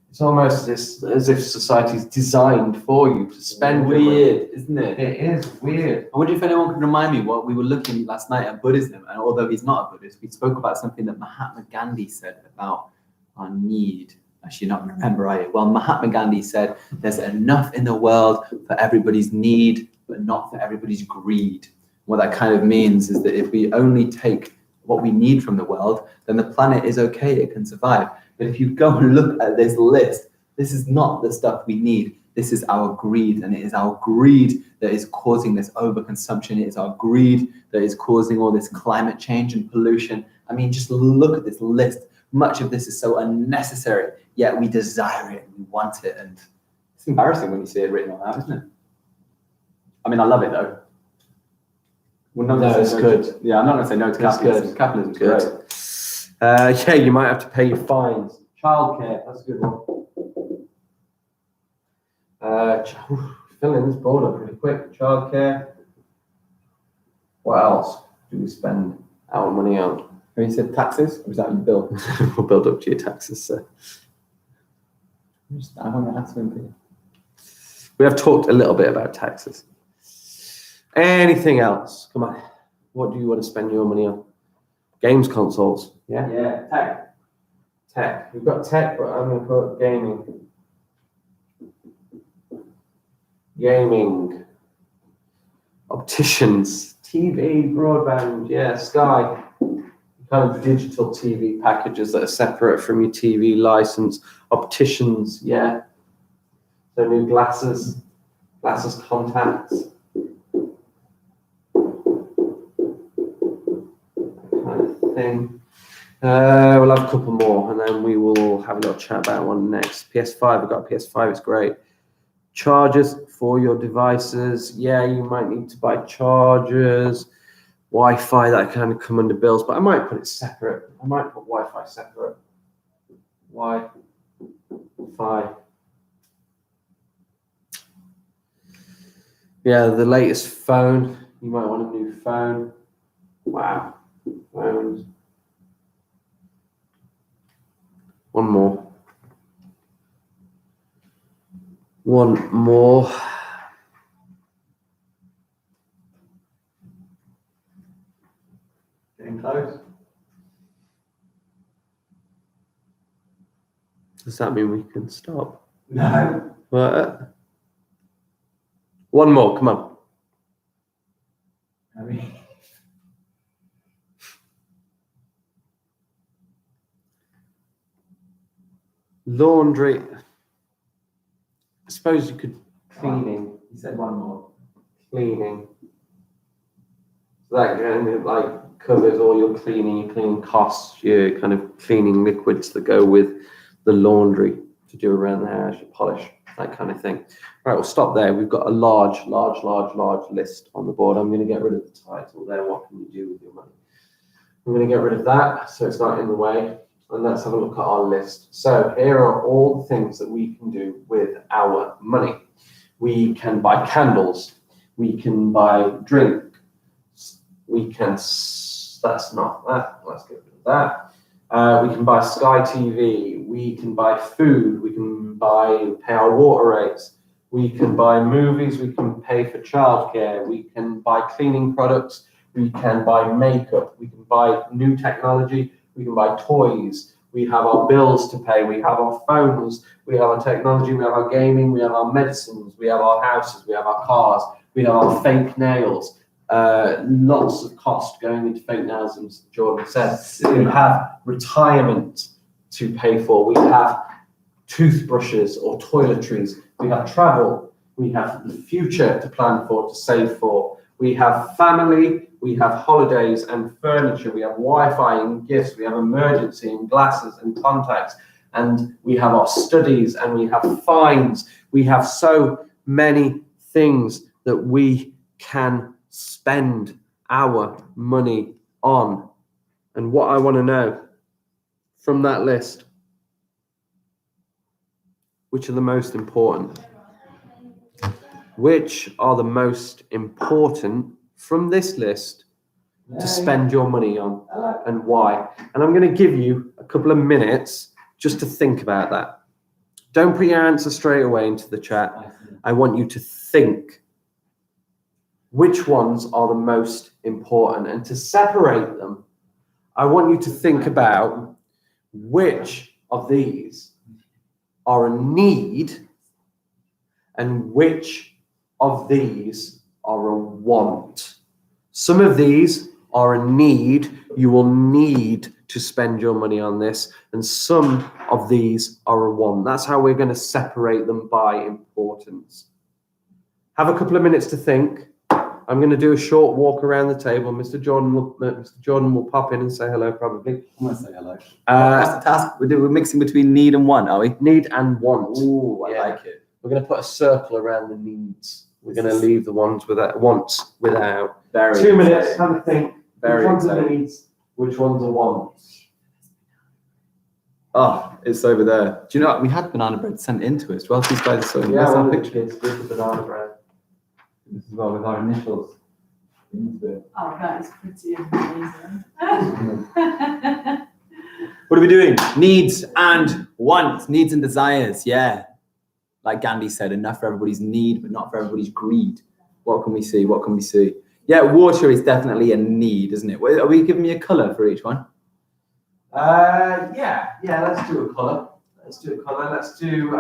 It's almost as if society's designed for you to spend your money. Weird, isn't it? It is weird. I wonder if anyone could remind me what we were looking last night at Buddhism, and although he's not a Buddhist, we spoke about something that Mahatma Gandhi said about our need. Actually, not remember, are you? Well, Mahatma Gandhi said there's enough in the world for everybody's need, but not for everybody's greed. What that kind of means is that if we only take what we need from the world, then the planet is okay, it can survive. But if you go and look at this list, this is not the stuff we need. This is our greed, and it is our greed that is causing this overconsumption. It is our greed that is causing all this climate change and pollution. I mean, just look at this list. Much of this is so unnecessary, yet we desire it, we want it, and it's embarrassing when you see it written all out, isn't it? I mean, I love it though. Well, No, it's good. Yeah, I'm not going to say no to capitalism. good. Capitalism's Good. great. Yeah, you might have to pay your fines. Childcare, that's a good one. Filling this board up really quick. Childcare. What else do we spend our money on? you said taxes, or is that your bill? We'll build up to your taxes, sir. I want to ask him. We have talked a little bit about taxes. Anything else? Come on. What do you want to spend your money on? Games consoles. Yeah? Yeah, tech. Tech. We've got tech, but I'm going to put gaming. Gaming. Opticians. TV, broadband. Yeah, Sky. Kind of digital TV packages that are separate from your TV license. Opticians. Yeah. So new glasses. Glasses contacts. Thing. We'll have a couple more and then we will have a little chat about one next. PS5, we've got a PS5, it's great. Chargers for your devices. Yeah, you might need to buy chargers. Wi-Fi, that kind of come under bills, but I might put it separate. I might put Wi-Fi separate. Wi-Fi. Yeah, the latest phone. You might want a new phone. Wow. Phones. One more. One more. Getting close. Does that mean we can stop? No. What? One more, come on. I mean, Laundry. I suppose you could cleaning. you said one more. Cleaning. So that kind of like covers all your cleaning costs, your kind of cleaning liquids that go with the laundry to do around the house, your polish, that kind of thing. All right, we'll stop there. We've got a large list on the board. I'm going to get rid of the title there. What can you do with your money? I'm going to get rid of that so it's not in the way. And let's have a look at our list. So here are all the things that we can do with our money. We can buy candles. We can buy drink. We can, that's not that. Let's get rid of that. We can buy Sky TV. We can buy food. We can pay our water rates. We can buy movies. We can pay for childcare. We can buy cleaning products. We can buy makeup. We can buy new technology. We can buy toys. We have our bills to pay. We have our phones. We have our technology. We have our gaming. We have our medicines. We have our houses. We have our cars. We have our fake nails. Lots of cost going into fake nails, as Jordan said. We have retirement to pay for. We have toothbrushes or toiletries. We have travel. We have the future to plan for, to save for. We have family. We have holidays and furniture. We have Wi-Fi and gifts. We have emergency and glasses and contacts. And we have our studies and we have fines. We have so many things that we can spend our money on. And what I want to know from that list, which are the most important? Which are the most important from this list to spend your money on and why? And I'm going to give you a couple of minutes just to think about that. Don't put your answer straight away into the chat. I want you to think which ones are the most important, and to separate them, I want you to think about which of these are a need and which of these are a want. Some of these are a need. You will need to spend your money on this, and some of these are a want. That's how we're going to separate them by importance. Have a couple of minutes to think. I'm going to do a short walk around the table. Mr. Jordan will pop in and say hello, probably. I'm going to say hello. What's the task? We're mixing between need and want, are we? Need and want. Ooh, I like it. We're going to put a circle around the needs. We're going to leave the ones without wants without. Very 2 minutes. exciting. Have a think. Very which ones are exciting. needs? Which ones are wants? Oh, it's over there. Do you know what? We had banana bread sent into us. Well, these guys are so Yeah, that's one our of the picture. kids did the banana bread. This is well with our initials. into it. Oh, that is pretty amazing. What are we doing? Needs and wants, needs and desires. Yeah. Like Gandhi said, enough for everybody's need, but not for everybody's greed. What can we see? What can we see? Yeah, water is definitely a need, isn't it? Are we giving me a colour for each one? Yeah, let's do a colour. Let's do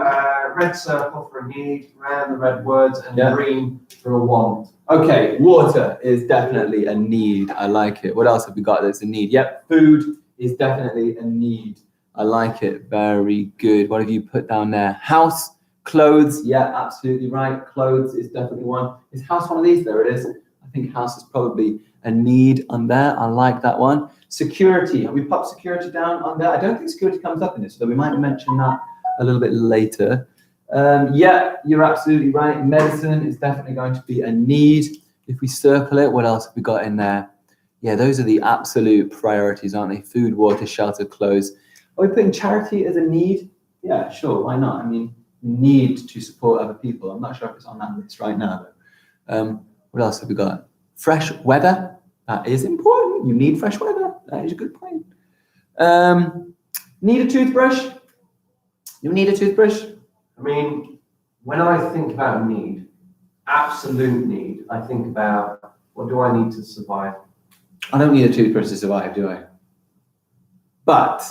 red circle for a need, round the red words, and green for a want. Okay, water is definitely a need. I like it. What else have we got that's a need? Yep, food is definitely a need. I like it. Very good. What have you put down there? House, clothes. Yeah, absolutely right. Clothes is definitely one. Is house one of these? There it is. I think house is probably a need on there. I like that one. Security. Have we popped security down on there? I don't think security comes up in this, so we might mention that a little bit later. Yeah, you're absolutely right. Medicine is definitely going to be a need. If we circle it, what else have we got in there? Yeah, those are the absolute priorities, aren't they? Food, water, shelter, clothes. Are we putting charity as a need? Yeah, sure. Why not? I mean, need to support other people. I'm not sure if it's on that list right now, though. What else have we got? Fresh weather. That is important. You need fresh weather. That is a good point. Need a toothbrush? You need a toothbrush? I mean, when I think about need, absolute need, I think about what do I need to survive? I don't need a toothbrush to survive, do I? But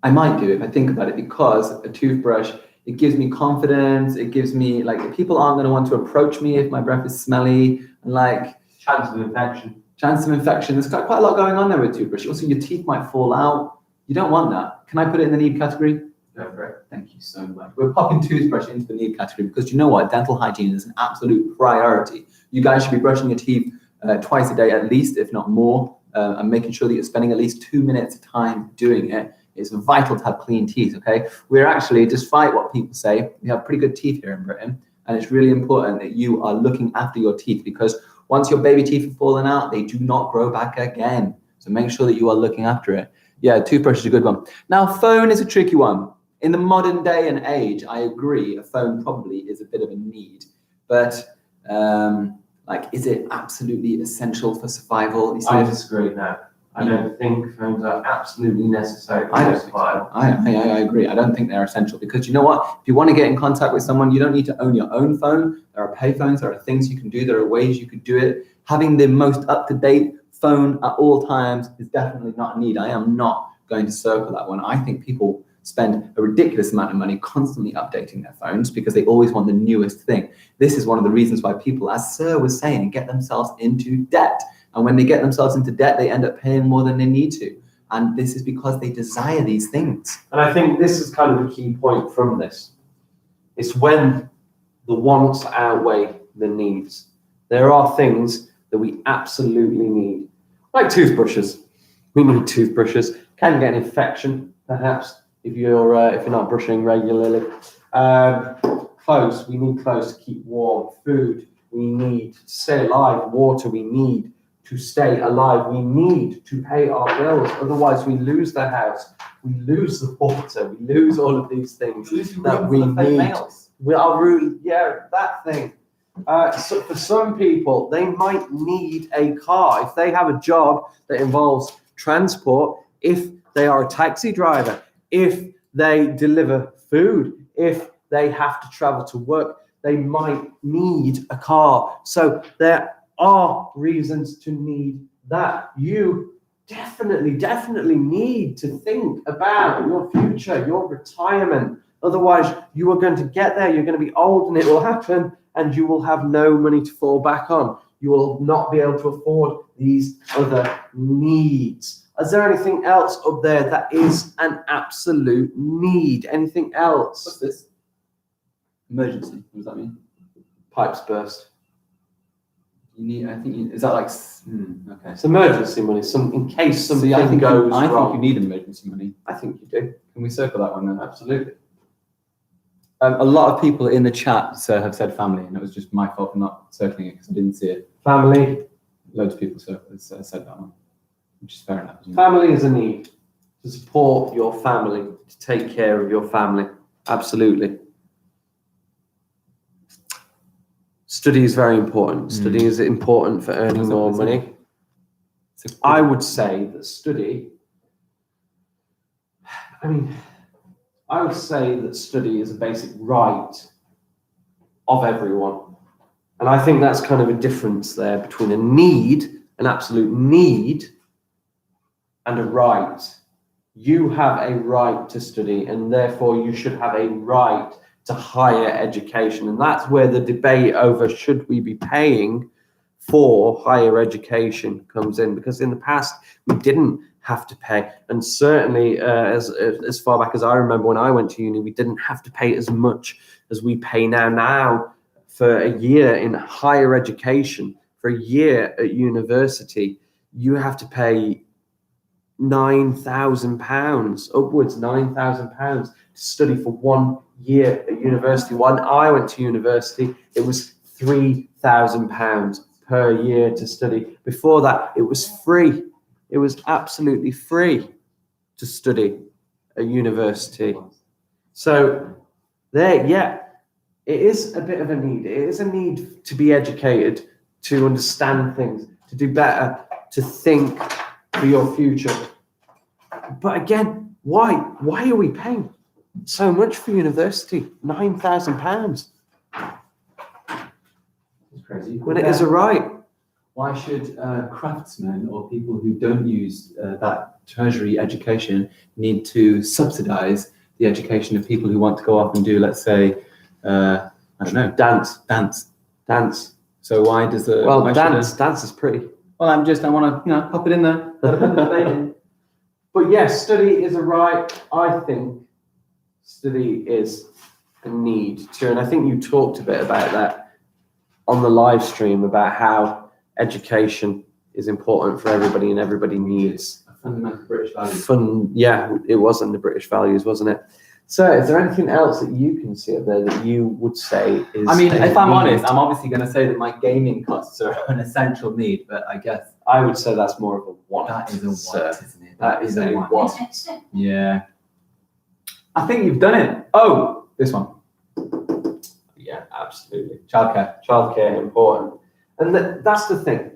I might do if I think about it, because a toothbrush, it gives me confidence. It gives me, like, people aren't going to want to approach me if my breath is smelly, and like Chance of infection. There's quite a lot going on there with toothbrush. Also, your teeth might fall out. You don't want that. Can I put it in the need category? Go for it. Thank you so much. We're popping toothbrush into the need category because you know what? Dental hygiene is an absolute priority. You guys should be brushing your teeth twice a day at least, if not more, and making sure that you're spending at least 2 minutes time doing it. It's vital to have clean teeth, okay? We're actually, despite what people say, we have pretty good teeth here in Britain, and it's really important that you are looking after your teeth, because once your baby teeth have fallen out, they do not grow back again. So make sure that you are looking after it. Yeah, toothbrush is a good one. Now, phone is a tricky one. In the modern day and age, I agree, a phone probably is a bit of a need. But, like, is it absolutely essential for survival? I disagree now. I don't think phones are absolutely necessary for survival. I agree. I don't think they're essential, because you know what? If you want to get in contact with someone, you don't need to own your own phone. There are pay phones. There are things you can do. There are ways you could do it. Having the most up-to-date phone at all times is definitely not a need. I am not going to circle that one. I think people spend a ridiculous amount of money constantly updating their phones because they always want the newest thing. This is one of the reasons why people, as Sir was saying, get themselves into debt. And when they get themselves into debt, they end up paying more than they need to. And this is because they desire these things. And I think this is kind of a key point from this. It's when the wants outweigh the needs. There are things that we absolutely need, like toothbrushes. We need toothbrushes. Can get an infection, perhaps, if you're not brushing regularly. Clothes. We need clothes to keep warm. Food. We need to stay alive. Water. We need to stay alive. We need to pay our bills. Otherwise, we lose the house. We lose the water. We lose all of these things that we need. We are really, that thing. So for some people, they might need a car. If they have a job that involves transport, if they are a taxi driver, if they deliver food, if they have to travel to work, they might need a car. So there are reasons to need that. You definitely need to think about your future, your retirement. Otherwise, you are going to get there. You're going to be old and it will happen, and you will have no money to fall back on. You will not be able to afford these other needs. Is there anything else up there that is an absolute need? Anything else? What's this? Emergency. What does that mean? Pipes burst. You need. I think. Is that like? Okay. It's emergency money. In case something goes wrong. I think you need emergency money. I think you do. Can we circle that one then? Absolutely. A lot of people in the chat have said family, and it was just my fault for not circling it because I didn't see it. Family. Loads of people said that one, which is fair enough. Family is a need. To support your family, to take care of your family. Absolutely. Study is very important. Study is important for earning more money. I would say that study, I would say that study is a basic right of everyone. And I think that's kind of a difference there between a need, an absolute need, and a right. You have a right to study, and therefore you should have a right to higher education. And that's where the debate over should we be paying for higher education comes in, because in the past we didn't have to pay, and certainly as far back as I remember when I went to uni, we didn't have to pay as much as we pay now. Now, for a year in higher education, for a year at university, you have to pay £9,000, upwards £9,000 to study for 1 year at university. When I went to university, it was £3,000 per year to study. Before that, it was free. It was absolutely free to study at university. So there, yeah, it is a bit of a need. It is a need to be educated, to understand things, to do better, to think for your future. But again, why? Why are we paying so much for university? £9,000 It's crazy. when it is a right. Why should craftsmen or people who don't use that tertiary education need to subsidize the education of people who want to go off and do, let's say, I don't know, dance? So why does the why dance is pretty. Well, I want to pop it in there. But yes, study is a right. I think study is a need too, and I think you talked a bit about that on the live stream about how education is important for everybody and everybody needs a fundamental British value. Yeah, it was in the British values, wasn't it? So, is there anything else that you can see up there that you would say is? I mean, if I'm honest, I'm obviously going to say that my gaming costs are an essential need, but I guess I would say that's more of a want. that is a want, isn't it? That is a want. Yeah. I think you've done it. Oh, this one. Yeah, absolutely. Childcare. Important. And that's the thing.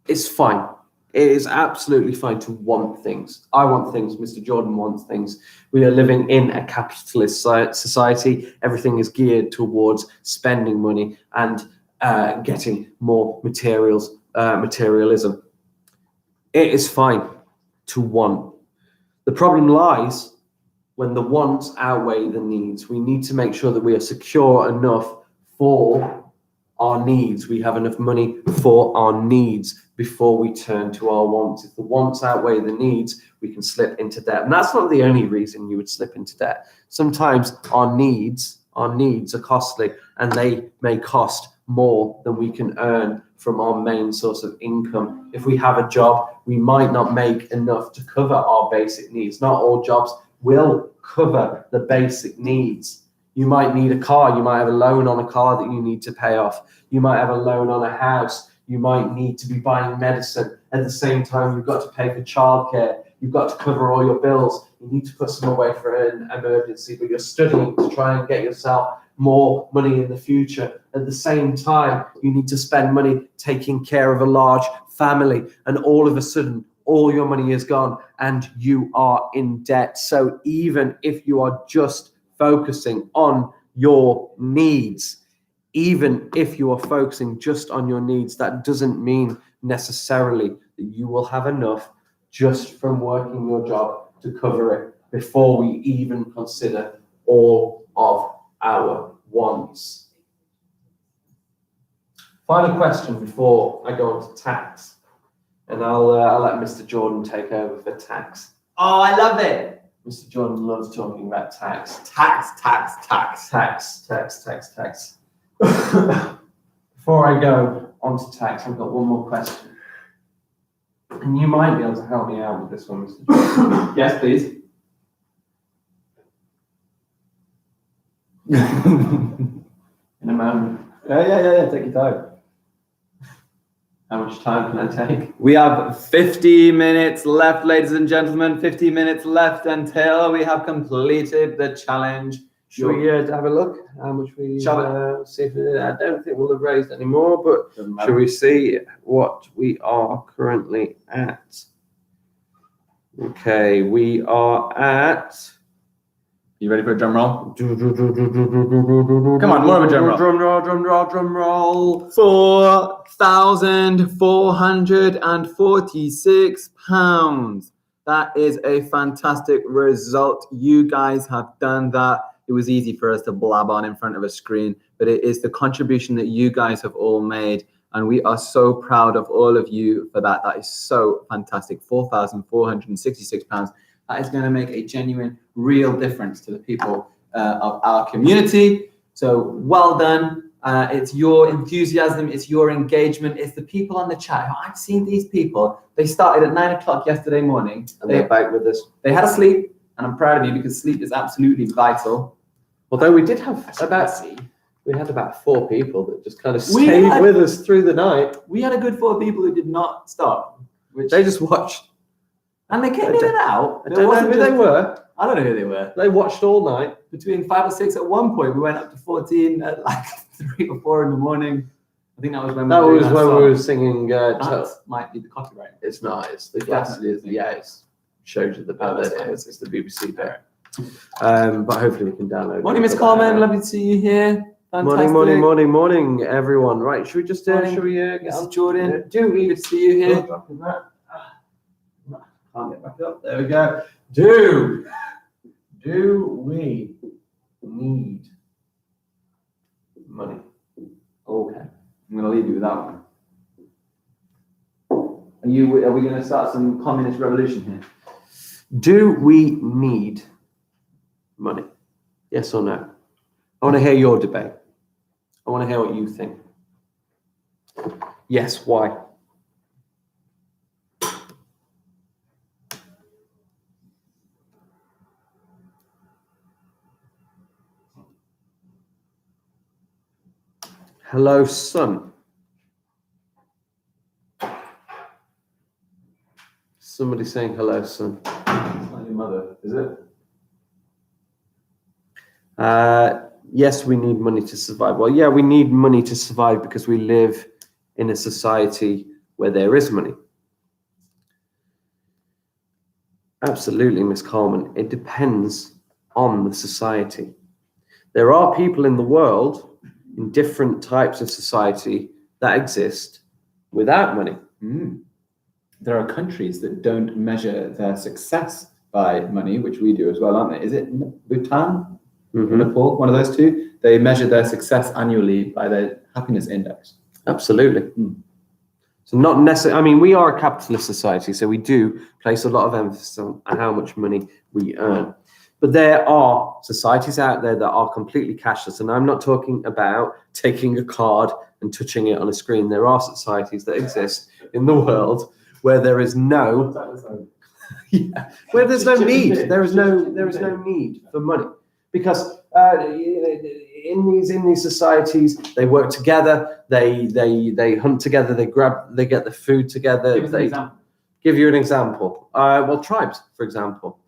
It's fine. It is absolutely fine to want things. I want things. Mr. Jordan wants things. We are living in a capitalist society. Everything is geared towards spending money and getting more materialism. It is fine to want. The problem lies when the wants outweigh the needs. We need to make sure that we are secure enough for our needs. We have enough money for our needs before we turn to our wants. If the wants outweigh the needs, we can slip into debt. And that's not the only reason you would slip into debt. Sometimes our needs are costly, and they may cost more than we can earn from our main source of income. If we have a job, we might not make enough to cover our basic needs. Not all jobs will cover the basic needs. You might need a car. You might have a loan on a car that you need to pay off. You might have a loan on a house. You might need to be buying medicine. At the same time, you've got to pay for childcare. You've got to cover all your bills. You need to put some away for an emergency, but you're studying to try and get yourself more money in the future. At the same time, you need to spend money taking care of a large family, and all of a sudden, all your money is gone and you are in debt. So even if you are just focusing on your needs, even if you are focusing just on your needs, that doesn't mean necessarily that you will have enough just from working your job to cover it before we even consider all of our wants. Final question before I go on to tax, and I'll let Mr. Jordan take over for tax. Oh, I love it. Mr. Jordan loves talking about tax. Tax. Before I go on to tax, I've got one more question. And you might be able to help me out with this one, Mr. Jordan. Yes, please. In a moment. Yeah. Take your time. How much time can I take? We have 50 minutes left, ladies and gentlemen. 50 minutes left until we have completed the challenge. Should we have a look how much we see if I don't think we'll have raised any more, but should we see what we are currently at? Okay, we are at. You ready for a drum roll? Come on, more of a drum roll. Drum roll. £4,446. That is a fantastic result. You guys have done that. It was easy for us to blab on in front of a screen, but it is the contribution that you guys have all made. And we are so proud of all of you for that. That is so fantastic. £4,466. That is going to make a genuine, real difference to the people of our community. So well done. It's your enthusiasm, it's your engagement, it's the people on the chat. I've seen these people. They started at 9 o'clock yesterday morning. And they're back with us. They had a sleep, and I'm proud of you because sleep is absolutely vital. Although we did have about 4 people that just kind of stayed with us through the night. We had a good 4 people who did not stop. They just watched. And they came in and out. I don't know who they were. I don't know who they were. They watched all night. Between 5 or 6 at one point. We went up to 14 at like 3 or 4 in the morning. I think that was when we were singing. That might be the copyright. It's not. It's the it shows you the bit that it is. It's the BBC bit. But hopefully we can download. Morning, Miss Coleman. Lovely to see you here. Fantastic. Morning, everyone. Right, should we just get on? Jordan. Do we? Good to see you here. Can't get back up. There we go. Do we need money? Okay. I'm going to leave you with that one. Are we going to start some communist revolution here? Do we need money? Yes or no? I want to hear your debate. I want to hear what you think. Yes, why? Hello, son. Somebody saying hello, son. It's not your mother, is it? Yes, we need money to survive. Well, yeah, we need money to survive because we live in a society where there is money. Absolutely, Miss Coleman. It depends on the society. There are people in the world in different types of society that exist without money. There are countries that don't measure their success by money, which we do as well, aren't they? Is it Bhutan? Nepal, one of those two? They measure their success annually by their happiness index. Absolutely. So not necessarily, I mean, we are a capitalist society, so we do place a lot of emphasis on how much money we earn. But there are societies out there that are completely cashless, and I'm not talking about taking a card and touching it on a screen. There are societies that exist in the world where there is no, where there's no need. There is no need for money because in these societies they work together. They hunt together. They get the food together. Give you an example. Well, tribes, for example,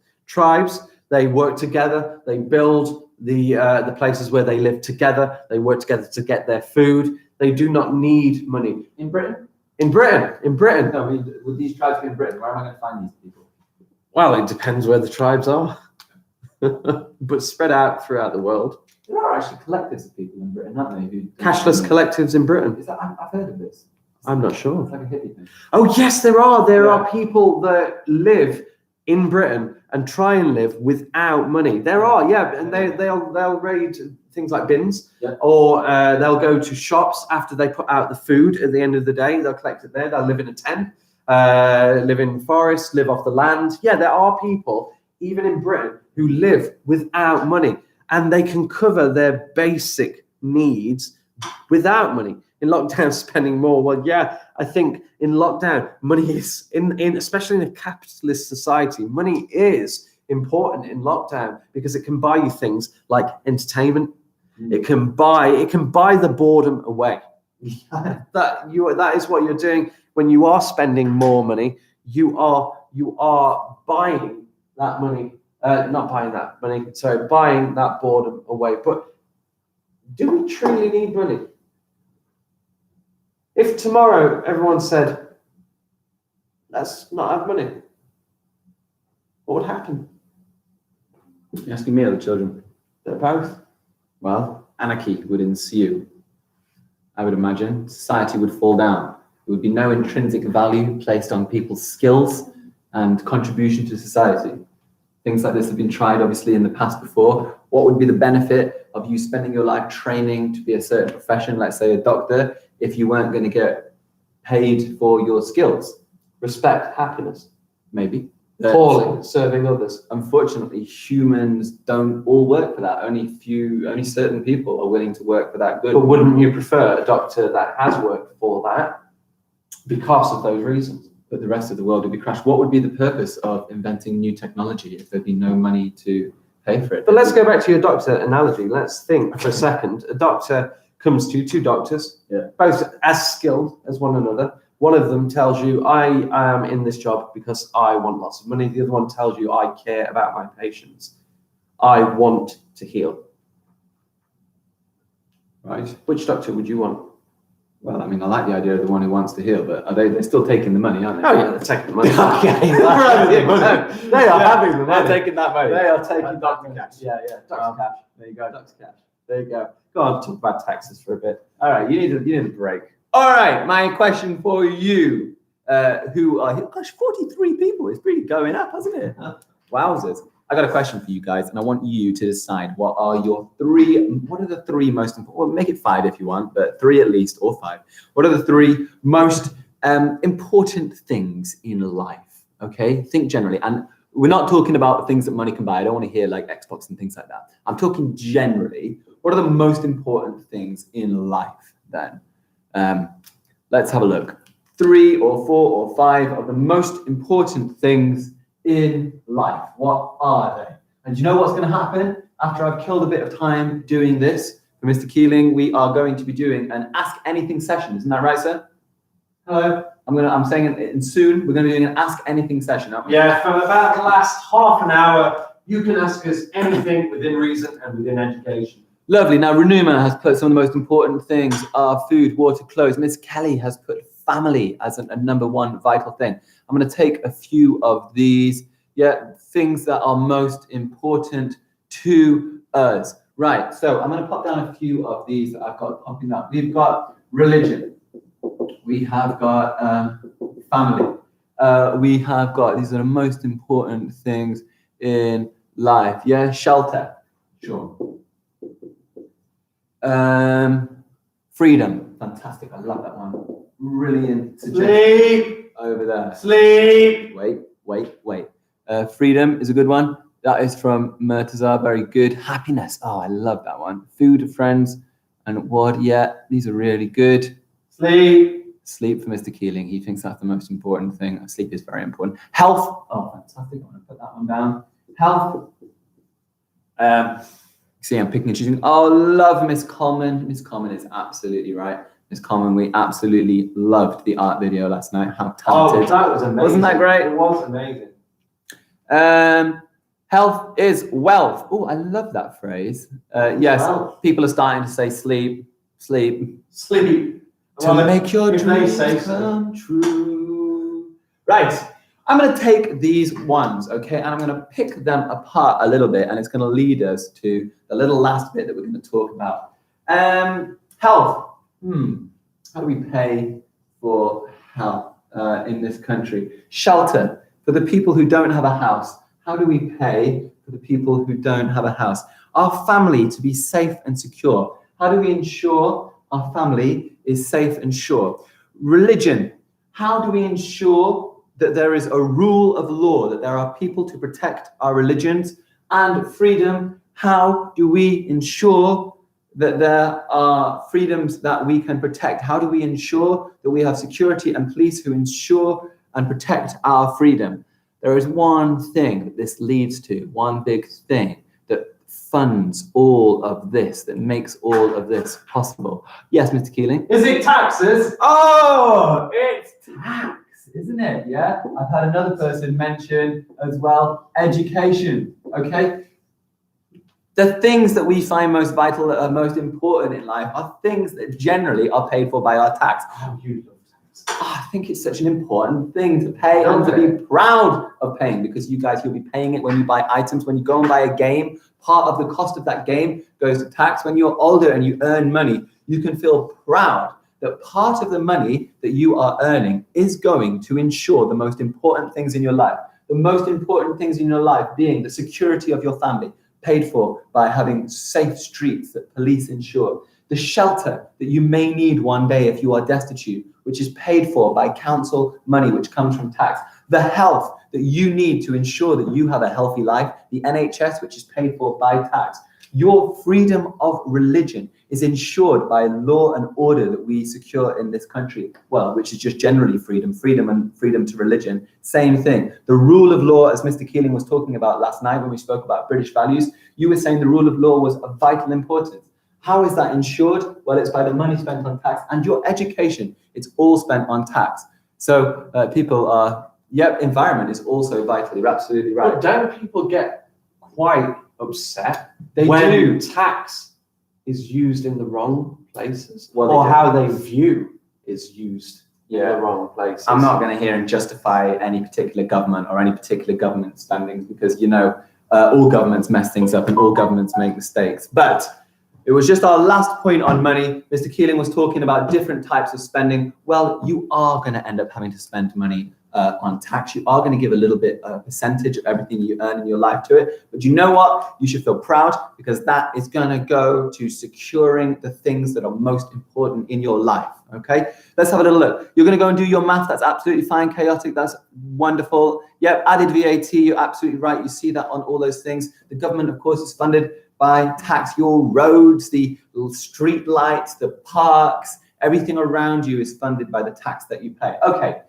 They work together. They build the places where they live together. They work together to get their food. They do not need money. In Britain? In Britain. No, would these tribes be in Britain? Where am I going to find these people? Well, it depends where the tribes are, but spread out throughout the world. There are actually collectives of people in Britain, aren't they? Cashless collectives in Britain. Is that? I've heard of this. I'm not sure. It's like a hippie thing. Oh yes, there are. There are people that live in Britain and try and live without money. There are, yeah, and they'll raid things like bins, or they'll go to shops after they put out the food at the end of the day. They'll collect it there. They'll live in a tent, live in forests, live off the land. Yeah, there are people even in Britain who live without money, and they can cover their basic needs without money. In lockdown, spending more. Well, yeah, I think in lockdown, money is especially in a capitalist society, money is important in lockdown because it can buy you things like entertainment. It can buy the boredom away. That is what you're doing when you are spending more money. You are buying that money not buying that money, sorry, buying that boredom away. But do we truly need money? If tomorrow everyone said, let's not have money, what would happen? You're asking me or the children? They're both. Well, anarchy would ensue. I would imagine society would fall down. There would be no intrinsic value placed on people's skills and contribution to society. Things like this have been tried, obviously, in the past before. What would be the benefit of you spending your life training to be a certain profession, let's say a doctor, if you weren't going to get paid for your skills? Respect, happiness, Maybe. calling, serving others. Unfortunately, humans don't all work for that. Only certain people are willing to work for that good. But wouldn't you prefer a doctor that has worked for that because of those reasons? But the rest of the world would be crashed. What would be the purpose of inventing new technology if there'd be no money to pay for it? But let's go back to your doctor analogy. Let's think for a second. A doctor comes to you, two doctors, both as skilled as one another. One of them tells you, I am in this job because I want lots of money. The other one tells you, I care about my patients. I want to heal. Right. Which doctor would you want? Well, I mean, I like the idea of the one who wants to heal, but they're still taking the money, aren't they? Oh, yeah, they're taking the money. Okay, They're having the money. They are having the money. They're taking that money. They are taking Dr. that Cash. Yeah, Dr. Cash. There you go. Dr. Cash. There you go. Go on, talk about taxes for a bit. All right, you need a break. All right, my question for you, who are here. Gosh, 43 people. It's really going up, hasn't it? Wowzers. I got a question for you guys, and I want you to decide what are the three most important, well, make it 5 if you want, but 3 at least, or 5. What are the 3 most important things in life? Okay, think generally. And we're not talking about things that money can buy. I don't want to hear like Xbox and things like that. I'm talking generally. What are the most important things in life then? Let's have a look. 3 or 4 or 5 of the most important things in life. What are they? And do you know what's going to happen after I've killed a bit of time doing this? For Mr. Keeling, we are going to be doing an Ask Anything session. Isn't that right, sir? Hello. I'm saying it soon. We're going to be doing an Ask Anything session, aren't we? Yeah, for about the last half an hour, you can ask us anything within reason and within education. Lovely. Now, Renuma has put some of the most important things are food, water, clothes. Miss Kelly has put family as a number 1 vital thing. I'm going to take a few of these, things that are most important to us. Right, so I'm going to pop down a few of these that I've got popping up. We've got religion. We have got family. We have got, these are the most important things in life. Yeah, shelter. Sure. Freedom. Fantastic. I love that one. Brilliant suggestion. Sleep. Over there. Sleep. Wait. Freedom is a good one. That is from Murtaza. Very good. Happiness. Oh, I love that one. Food, friends, and what? Yeah, these are really good. Sleep. Sleep for Mr. Keeling. He thinks that's the most important thing. Sleep is very important. Health. Oh, fantastic. I'm going to put that one down. Health. See, I'm picking and choosing. Oh, love Miss Coleman. Miss Coleman is absolutely right. Miss Coleman, we absolutely loved the art video last night. How talented. Oh, that was amazing. Wasn't that great? It was amazing. Health is wealth. Oh, I love that phrase. Yes, Wealth. people are starting to say sleep. Sleep. To make your if they dreams say so. come true. Right. I'm going to take these ones, okay, and I'm going to pick them apart a little bit, and it's going to lead us to the little last bit that we're going to talk about. Health. How do we pay for health in this country? Shelter. For the people who don't have a house, how do we pay for the people who don't have a house? Our family to be safe and secure. How do we ensure our family is safe and sure? Religion. How do we ensure that there is a rule of law, that there are people to protect our religions? And freedom. How do we ensure that there are freedoms that we can protect? How do we ensure that we have security and police who ensure and protect our freedom? There is one thing that this leads to, one big thing that funds all of this, that makes all of this possible. Yes, Mr. Keeling? Is it taxes? Oh, it's tax. tax, isn't it? Yeah. I've had another person mention as well, education. Okay. The things that we find most vital, that are most important in life, are things that generally are paid for by our tax. Oh, you love tax. I think it's such an important thing to pay and to be proud of paying, because you guys, you'll be paying it when you buy items, when you go and buy a game. Part of the cost of that game goes to tax. When you're older and you earn money, you can feel proud that part of the money that you are earning is going to ensure the most important things in your life. The most important things in your life being the security of your family, paid for by having safe streets that police ensure. The shelter that you may need one day if you are destitute, which is paid for by council money, which comes from tax. The health that you need to ensure that you have a healthy life. The NHS, which is paid for by tax. Your freedom of religion is ensured by law and order that we secure in this country. Well, which is just generally freedom and freedom to religion. Same thing. The rule of law, as Mr. Keeling was talking about last night when we spoke about British values, you were saying the rule of law was of vital importance. How is that ensured? Well, it's by the money spent on tax and your education. It's all spent on tax. So people are, environment is also vital. You're absolutely right. But don't people get quite upset They when do. tax is used in the wrong places, Well, or they do. how they view is used in Yeah. the wrong places? I'm not going to hear and justify any particular government or any particular government spending, because, all governments mess things up and all governments make mistakes. But it was just our last point on money. Mr. Keeling was talking about different types of spending. Well, you are going to end up having to spend money on tax. You are going to give a little bit, a percentage of everything you earn in your life to it. But you know what? You should feel proud, because that is going to go to securing the things that are most important in your life. Okay, let's have a little look. You're going to go and do your math. That's absolutely fine. Chaotic. That's wonderful. Yep, added VAT. You're absolutely right. You see that on all those things. The government, of course, is funded by tax. Your roads, the street lights, the parks, everything around you is funded by the tax that you pay. Okay.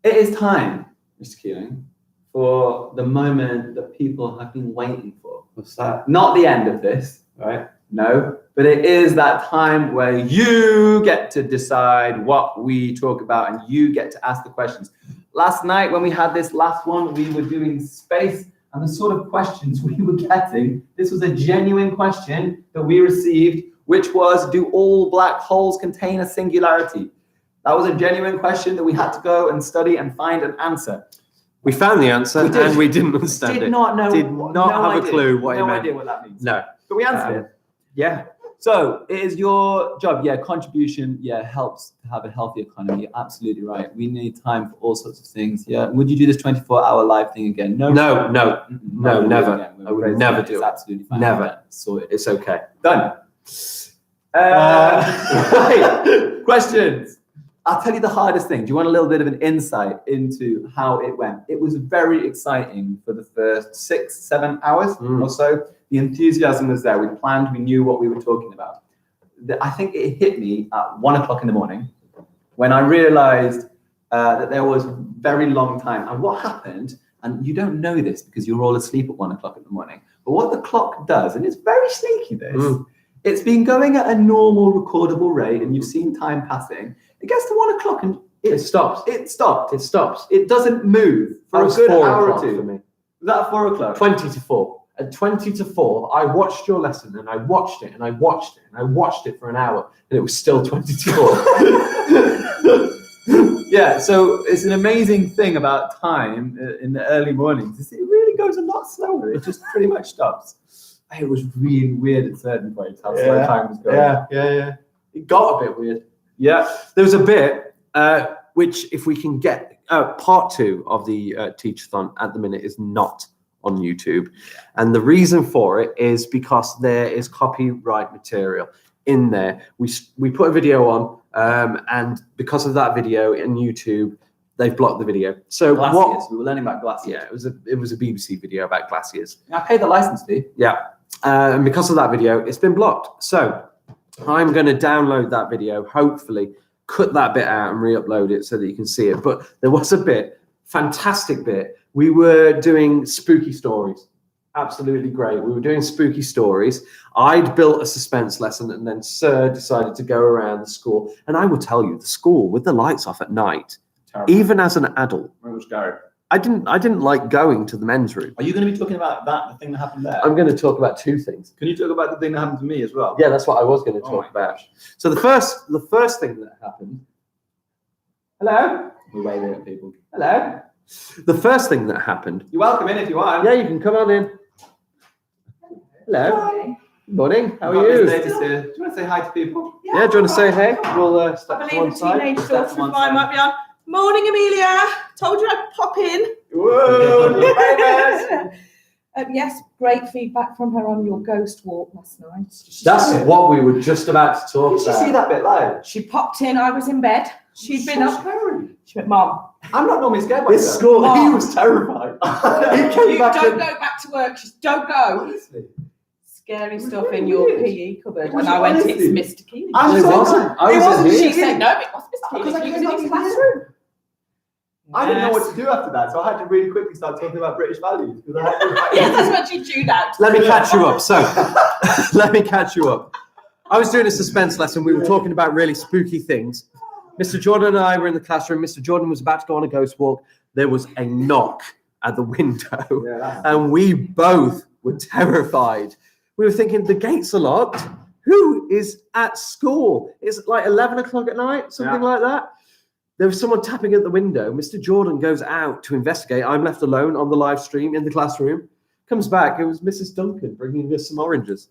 It is time, Mr. Keeling, for the moment that people have been waiting for. What's that? Not the end of this, right? No, but it is that time where you get to decide what we talk about and you get to ask the questions. Last night when we had this last one, we were doing space, and the sort of questions we were getting, this was a genuine question that we received, which was, do all black holes contain a singularity? That was a genuine question that we had to go and study and find an answer. We found the answer and we didn't understand it. Did not know. Did not have a clue what it meant. No idea what that means. No. But we answered it. Yeah. So it is your job. Yeah, contribution. Yeah, helps to have a healthy economy. You're absolutely right. We need time for all sorts of things. Yeah. Would you do this 24-hour live thing again? No. No, never. Again. I would never do It's it. absolutely fine. Never. Yeah, sorted. It's okay. Done. Right. Questions. I'll tell you the hardest thing. Do you want a little bit of an insight into how it went? It was very exciting for the first 6-7 hours or so. The enthusiasm was there. We planned, we knew what we were talking about. I think it hit me at 1 o'clock in the morning when I realized that there was very long time. And what happened, and you don't know this because you're all asleep at 1 o'clock in the morning, but what the clock does, and it's very sneaky this, it's been going at a normal recordable rate and you've seen time passing. It gets to 1 o'clock and it stops. It stopped. It stops. It doesn't move for a good hour or two. For me. Was that 4 o'clock? 20 to 4. At 20 to 4, I watched your lesson and I watched it and I watched it and I watched it for an hour and it was still 20 to 4. Yeah, so it's an amazing thing about time in the early mornings. It really goes a lot slower. It just pretty much stops. It was really weird at certain points how slow time was going. Yeah. It got a bit weird. Yeah. There was a bit which, if we can get part 2 of the Teach-A-Thon at the minute is not on YouTube, and the reason for it is because there is copyright material in there. We put a video on, and because of that video in YouTube, they've blocked the video. So Glaciers. We were learning about glaciers. Yeah, it was a BBC video about glaciers. I paid the license fee. Yeah, and because of that video, it's been blocked. So I'm going to download that video, hopefully cut that bit out and re-upload it so that you can see it. But there was a bit, fantastic bit. We were doing spooky stories, Absolutely great. We were doing spooky stories. I'd built a suspense lesson, and then Sir decided to go around the school. And I will tell you, the school with the lights off at night, Terrible. even as an adult, It was scary. I didn't like going to the men's room. Are you going to be talking about the thing that happened there? I'm going to talk about two things. Can you talk about the thing that happened to me as well? Yeah, that's what I was going to Oh talk my about. gosh. So the first thing that happened. Hello. We're waving at people. Hello. The first thing that happened. You're welcome in if you want. Yeah, you can come on in. Hello. Good morning. How We've are got Miss you? Davis here. Do you want to say hi to people? Yeah, do you want to say hey? We'll I step to believe one the side. teenage Step daughter to one of mine side. might be on. Morning, Amelia. Told you I'd pop in. Whoa! Yes, great feedback from her on your ghost walk last night. That's what we were just about to talk Did you about. see that bit live? She popped in. I was in bed. She'd been up. Scary. She went, Mom, I'm not normally scared by This stuff. school, he Mom. was terrified. He you came back don't and go back to work. Just don't go. Honestly. Scary was stuff really in your weird. PE cupboard. It was And I went, honestly- it's Mr. Keeling. I was It so wasn't. mad. I It was wasn't. in She here. said, no, it wasn't Mr. Because I Keeling. He came was back in to his the classroom. I didn't know Yes. what to do after that, so I had to really quickly start talking about British values. Because I had to, Yes, that's what you tuned out. Let me catch you up. So, let me catch you up. I was doing a suspense lesson. We were talking about really spooky things. Mr. Jordan and I were in the classroom. Mr. Jordan was about to go on a ghost walk. There was a knock at the window, and we both were terrified. We were thinking, the gates are locked. Who is at school? It's like 11 o'clock at night, something like that. There was someone tapping at the window. Mr. Jordan goes out to investigate. I'm left alone on the live stream in the classroom. Comes back. It was Mrs. Duncan bringing us some oranges.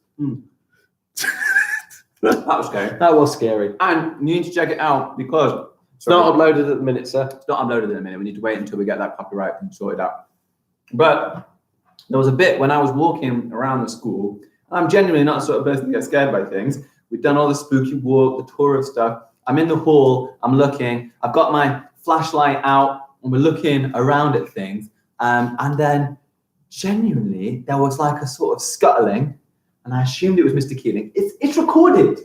that was scary. That was scary. And you need to check it out because It's not uploaded at the minute, sir. It's not uploaded in a minute. We need to wait until we get that copyright thing sorted out. But there was a bit when I was walking around the school. I'm genuinely not the sort of person to get scared by things. We've done all the spooky walk, the tour of stuff. I'm in the hall. I'm looking. I've got my flashlight out, and we're looking around at things. And then, genuinely, there was like a sort of scuttling, and I assumed it was Mr. Keeling. It's recorded.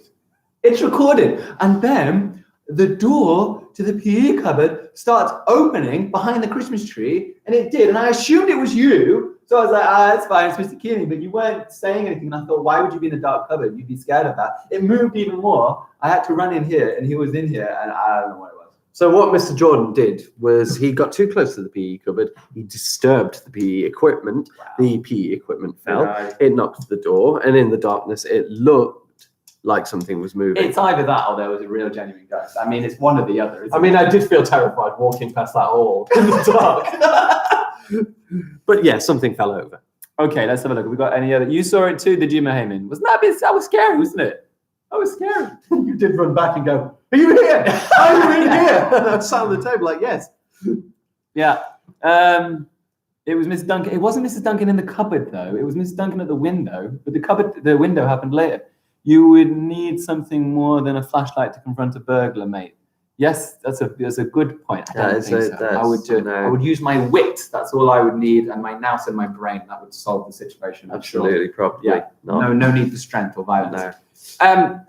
It's recorded. And then the door to the PE cupboard starts opening behind the Christmas tree, and it did. And I assumed it was you. So I was like, it's fine, it's Mr. Keeling. But you weren't saying anything. And I thought, why would you be in a dark cupboard? You'd be scared of that. It moved even more. I had to run in here, and he was in here, and I don't know what it was. So what Mr. Jordan did was he got too close to the PE cupboard. He disturbed the PE equipment. The PE equipment fell. Right. It knocked the door, and in the darkness, it looked like something was moving. It's either that or there was a real genuine ghost. I mean, it's one or the other. I mean, I did feel terrified walking past that hall in the dark. But yeah, something fell over. Okay, let's have a look. Have we got any other? You saw it too, did you, Mohammed? Wasn't that a bit? That was scary, wasn't it? That was scary. You did run back and go, "Are you here? Are you in here?" I sat on the table like, "Yes." Yeah. It was Miss Duncan. It wasn't Mrs. Duncan in the cupboard though. It was Mrs. Duncan at the window. But the window happened later. You would need something more than a flashlight to confront a burglar, mate. Yes, that's a good point. I don't think so. I would use my wit. That's all I would need, and my nous and my brain. That would solve the situation. I'm sure. Absolutely, probably. Yeah. No need for strength or violence. No.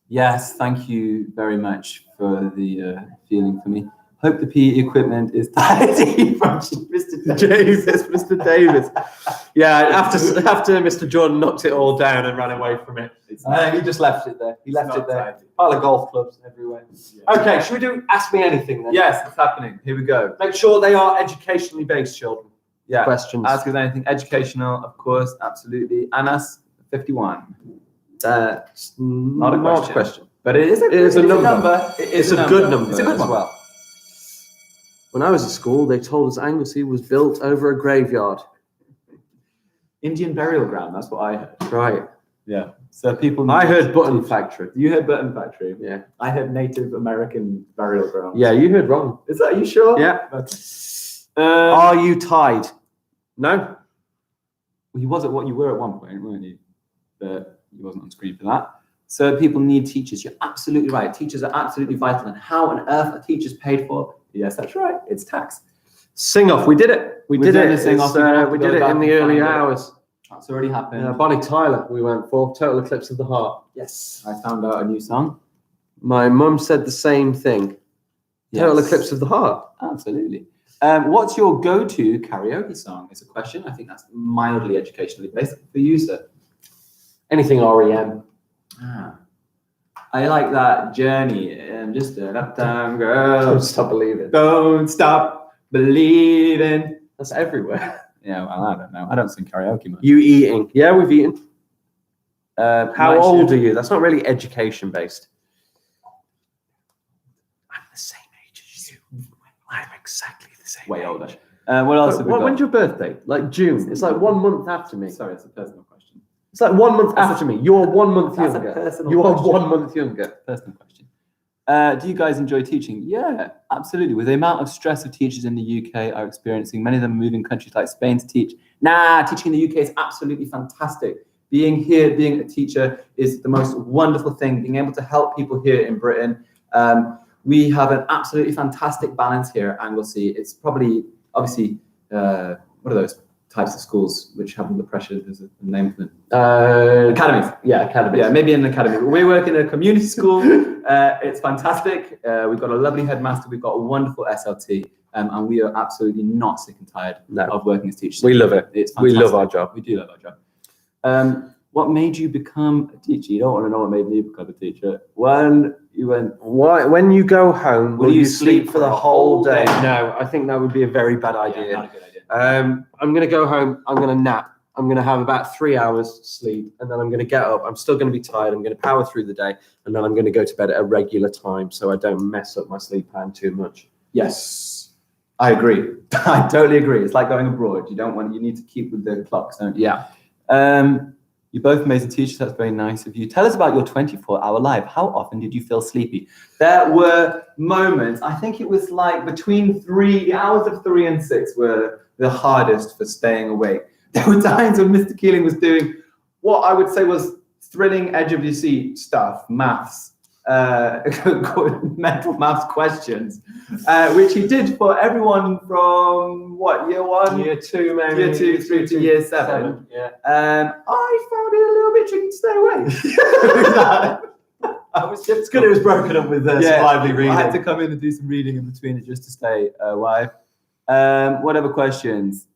Yes, thank you very much for the feeling for me. Hope the PE equipment is tidy from Mr. Davis, Mr. Davis. Yeah, after Mr. Jordan knocked it all down and ran away from it, he just left it there. He left it there. Pile of golf clubs everywhere. Yeah. Okay, should we do Ask Me Anything then? Yes, it's happening. Here we go. Make sure they are educationally based, children. Yeah. Questions. Ask us anything educational, of course, absolutely. Anas 51. That's Not a question. But it is It is a number. It's a good number It's a good as one. well. When I was at school, they told us Anglesey was built over a graveyard. Indian burial ground. That's what I heard. Right. Yeah. So people. I heard Button Factory. You heard Burton Factory. Yeah. I heard Native American burial ground. Yeah, you heard wrong. Is that? Are you sure? Yeah. Okay. Are you tied? No. He was at what you were at one point, weren't you? But you wasn't on screen for that. So people need teachers. You're absolutely right. Teachers are absolutely vital. And how on earth are teachers paid for? Yes, that's right. It's tax. Sing off. We did it. We did done it. the sing off. We did it in the early hours. That's already happened. Bonnie Tyler, we went for Total Eclipse of the Heart. Yes, I found out a new song. My mum said the same thing. Total Yes. Eclipse of the Heart. Absolutely. What's your go-to karaoke song? Is a question. I think that's mildly educationally based for you, sir. Anything REM. I like that Journey. Just that time, girl. Don't stop believing. Don't stop believing. That's everywhere. Yeah, well, I don't know. I don't sing karaoke much. You eating? Yeah, we've eaten. How Night old shift. are you? That's not really education based. I'm the same age as you. I'm exactly the same. Way age. older. What else have we got? When's your birthday? Like June. It's like 1 month after me. Sorry, it's a personal question. It's like 1 month after me. You're 1 month That's a younger. personal You are question. 1 month younger. Personal question. Do you guys enjoy teaching? Yeah, absolutely. With the amount of stress of teachers in the UK are experiencing, many of them moving countries like Spain to teach. Teaching in the UK is absolutely fantastic. Being here, being a teacher is the most wonderful thing. Being able to help people here in Britain. We have an absolutely fantastic balance here at Anglesey. It's probably, obviously, what are those types of schools which have all the pressure? There's a name for them. Academies. Yeah, academies. Yeah, maybe an academy. We work in a community school. It's fantastic. We've got a lovely headmaster. We've got a wonderful SLT. And we are absolutely not sick and tired of working as teachers. We love it. It's We fantastic. love our job. We do love our job. What made you become a teacher? You don't want to know what made me become a teacher. When you went, Why, when you go home, will you sleep for the whole day? day? No, I think that would be a very bad Yeah, idea. not a good idea. I'm going to go home. I'm going to nap. I'm going to have about 3 hours sleep, and then I'm going to get up. I'm still going to be tired. I'm going to power through the day, and then I'm going to go to bed at a regular time so I don't mess up my sleep pattern too much. Yes, I agree. I totally agree. It's like going abroad. You need to keep with the clocks, don't you? Yeah. You're both amazing teachers. That's very nice of you. Tell us about your 24-hour life. How often did you feel sleepy? There were moments, I think it was like between the hours of 3 and 6 were the hardest for staying awake. There were times when Mr. Keeling was doing what I would say was thrilling edge of your seat stuff, maths, mental maths questions, which he did for everyone from year 1? Year 2, maybe. Year 2 through to year 7. Yeah. I found it a little bit tricky to stay awake. I was just It's good it was broken up with some lively reading. I had to come in and do some reading in between it just to stay alive. What other questions?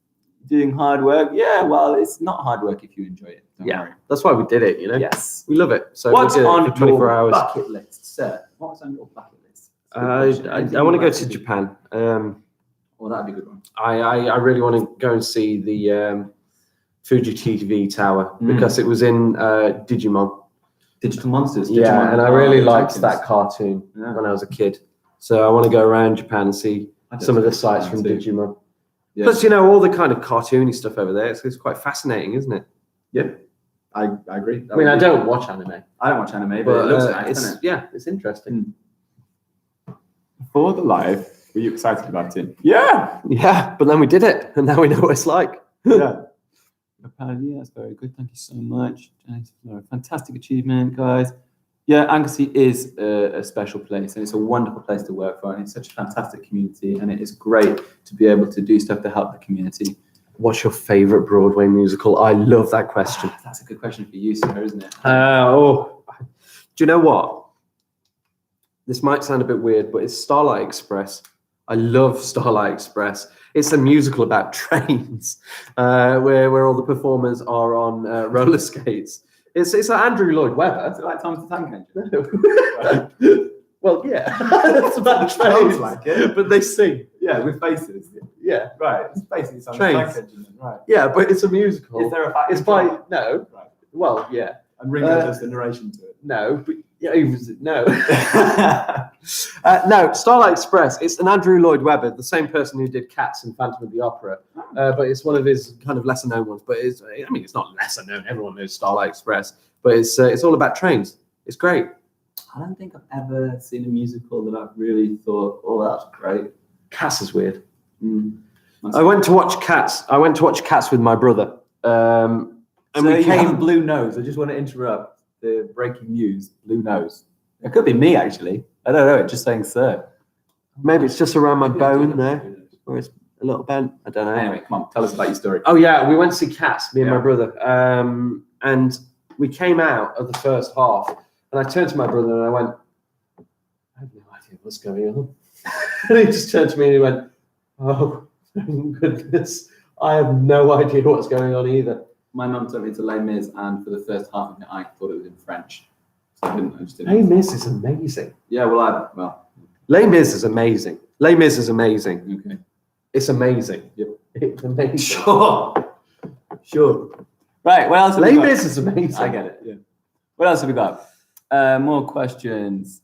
Doing hard work? Yeah, well, it's not hard work if you enjoy it. Don't worry. That's why we did it, you know? Yes. We love it. So What's we did it on for 24 your hours. bucket list, sir? What's on your bucket list? I want to go to Japan. Well, that'd be a good one. I really want to go and see the Fuji TV Tower because it was in Digimon. Digital Monsters. Yeah, Digimon and I really liked Titans. that cartoon Yeah. when I was a kid. So I want to go around Japan and see I some of the don't sites know from too. Digimon. Yeah. Plus, you know, all the kind of cartoony stuff over there. It's quite fascinating, isn't it? Yeah, I agree. That I mean, would I be- don't watch anime, I don't watch anime, but but it looks nice, it's doesn't it? yeah, it's interesting. For the live, were you excited about it? Yeah. Yeah, but then we did it, and now we know what it's like. Yeah. Apparently, that's very good. Thank you so much. Fantastic achievement, guys. Yeah, Anglesey is a special place, and it's a wonderful place to work for, and it's such a fantastic community, and it is great to be able to do stuff to help the community. What's your favorite Broadway musical? I love that question. That's a good question for you, sir, isn't it? Do you know what? This might sound a bit weird, but it's Starlight Express. I love Starlight Express. It's a musical about trains, where all the performers are on roller skates. It's like Andrew Lloyd Webber. Is it like Thomas the Tank Engine? Well, yeah, it's about Sounds trains, like it. but they sing. Yeah, with faces. Yeah, Right. It's basically Thomas Trains. the Tank Engine. Right. yeah, but it's a musical. Is there a fact? It's by no. Right. Well, yeah, And Ringo does the narration to it. no, but yeah, no. No, Starlight Express. It's an Andrew Lloyd Webber, the same person who did Cats and Phantom of the Opera, but it's one of his kind of lesser known ones. But it's not lesser known. Everyone knows Starlight Express, but it's all about trains. It's great. I don't think I've ever seen a musical that I've really thought, oh, that's great. Cats is weird. Mm. I went to watch Cats. I went to watch Cats with my brother, and So we you have a came. blue nose. I just want to interrupt the breaking news. Blue nose. It could be me, actually. I don't know. It's just saying sir. Maybe it's just around my bone there, or it's a little bent. I don't know. Anyway, come on. Tell us about your story. Oh yeah, we went to see Cats, me and my Yeah. brother, and we came out of the first half, and I turned to my brother and I went, "I have no idea what's going on." And he just turned to me and he went, Oh, thank goodness. I have no idea what's going on either. My mum took me to Les Mis, and for the first half of it, I thought it was in French. So I just didn't. Les Mis is amazing. Yeah, well, Les Mis is amazing. Les Mis is amazing. okay. It's amazing. Yep. It's amazing. Sure. Right, what else have Les we got? Mis is amazing. I get it, yeah. What else have we got? More questions.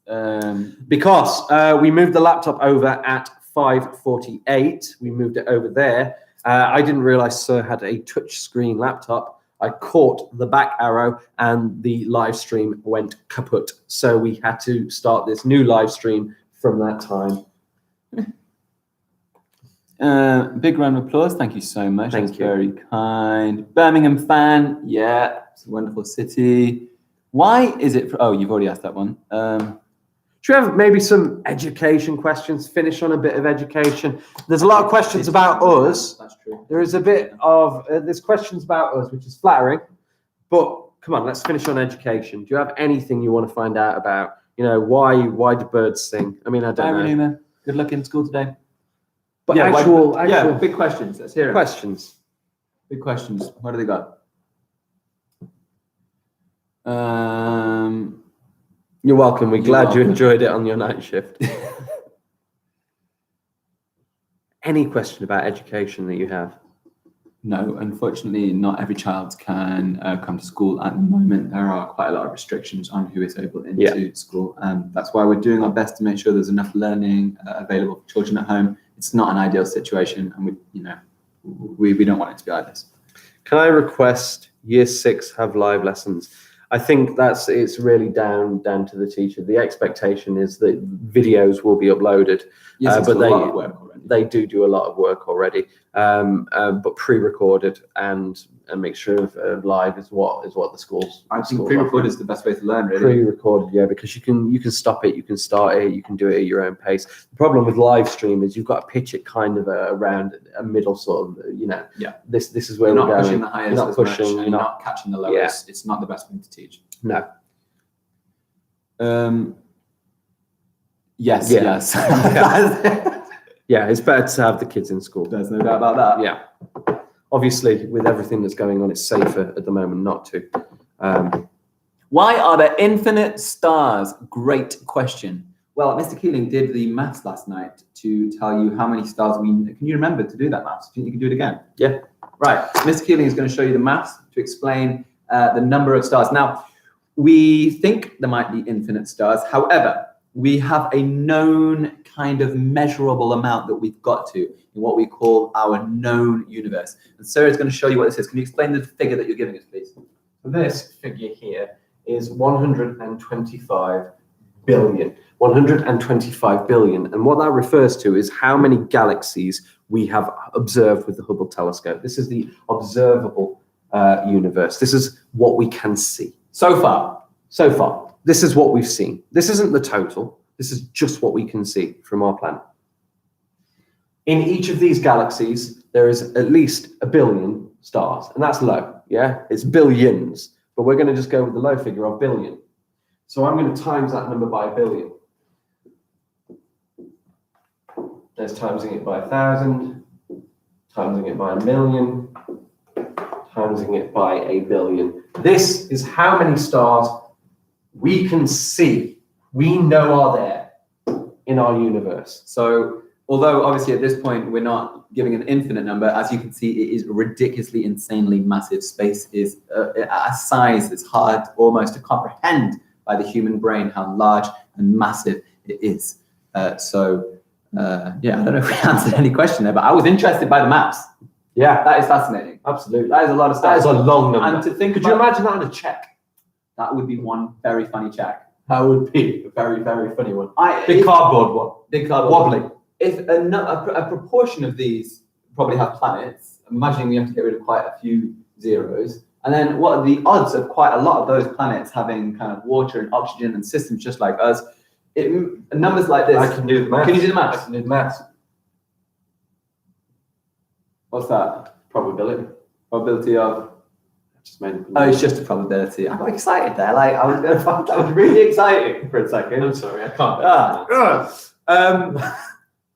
Because we moved the laptop over at 5:48. We moved it over there. I didn't realize Sir had a touch screen laptop. I caught the back arrow and the live stream went kaput. So we had to start this new live stream from that time. Big round of applause. Thank you so much. Thank That's you. very kind. Birmingham fan. Yeah, it's a wonderful city. Why is it? Oh, you've already asked that one. Should we have maybe some education questions? Finish on a bit of education. There's a lot of questions about us. That's true. There is a bit of there's questions about us, which is flattering. But come on, let's finish on education. Do you have anything you want to find out about? You know, why do birds sing? I mean, I don't know. Numa, good luck in school today. But Yeah, actual big questions. Let's hear it. questions. Big questions. What do they got? You're welcome. We're You're glad you welcome. enjoyed it on your night shift. Any question about education that you have? No, unfortunately, not every child can come to school at the moment. There are quite a lot of restrictions on who is able into school. That's why we're doing our best to make sure there's enough learning available for children at home. It's not an ideal situation, and we don't want it to be like this. Can I request Year 6 have live lessons? I think it's really down to the teacher. The expectation is that videos will be uploaded, Yes, but a lot of work already. they do a lot of work already. But pre-recorded and make sure of live is what the schools. I think schools pre-recorded offer. is the best way to learn, really. Pre-recorded, yeah, because you can stop it, you can start it, you can do it at your own pace. The problem with live stream is you've got to pitch it kind of around a middle sort of, Yeah. This is where You're we're not going. pushing the highest, You're not as much, pushing, and you're you're not- not catching the lowest. It's not the best way to teach. No. Yes, Yeah. yes. Yeah, it's better to have the kids in school. There's no doubt about that. Yeah. Obviously, with everything that's going on, it's safer at the moment not to. Why are there infinite stars? Great question. Well, Mr. Keeling did the maths last night to tell you how many stars Can you remember to do that maths? Do you think you can do it again? Yeah. Right. Mr. Keeling is going to show you the maths to explain the number of stars. Now, we think there might be infinite stars. However, we have a known kind of measurable amount that we've got to in what we call our known universe. And Sarah is going to show you what this is. Can you explain the figure that you're giving us, please? This figure here is 125 billion. 125 billion. And what that refers to is how many galaxies we have observed with the Hubble telescope. This is the observable universe. This is what we can see. So far. This is what we've seen. This isn't the total. This is just what we can see from our planet. In each of these galaxies, there is at least a billion stars, and that's low, yeah? It's billions, but we're going to just go with the low figure of billion. So I'm going to times that number by a billion. There's timesing it by 1,000, timesing it by 1,000,000, timesing it by 1,000,000,000. This is how many stars we can see, we know are there in our universe. So, although obviously at this point we're not giving an infinite number, as you can see, it is ridiculously, insanely massive. Space is a size that's hard almost to comprehend by the human brain how large and massive it is. Yeah, I don't know if we answered any question there, but I was interested by the maths. Yeah, That is fascinating. absolutely. That is a lot of That stuff. is a long number. And to think Could you about- imagine that on a check? That would be one very funny check. That would be a very, very funny one. Big Big cardboard one. Big cardboard. Wobbly. If a proportion of these probably have planets, imagining we have to get rid of quite a few zeros, and then what are the odds of quite a lot of those planets having kind of water and oxygen and systems just like us? Numbers like this. I can do the maths. Can you do the maths? I can do the maths. What's that? Probability. Probability of. Just made up. Oh, it's just a probability. I got excited there. Like I was going to find that was really exciting for a second. I'm sorry, I can't.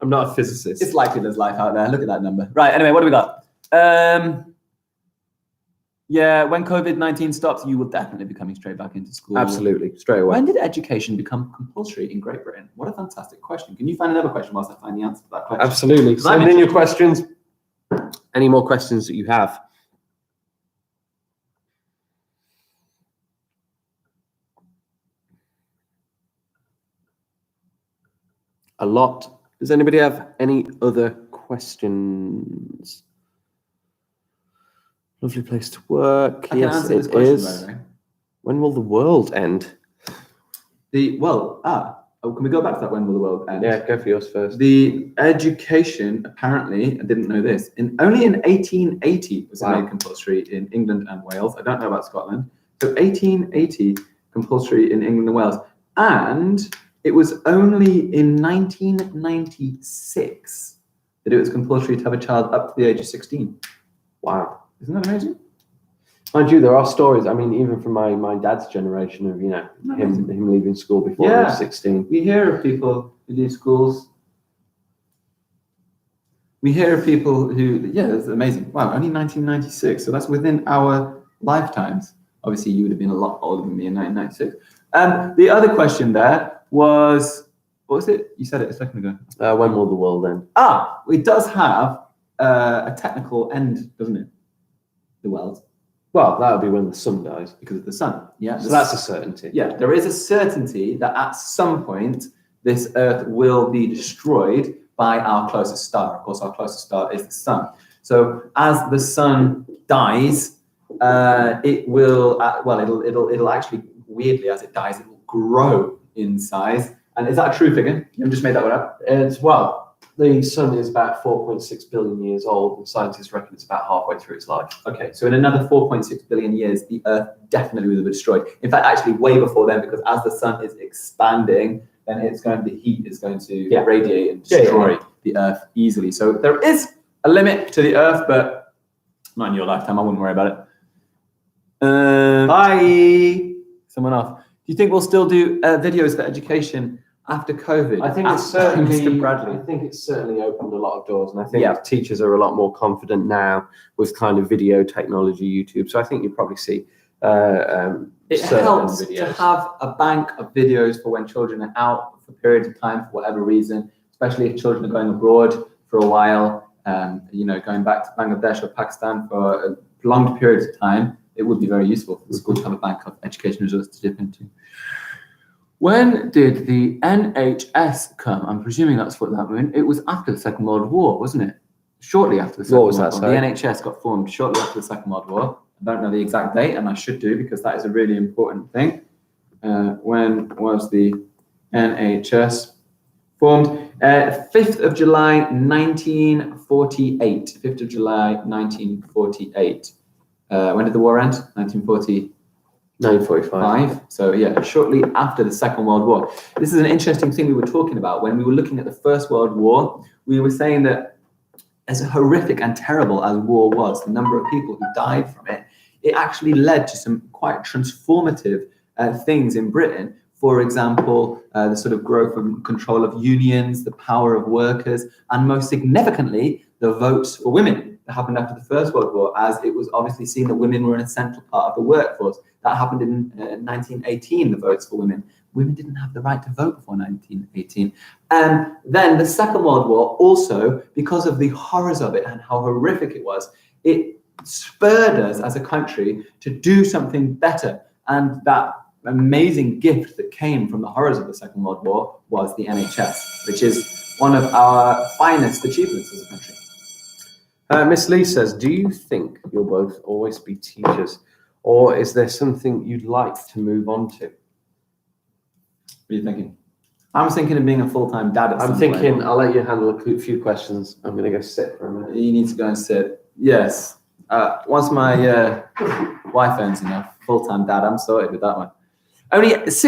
I'm not a physicist. It's likely there's life out there. Look at that number. Right. Anyway, what do we got? Yeah, when COVID-19 stops, you will definitely be coming straight back into school. Absolutely, straight away. When did education become compulsory in Great Britain? What a fantastic question. Can you find another question whilst I find the answer to that question? Absolutely. Because I'm Send in your interested. questions. Any more questions that you have? A lot. Does anybody have any other questions? Lovely place to work. I can Yes, answer this it question, is. by the way. When will the world end? Can we go back to that? When will the world end? Yeah, go for yours first. The education, apparently, I didn't know this, only in 1880 was it Wow. made compulsory in England and Wales. I don't know about Scotland. So 1880 compulsory in England and Wales. And it was only in 1996 that it was compulsory to have a child up to the age of 16. Wow. Isn't that amazing? Mind you, there are stories. I mean, even from my dad's generation of him leaving school before he Yeah. was 16. We hear of people who leave schools. We hear of people who, that's amazing. Wow, only 1996. So that's within our lifetimes. Obviously, you would have been a lot older than me in 1996. The other question there was, what was it? You said it a second ago. When will the world end? It does have a technical end, doesn't it? The world, Well, that would be when the sun dies. because of the sun. Yeah. So that's a certainty. Yeah, there is a certainty that at some point this Earth will be destroyed by our closest star. Of course, our closest star is the sun. So as the sun dies, it will. It'll actually, weirdly, as it dies, it will grow in size. And is that a true figure? You just made that one up. The sun is about 4.6 billion years old, and scientists reckon it's about halfway through its life. Okay, so in another 4.6 billion years, the Earth definitely will be destroyed. In fact, actually, way before then, because as the sun is expanding, then the heat is going to radiate and destroy the Earth easily. So there is a limit to the Earth, but not in your lifetime. I wouldn't worry about it. Bye. Someone off. Do you think we'll still do videos for education after COVID? I think it's Mr. Bradley. I think it's certainly opened a lot of doors, and I think teachers are a lot more confident now with kind of video technology, YouTube. So I think you'll probably see. It helps to have a bank of videos for when children are out for periods of time for whatever reason, especially if children are going abroad for a while, going back to Bangladesh or Pakistan for prolonged periods of time. It would be very useful for the school to have a bank of education resources to dip into. When did the NHS come? I'm presuming that's what that meant. It was after the Second World War, wasn't it? Shortly after the Second World War. The NHS got formed shortly after the Second World War. I don't know the exact date, and I should do, because that is a really important thing. When was the NHS formed? 5th of July, 1948. 5th of July, 1948. When did the war end? 1945. So shortly after the Second World War. This is an interesting thing we were talking about. When we were looking at the First World War, we were saying that as horrific and terrible as war was, the number of people who died from it, it actually led to some quite transformative things in Britain. For example, the sort of growth and control of unions, the power of workers, and most significantly, the votes for women that happened after the First World War, as it was obviously seen that women were an essential part of the workforce. That happened in 1918, the votes for women. Women didn't have the right to vote before 1918. And then the Second World War also, because of the horrors of it and how horrific it was, it spurred us as a country to do something better. And that amazing gift that came from the horrors of the Second World War was the NHS, which is one of our finest achievements as a country. Miss Lee says, do you think you'll both always be teachers, or is there something you'd like to move on to? What are you thinking? I was thinking of being a full-time dad at some point. I'll let you handle a few questions. I'm going to go sit for a minute. You need to go and sit. Yes. Once my wife earns enough, full-time dad, I'm sorted with that one. It's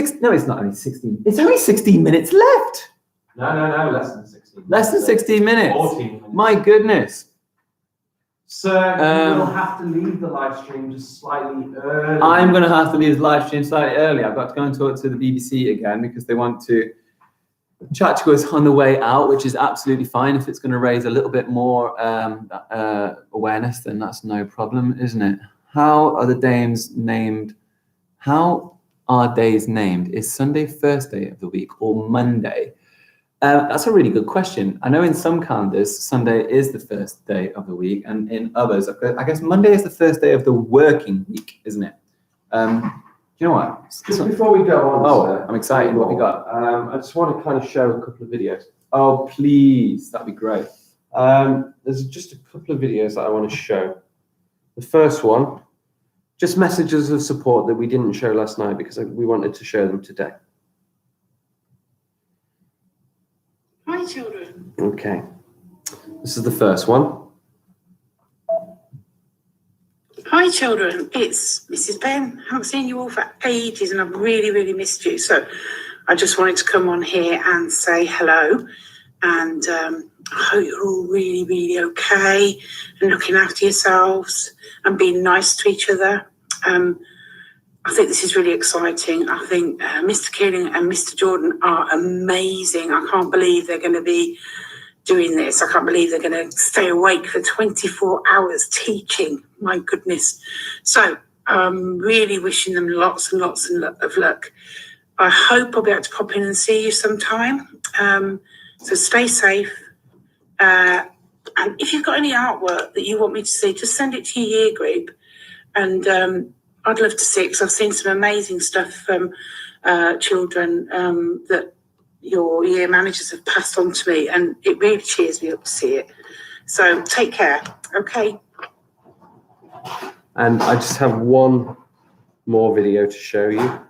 not only 16. It's only 16 minutes left. No, less than 16. Less than 16 minutes. 14 minutes. My goodness. So you will have to leave the live stream just slightly early. I'm going to have to leave the live stream slightly early. I've got to go and talk to the BBC again because they want to Chachko is on the way out, which is absolutely fine. If it's going to raise a little bit more awareness, then that's no problem, isn't it? How are the days named? How are days named? Is Sunday first day of the week or Monday? That's a really good question. I know in some calendars, Sunday is the first day of the week, and in others, I guess Monday is the first day of the working week, isn't it? You know what? Just before we go on, Oh, I'm excited. What have you got? I just want to kind of show a couple of videos. Oh, please. That'd be great. There's just a couple of videos that I want to show. The first one, just messages of support that we didn't show last night because we wanted to show them today. Hi, children. Okay. This is the first one. Hi, children. It's Mrs. Ben. I haven't seen you all for ages and I've really, really missed you. So I just wanted to come on here and say hello. And I hope you're all really, really okay and looking after yourselves and being nice to each other. I think this is really exciting. I think Mr. Keeling and Mr. Jordan are amazing. I can't believe they're going to be doing this. I can't believe they're going to stay awake for 24 hours teaching. My goodness. So really wishing them lots and lots of luck. I hope I'll be able to pop in and see you sometime. So stay safe. And if you've got any artwork that you want me to see, just send it to your year group. And I'd love to see it because I've seen some amazing stuff from children that your year managers have passed on to me, and it really cheers me up to see it. So take care. Okay. And I just have one more video to show you.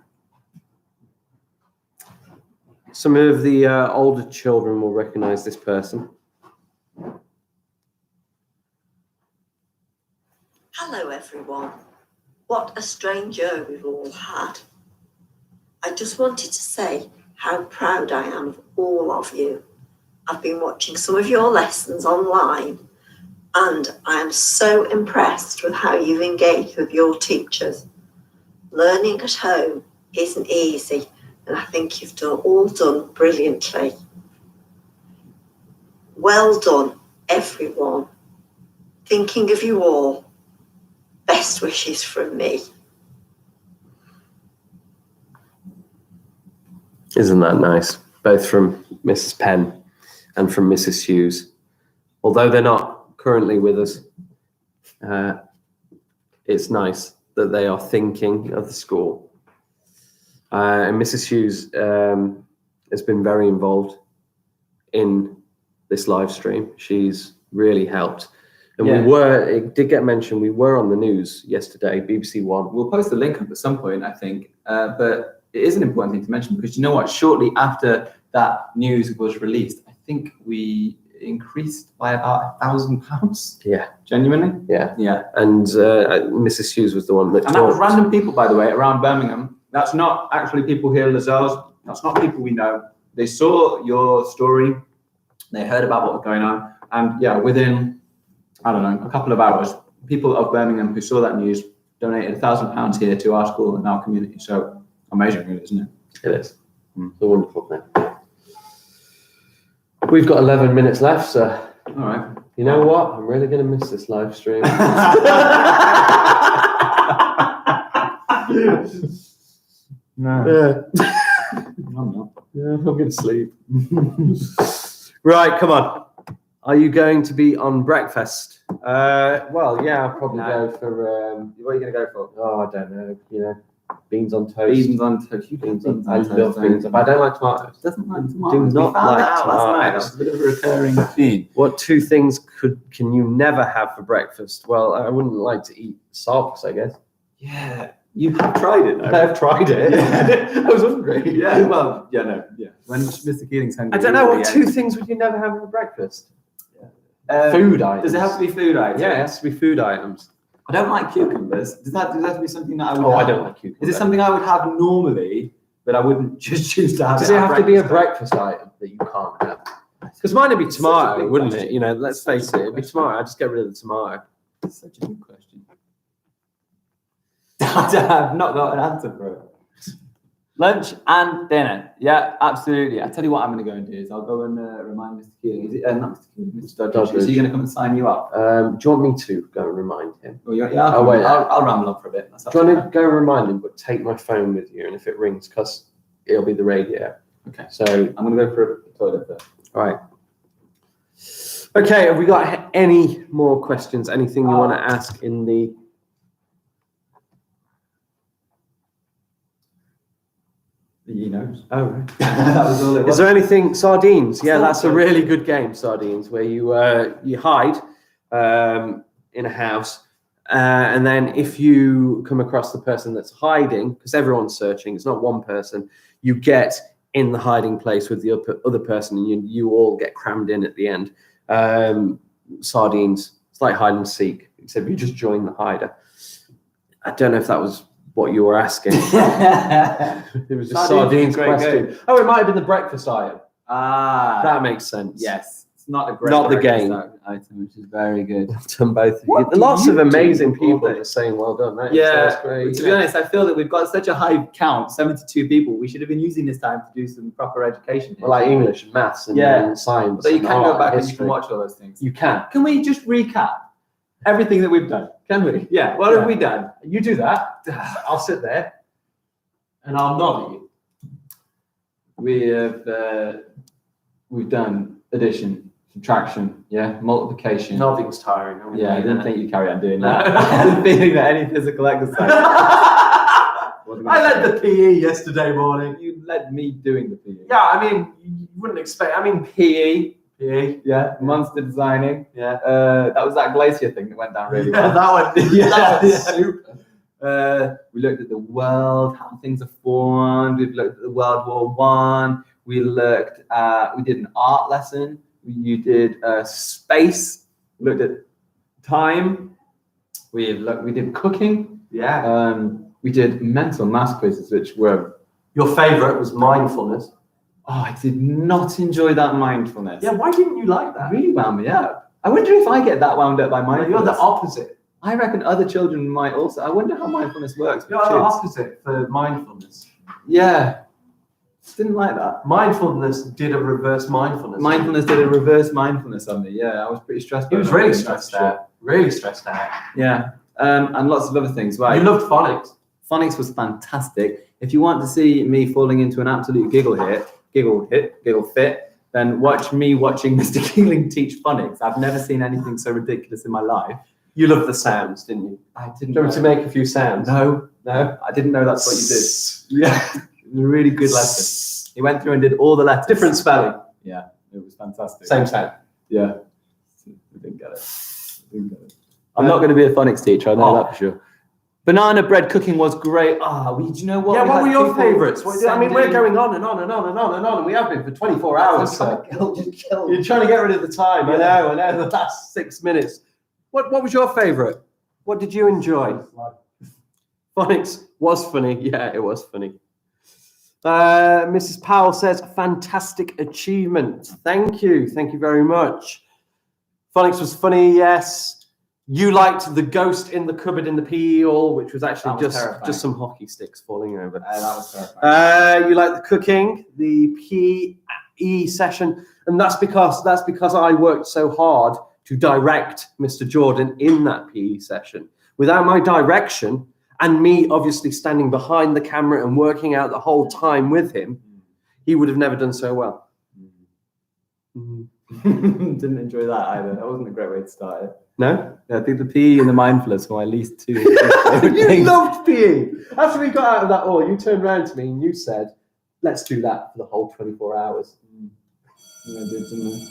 Some of the older children will recognize this person. Hello everyone. What a strange year we've all had. I just wanted to say how proud I am of all of you. I've been watching some of your lessons online and I am so impressed with how you've engaged with your teachers. Learning at home isn't easy and I think you've all done brilliantly. Well done, everyone. Thinking of you all. Best wishes from me. Isn't that nice? Both from Mrs. Penn and from Mrs. Hughes. Although they're not currently with us, it's nice that they are thinking of the school. And Mrs. Hughes has been very involved in this live stream. She's really helped. And it did get mentioned, we were on the news yesterday, BBC One. We'll post the link up at some point, I think. But it is an important thing to mention because you know what? Shortly after that news was released, I think we increased by about £1,000. Yeah. Genuinely? Yeah. Yeah. And Mrs. Hughes was the one that And that was random people, by the way, around Birmingham. That's not actually people here in Lazars. That's not people we know. They saw your story. They heard about what was going on. And yeah, within, I don't know, a couple of hours, people of Birmingham who saw that news donated £1,000 here to our school and our community. So amazing, really, isn't it? It is. It's a wonderful thing. We've got 11 minutes left, so All right. you know what? I'm really going to miss this live stream. No. Yeah. I'm not. Yeah, I'm going to sleep. Right, come on. Are you going to be on breakfast? Well, yeah, I'll probably go for. What are you going to go for? Oh, I don't know. You know, beans on toast. Beans on toast. You Beans beans on toast. I love beans. But I don't like tomatoes. Doesn't like Do tomatoes. not We found like that out last night. tomatoes. That's a bit of a recurring theme. What two things can you never have for breakfast? Well, I wouldn't like to eat socks, I guess. Yeah, you have tried it. I have tried it. Yeah. I was hungry. Yeah, well, yeah, no, yeah. When Mr. Keeling's hungry. I don't know. What yeah. two things would you never have for breakfast? Food items. Does it have to be food items? Yeah, it has to be food items. I don't like cucumbers. Does that have to be something that I would Oh, have? I don't like cucumbers. Is it something I would have normally, but I wouldn't just choose to have? Does it have to be a breakfast item that you can't have? Because mine would be tomato, big wouldn't question. it? You know, let's face it, it'd be tomato. I'd just get rid of the tomato. That's such a good question. I've not got an answer for it. Lunch and dinner. Yeah, absolutely. I tell you what I'm going to go and do is I'll go and remind Mr. Keeling. Is it, not Mr. Keeling, Mr. Dodge. Is he going to come and sign you up? Do you want me to go and remind him? Oh, yeah. Oh, wait. I'll ramble on for a bit. That's Do you want to go and remind him, but take my phone with you, and if it rings, because it'll be the radio. Okay. So I'm going to go for a toilet first. all right. Okay, have we got any more questions? Anything you want to ask in the... He knows. Oh, right. That was all it was. Is there anything... Sardines. Yeah, that's a really good game, Sardines, where you hide in a house, and then if you come across the person that's hiding, because everyone's searching, it's not one person, you get in the hiding place with the other person, and you all get crammed in at the end. Sardines. It's like hide and seek, except you just join the hider. I don't know if that was what you were asking. It was a sardines question. Game. Oh, it might have been the breakfast item. Ah, That makes sense. yes. It's not a great Not the breakfast game. item, which is very good. Well done, both of you. What do Lots you of amazing do all people day? are saying well done. That Yeah, that's great. to be honest, I feel that we've got such a high count, 72 people. We should have been using this time to do some proper education. Well, like English and maths and, Yeah. and science. So you and can art go and back and you history. can watch all those things. You can. Can we just recap everything that we've done? Can we? Yeah, what have we done? You do that. I'll sit there and I'll nod at you. We have we've done addition, subtraction, yeah, multiplication. Nodding's tiring. Yeah, I didn't think you'd carry on doing that. I had a feeling that any physical exercise. I led the PE yesterday morning. You led me doing the PE. Yeah, I mean, you wouldn't expect. I mean, PE. Yeah, monster designing. Yeah. That was that glacier thing that went down really Yeah, well. that one. Yeah, that was yeah. super. We looked at the world, how things are formed. We've looked at the World War One. We looked at. We did an art lesson. You did space. We looked at time. We did cooking. Yeah. We did mental maths quizzes, which were. Your favourite was mindfulness. Oh, I did not enjoy that mindfulness. Yeah. Why didn't you like That that? really wound me up. I wonder if I get that wound up by mindfulness. You're the opposite. I reckon other children might also. I wonder how mindfulness works with You're the kids. opposite for mindfulness. Yeah. Didn't like that. Mindfulness did a reverse mindfulness. Mindfulness did a reverse mindfulness on me. Yeah, I was pretty stressed. He was by really that, stressed for sure. out. Really stressed out. Yeah, and lots of other things. Right. You loved phonics. Phonics was fantastic. If you want to see me falling into an absolute giggle fit, then watch me watching Mr. Keeling teach phonics. I've never seen anything so ridiculous in my life. You loved the sounds, didn't you? I didn't. Do you want me to make a few sounds? No, I didn't know that's what you did. Yeah, it was a really good lesson. He went through and did all the letters. Different spelling. Yeah, it was fantastic. Same sound. Yeah, I didn't get it. I'm not going to be a phonics teacher. I know that for sure. Banana bread cooking was great. Do you know what? Yeah, We what had were your people favourites? I mean, we're sending- going on and on and on and on and on, and we have been for 24 hours. So. Just kill You're trying to get rid of the time. I know. The last 6 minutes. What was your favourite? What did you enjoy? Phonics was funny. Yeah, it was funny. Mrs. Powell says, fantastic achievement. Thank you. Thank you very much. Phonics was funny, yes. You liked the ghost in the cupboard in the PE hall, which was actually That was terrifying. just some hockey sticks falling over. That was terrifying. You like the cooking, the PE session, and that's because I worked so hard to direct Mr. Jordan in that PE session. Without my direction and me obviously standing behind the camera and working out the whole time with him, he would have never done so well. Didn't enjoy that either. That wasn't a great way to start it. No? Yeah, I think the PE and the mindfulness were my least two. You loved PE. After we got out of that hall, you turned around to me and you said, let's do that for the whole 24 hours. Yeah, I did, didn't I?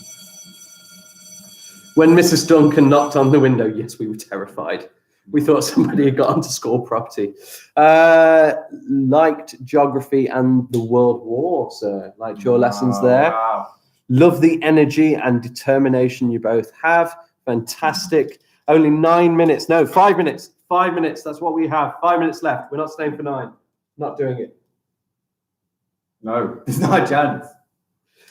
When Mrs. Duncan knocked on the window, yes, we were terrified. We thought somebody had got onto school property. Liked geography and the World War, sir. Liked your lessons there. Wow. Love the energy and determination you both have. Fantastic. Only 9 minutes. No, 5 minutes. 5 minutes. That's what we have. 5 minutes left. We're not staying for 9. Not doing it. No, there's not a chance.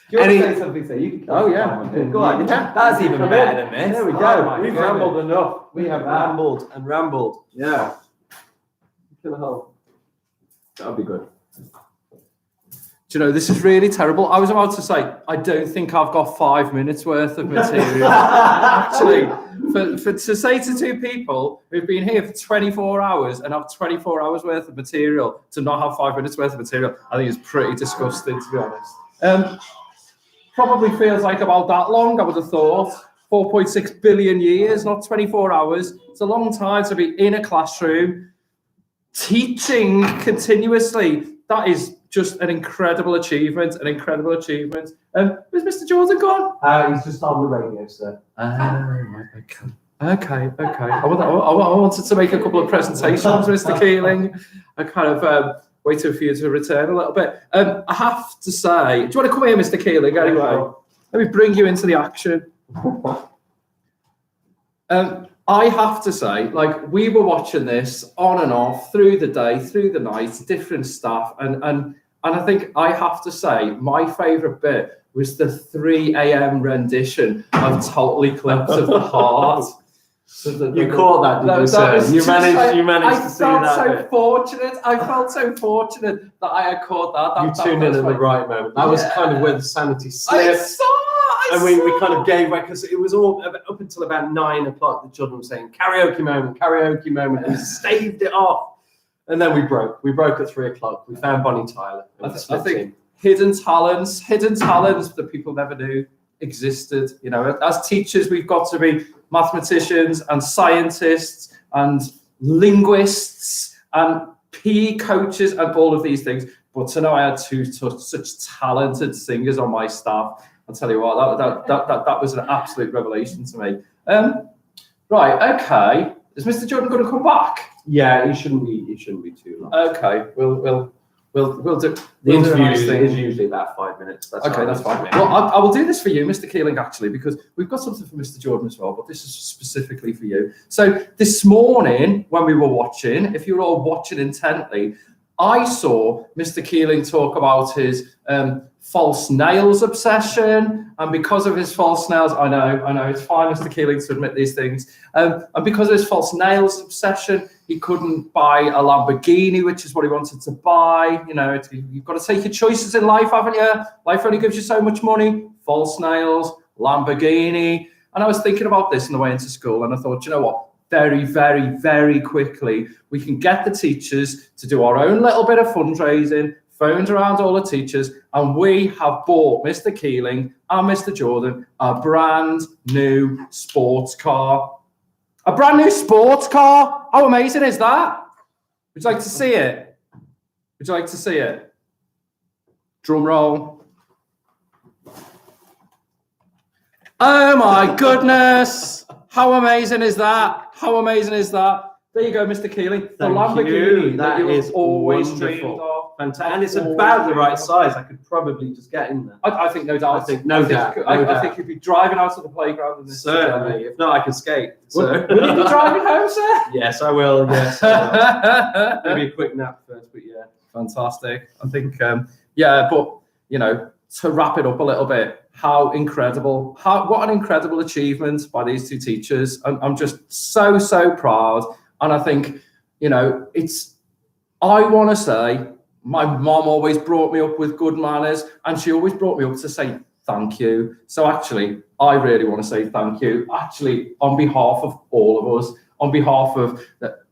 Do you want to say something, sir? You can Oh, yeah. Go on. Yeah. That's even Come better in. than this. There we go. Oh, my We've goodness. rambled enough. We have Yeah. rambled and rambled. Yeah. Kill a hole. That'll be good. you know, this is really terrible. I was about to say, I don't think I've got 5 minutes worth of material. Actually, to say to two people who've been here for 24 hours and have 24 hours worth of material to not have 5 minutes worth of material, I think it's pretty disgusting, to be honest. Probably feels like about that long, I would have thought. 4.6 billion years, not 24 hours. It's a long time to be in a classroom teaching continuously. That is just an incredible achievement, Where's Mr. Jordan gone? He's just on the radio, sir. Okay. I wanted to make a couple of presentations, Mr. Keeling. I kind of waited for you to return a little bit. I have to say, do you want to come here, Mr. Keeling, anyway? Let me bring you into the action. I have to say, like, we were watching this on and off through the day, through the night, different stuff, and I think I have to say my favourite bit was the 3 a.m. rendition of Totally Clips of the Heart. So You caught that, didn't you, sir? You managed to see that. I felt so fortunate that I had caught that. You tuned in at the right moment. That was kind of where the sanity slipped. I we kind of gave way because it was all up until about 9 o'clock. The children were saying karaoke moment, and we staved it off. And then we broke. We broke at 3 o'clock. We found Bonnie Tyler. I think hidden talents that people never knew existed. You know, as teachers, we've got to be mathematicians and scientists and linguists and PE coaches and all of these things. But to know I had such talented singers on my staff, I'll tell you what, that was an absolute revelation to me. Right, okay. Is Mr. Jordan going to come back? Yeah, he shouldn't be too long. Okay, we'll do. The interview is usually about 5 minutes. That's fine. Well, I will do this for you, Mr. Keeling, actually, because we've got something for Mr. Jordan as well, but this is specifically for you. So this morning, when we were watching, if you were all watching intently, I saw Mr. Keeling talk about his false nails obsession, and because of his false nails, I know, it's fine, Mr. Keeling, to admit these things, and because of his false nails obsession, he couldn't buy a Lamborghini, which is what he wanted to buy. You know, you've got to take your choices in life, haven't you? Life only gives you so much money. False nails, Lamborghini. And I was thinking about this on the way into school, and I thought, you know what? Very, very, very quickly, we can get the teachers to do our own little bit of fundraising, phoned around all the teachers, and we have bought Mr. Keeling and Mr. Jordan a brand new sports car. A brand new sports car? How amazing is that? Would you like to see it? Would you like to see it? Drum roll. Oh my goodness. How amazing is that? How amazing is that? There you go, Mr. Keeling. The Lamborghini that you is always wonderful. dreamed of. Fantastic. And it's about the right size. I could probably just get in there. I think no doubt. I think you'd be driving out of the playground in this. Certainly. If not, I can skate. Will you be driving home, sir? Yes, I will. Yes. I will. Maybe a quick nap first, but yeah. Fantastic. I think, but, you know, to wrap it up a little bit, what an incredible achievement by these two teachers. I'm just so proud. And I think, you know, I want to say, my mom always brought me up with good manners, and she always brought me up to say thank you. So actually, I really want to say thank you, actually, on behalf of all of us, on behalf of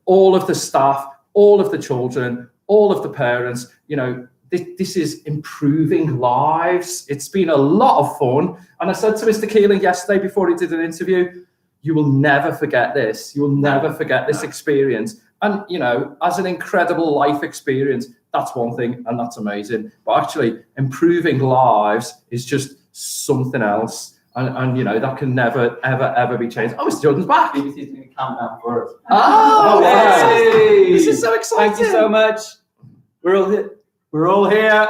all of the staff, all of the children, all of the parents. You know, this is improving lives. It's been a lot of fun. And I said to Mr. Keeling yesterday before he did an interview, you will never forget this. You will never forget this experience. And, you know, as an incredible life experience, that's one thing, and that's amazing. But actually, improving lives is just something else. And you know, that can never, ever be changed. Oh, Mr. Jordan's back. BBC's going to count down for us. Oh, hey. This is so exciting. Thank you so much. We're all here.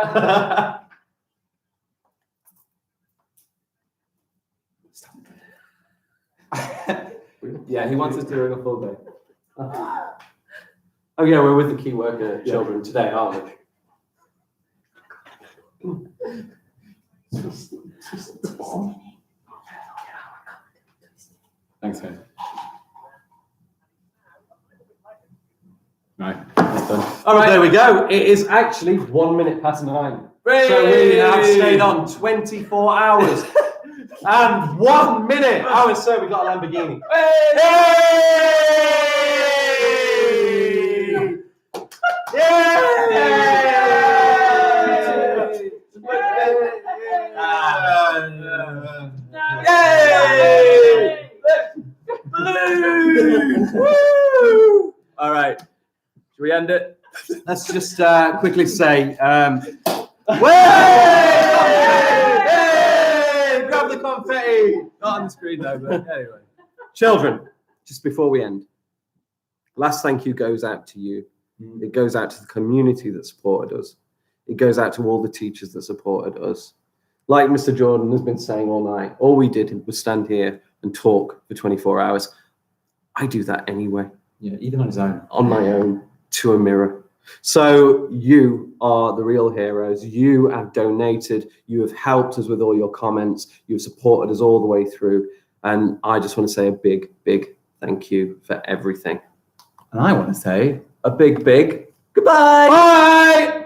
Yeah, he wants us doing a full day. Oh yeah, we're with the key worker children today, aren't we? Thanks, guys. Right, that's done. All right, there we go. It is actually 1 minute past 9. So we have stayed on 24 hours and 1 minute. So we got a Lamborghini. Woo! All right. Should we end it? Let's just quickly say, grab the confetti. Not on the screen though, but anyway. Children, just before we end, last thank you goes out to you. It goes out to the community that supported us. It goes out to all the teachers that supported us. Like Mr. Jordan has been saying all night, all we did was stand here and talk for 24 hours. I do that anyway. Yeah, even on his own. On my own, to a mirror. So you are the real heroes. You have donated. You have helped us with all your comments. You've supported us all the way through. And I just want to say a big, big thank you for everything. And I want to say A big, big goodbye. Bye!